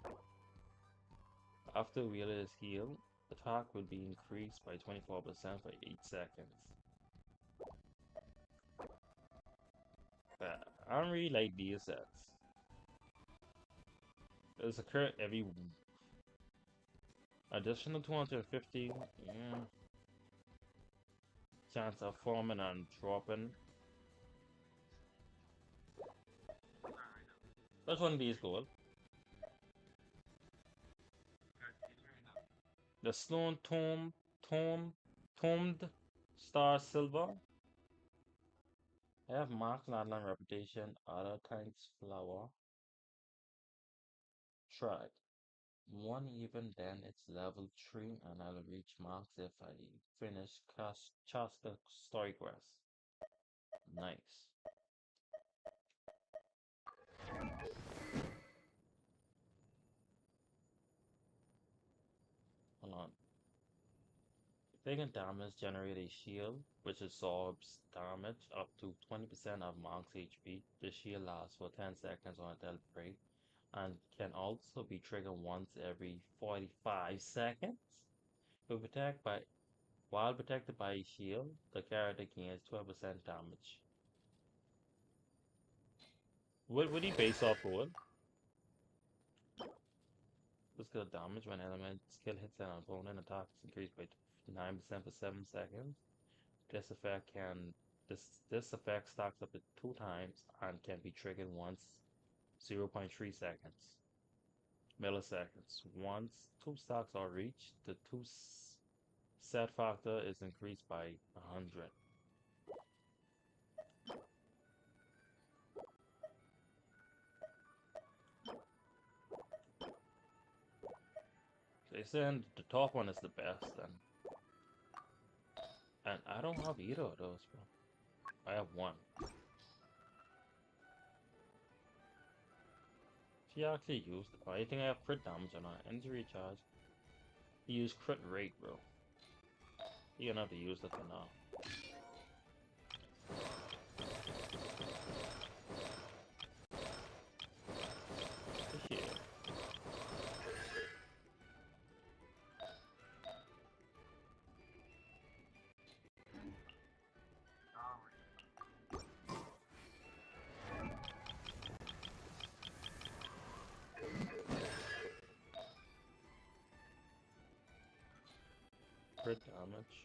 After Wheeler is healed, attack will be increased by 24% for 8 seconds. But I don't really like these sets. It's occur every additional 250 chance of forming and dropping. That's one of these gold. The Stone Tombed Star Silver. I have Mark Natlan reputation, other thanks flower. Tried. One even then it's level 3 and I'll reach max if I finish Chaska story quest. Nice. Hold on. Taking damage generate a shield, which absorbs damage up to 20% of max HP. The shield lasts for 10 seconds until break and can also be triggered once every 45 seconds. While protected by a shield, the character gains 12% damage. What would he base off of? Physical damage when element skill hits an opponent, attack is increased by 9% for 7 seconds. This effect stacks up to 2 times and can be triggered once 0.3 seconds. Milliseconds. Once 2 stacks are reached, the 2 set factor is increased by 100. They said the top one is the best, and I don't have either of those, bro. I have one. She actually used it. I think I have crit damage on her. Energy recharge. He used crit rate, bro. You're gonna have to use that for now. Shit. Crit damage.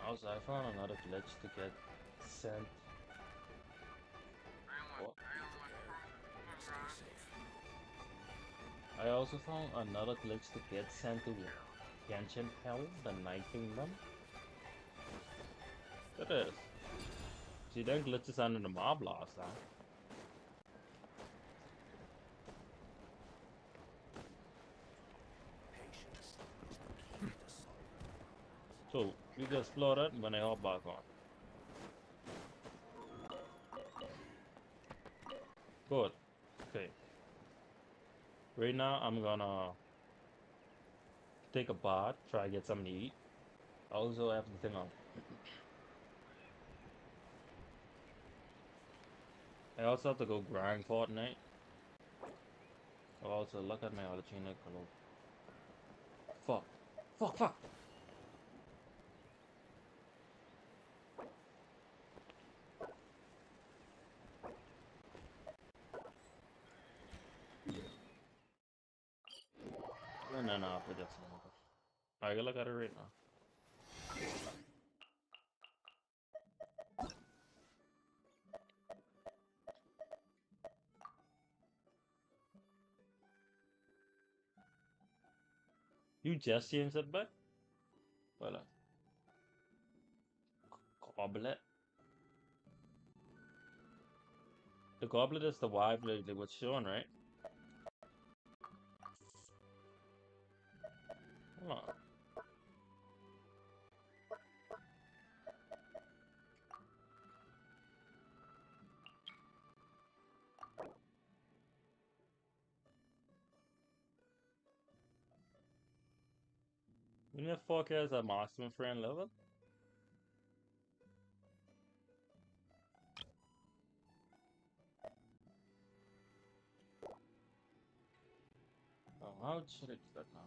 Also, I found another glitch to get sent. What? I also found another glitch to get sent to Genshin Hell, the Night Kingdom. It is. See, that glitch is under the mob last time. So, we can explore it when I hop back on. Good. Okay. Right now, I'm gonna take a bath, try to get something to eat. I also have the thing on. I also have to go grind Fortnite. Also, look at my arlecchino color. Fuck. No, for just I gotta look at it right now. You just changed that back? Voilà. Goblet. The goblet is the vibe like what's shown, right? Oh. When the fuck has a maximum friend level? Oh, how should I do that now?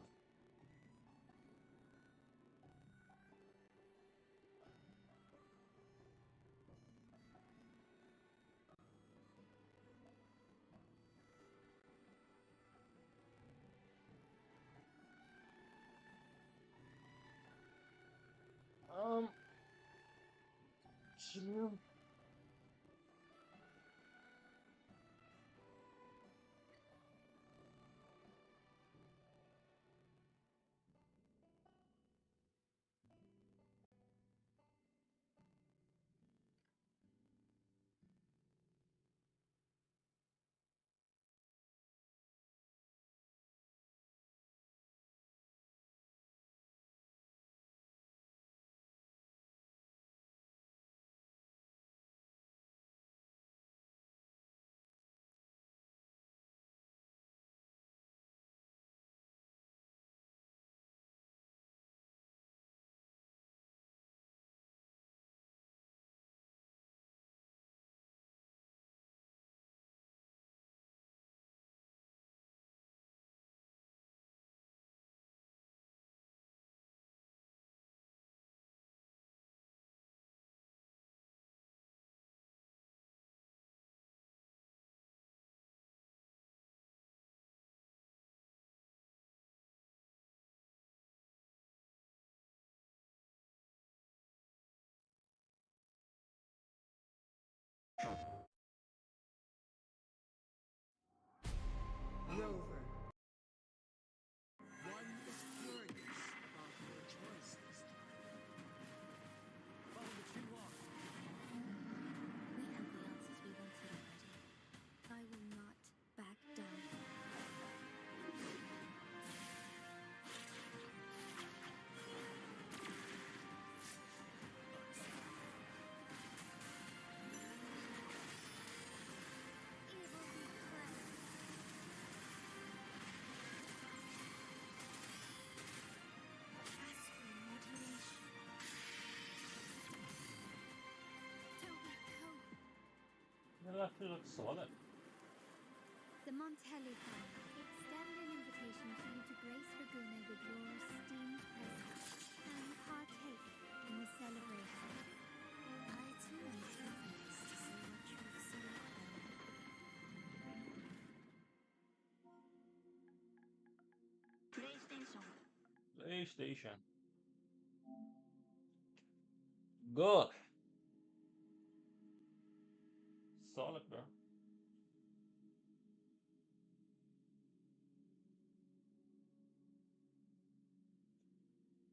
Chill. Rover. One is furious about your choice this time. Follow the tree walk. We have the answers we wanted already. I will not back down. That actually looks solid. The Montelli family extend an invitation for you to grace Laguna with your esteemed presence and partake in the celebration. I too am curious to see what you've selected. PlayStation. Good. Solid, bro.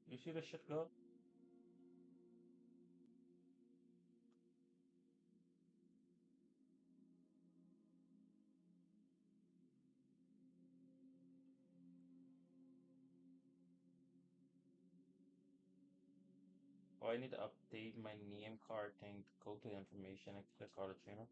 You see the shit go? Oh, I need to update my name card thing to go to information and click arlecchino.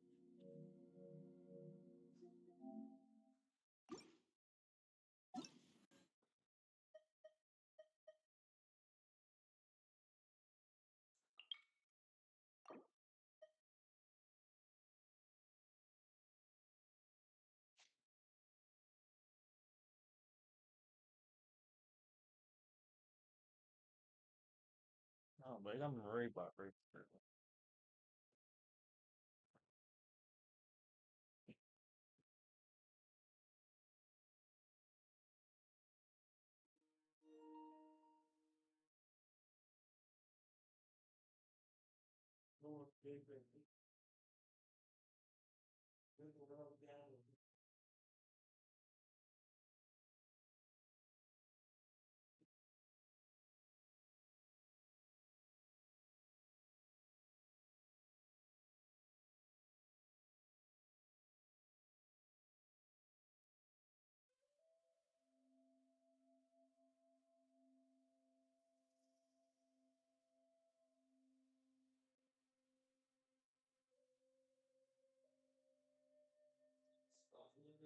Oh, but I'm very bad, very.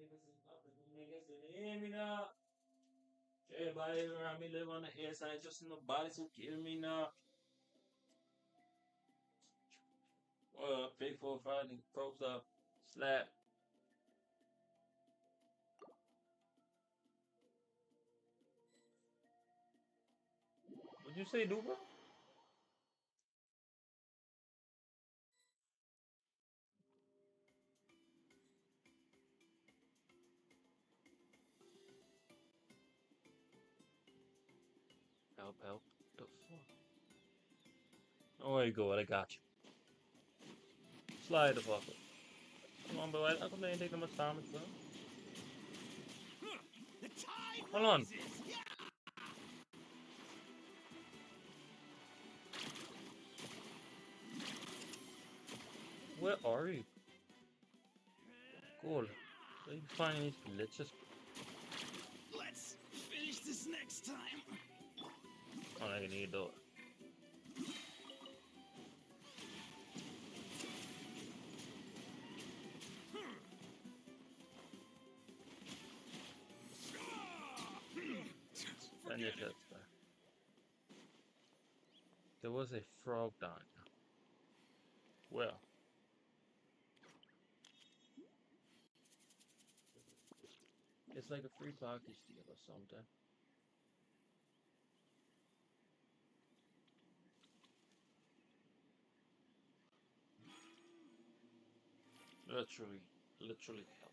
Niggas didn't hear me now. Everybody around me live on the air side, just nobody to kill me now. Big 4-5 and props up. Slap. What'd you say, Duba? Help, help. The fuck? Oh, there you go. I got you. Slide the fuck up. Come on, boy. How come they ain't taking much time? Hold on. Where are you? Cool. Where you finding these glitches? Let's finish this next time. Oh, I need to do it. There was a frog down here. Well. It's like a free package deal or something. Literally hell.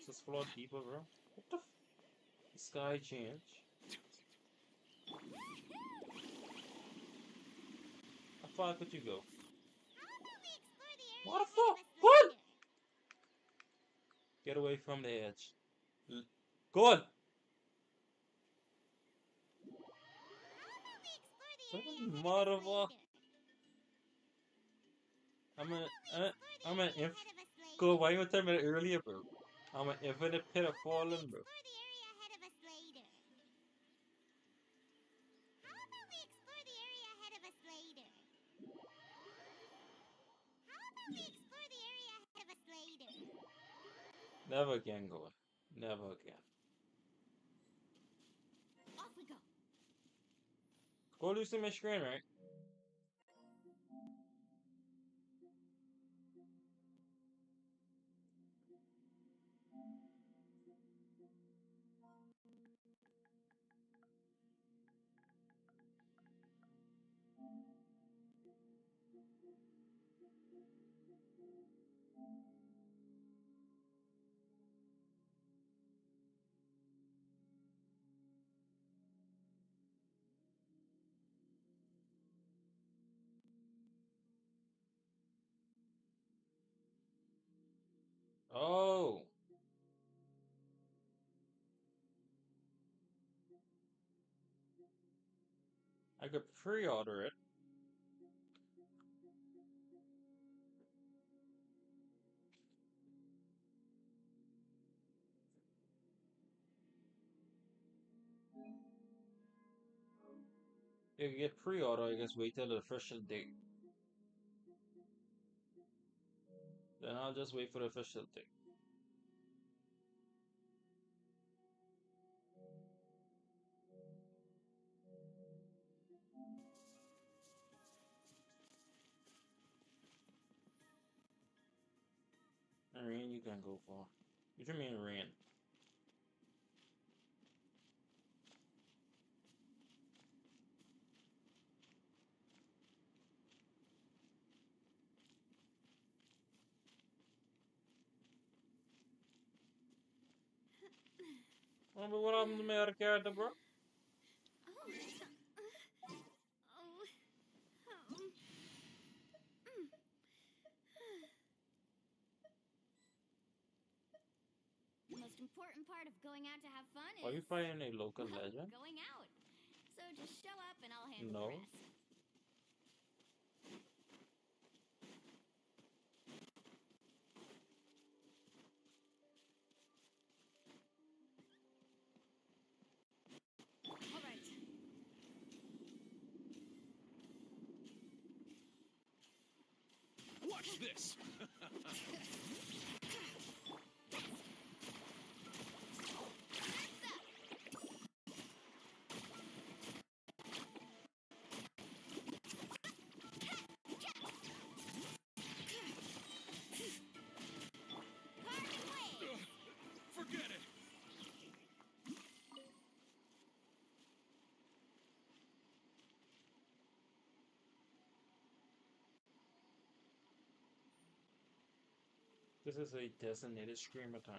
This is full of people, bro. What the f? The sky change. How far could you go? What the fuck? What? Get away from the edge. Good. Motherfucker. I'm an inf. Go. Why you tell me that earlier, bro? I'm an infinite pit of fallen, bro. Never again, go. Never again. Off we go. Go lose my screen, right? Oh. I could pre-order it. You can get pre-order, I guess wait till the official date. Then I'll just wait for the official date. Rain you can go for. What do you mean rain? Oh, but what happened to my other character, bro? The most important part of going out to have fun is... Are you playing a local legend? Going out. So just show up and I'll handle No. the rest. All right. Watch this. This is a designated streamer time.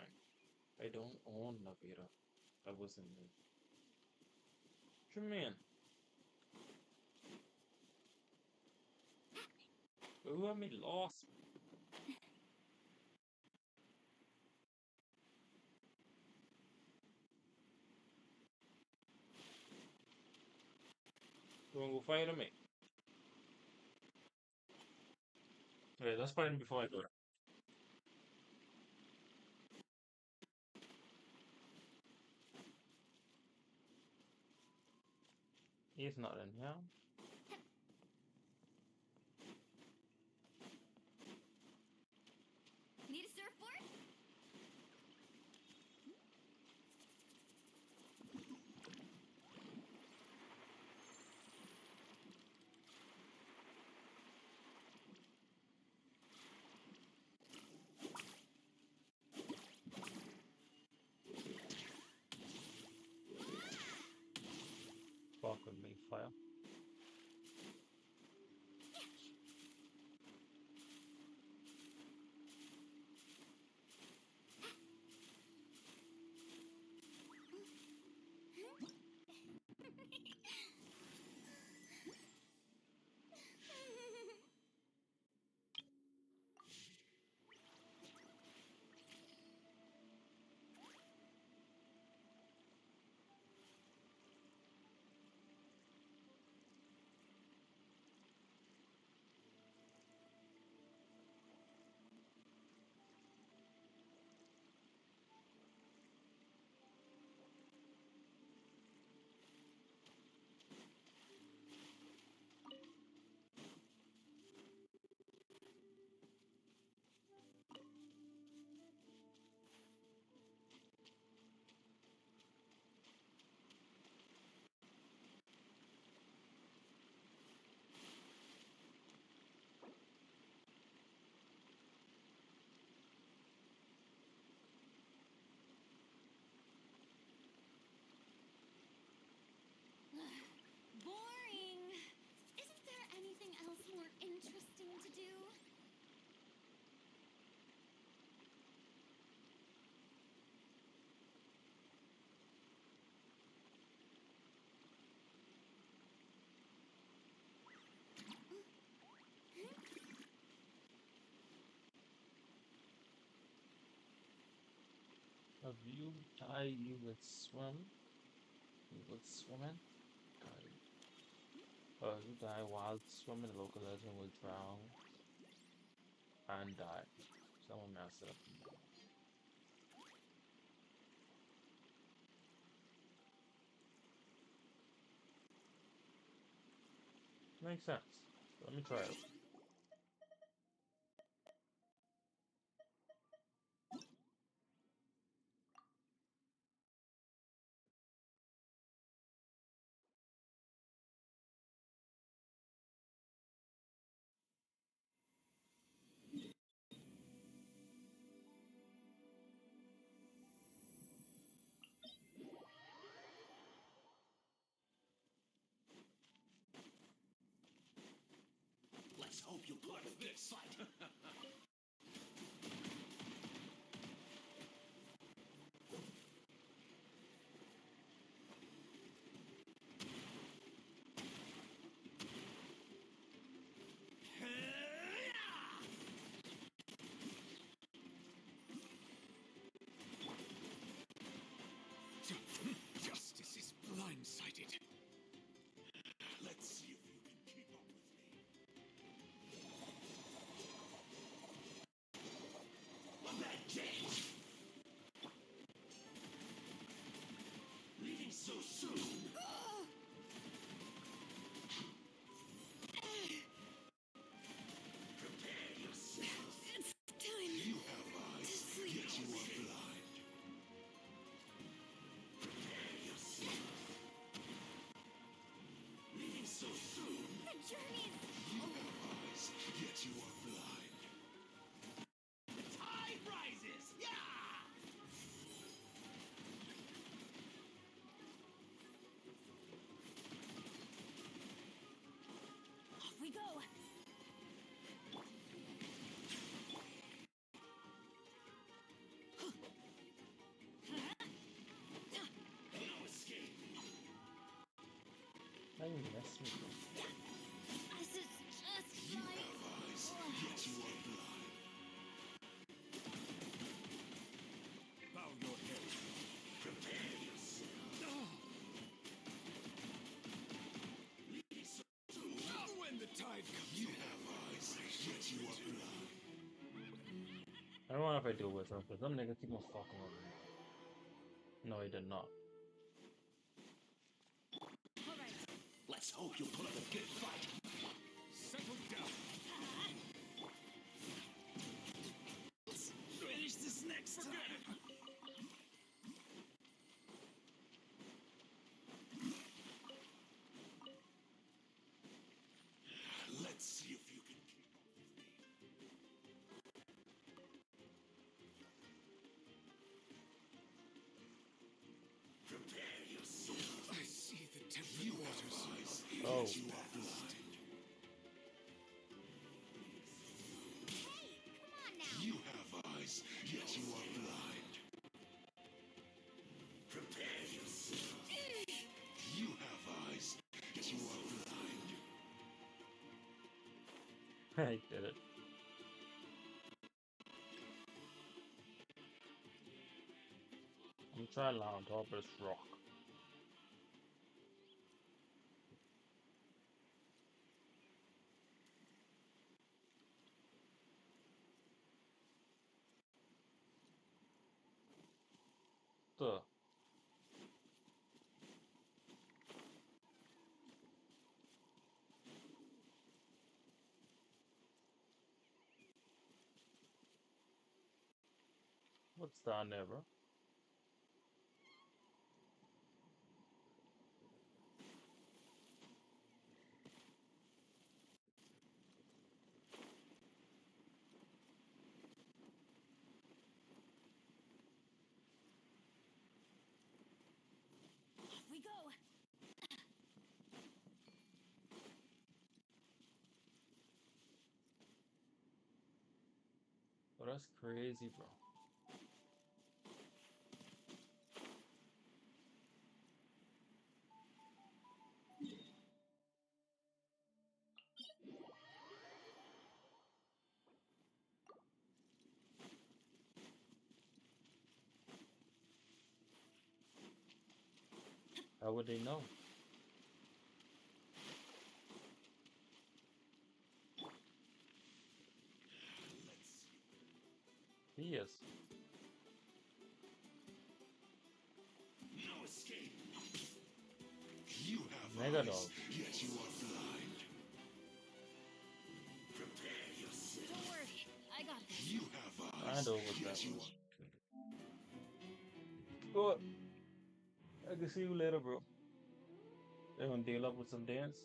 I don't own Naviera. I was in the... What you mean? Who had me lost? You wanna go fight him, mate? Okay, let's fight him before I go. He's not in here. Need a surfboard? Fuck with me, fire. Boring. Isn't there anything else more interesting to do? Have you died? You would swim? You would swimming? Die. You die while swimming, the local legend will drown and die. Someone messed it up. Makes sense. Let me try it. Let's you mess me, bro? This is just my... Yet you are blind. Bow your head. Prepare yourself. When the tide comes, you have eyes, yet you are blind. I don't know if I do with him, but them niggas keep on fucking with me. No, he did not. Alright. Let's hope you'll put up a good fight. Settle down. Let's finish this next time. Let's see if you can keep up with me. Prepare yourself. I see the temperate waters. Oh. You are blind. Hey, come on now! You have eyes, yet you are blind. Prepare yourself. You have eyes, yet you are blind. I did it. I'm trying to land on top of this rock. Duh. What's down there, bro? Off we go! Oh, that's crazy, bro. How would they know? He is. No escape. You have Mega eyes, dog. yet you are blind. Prepare yourself. Don't worry, I got this. You have I eyes, know what that yet you was. But I can see you later, bro. They're gonna deal up with some dance.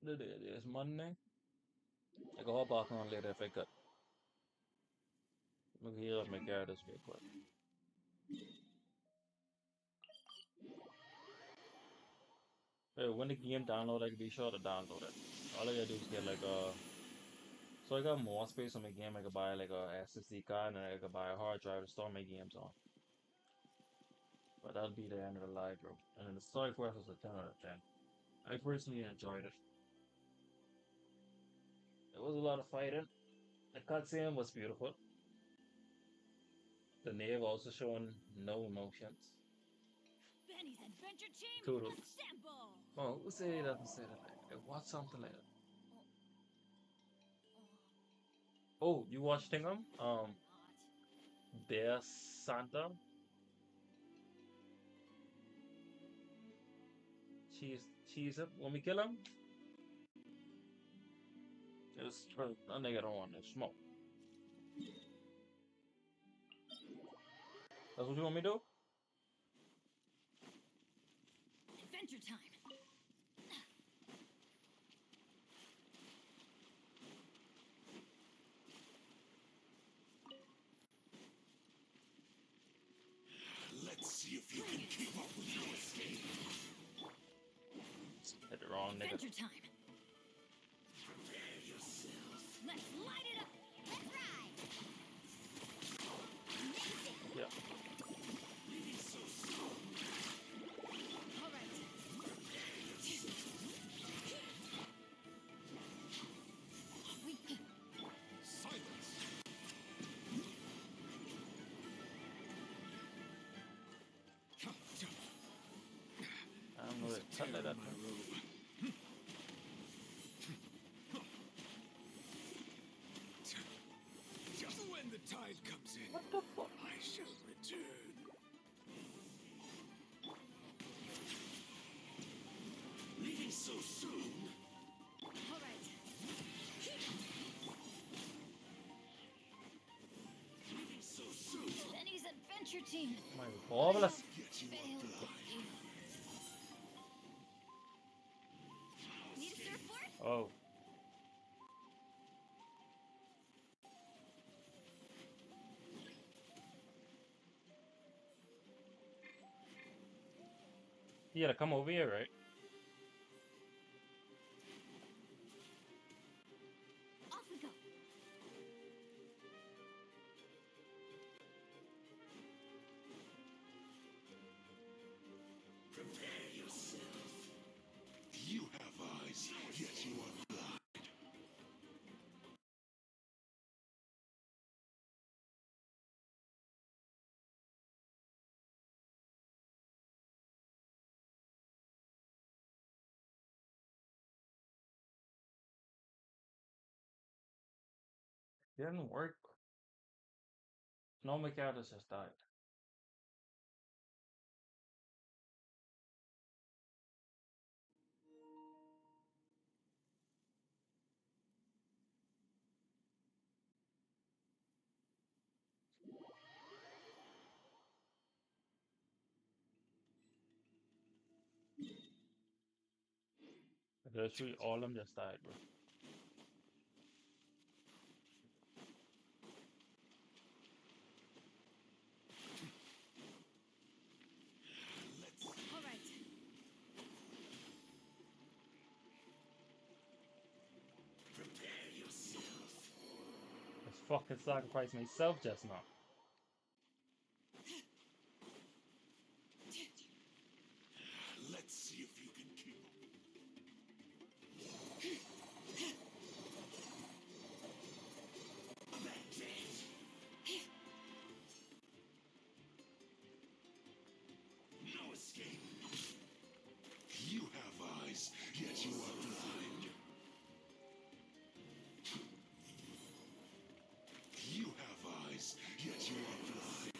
It's Monday. I go hop back on later if I could. Look here at my this real quick. Hey, when the game download, I can be sure to download it. All I gotta do is get like so I got more space on my game. I could buy like a SSD card and I could buy a hard drive to store my games on. But that'll be the end of the live, bro. And then the story quest was a 10 out of 10. I personally enjoyed it. It was a lot of fighting. The cutscene was beautiful. The knave also showing no emotions. Benny's Adventure Team, Kudos. assemble! Oh, who say that and say that? I watched something like that. Oh, you watched Tingham? There's Santa. Cheese him. When we kill him, just that nigga don't want no smoke. That's what you want me to do? Adventure time! Let's see if you can keep up with your escape. Hit the wrong nigga. Adventure time! Prepare yourself. Let's light it up! Let's ride! Amazing! Yeah. Leading so slow. Alright. Prepare routine. My boblas. Need a surfboard? Oh. You gotta come over here, right? Off we go. Prepare yourself. You have eyes, yet you are blind. It didn't work. No, my characters just died. Literally all of them just died, bro. All right. Prepare yourself. Let's fucking sacrifice myself just now. Let's see if you can keep up. No escape. You have eyes, yet you are blind. You have eyes, yet you are blind.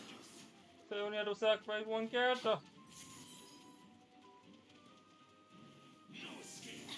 So you only had to sacrifice one character. No escape.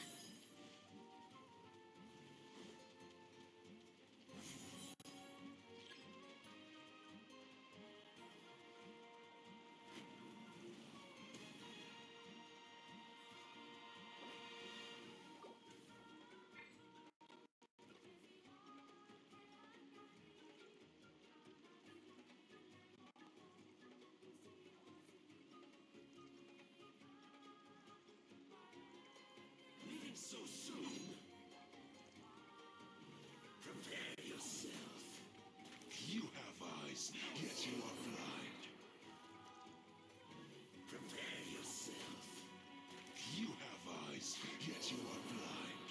Leaving so soon. Prepare yourself. You have eyes, yet you are blind. Prepare yourself. You have eyes, yet you are blind.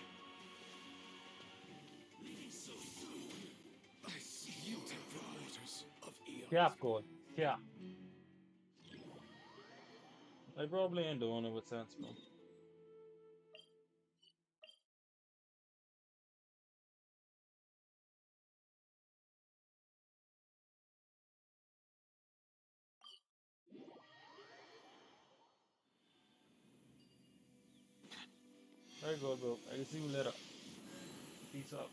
Leaving so soon. I see you have eyes of eons. Yeah, good. Yeah. I probably ain't doing it with sense, bro. Very good, bro. I will see you later. Peace out.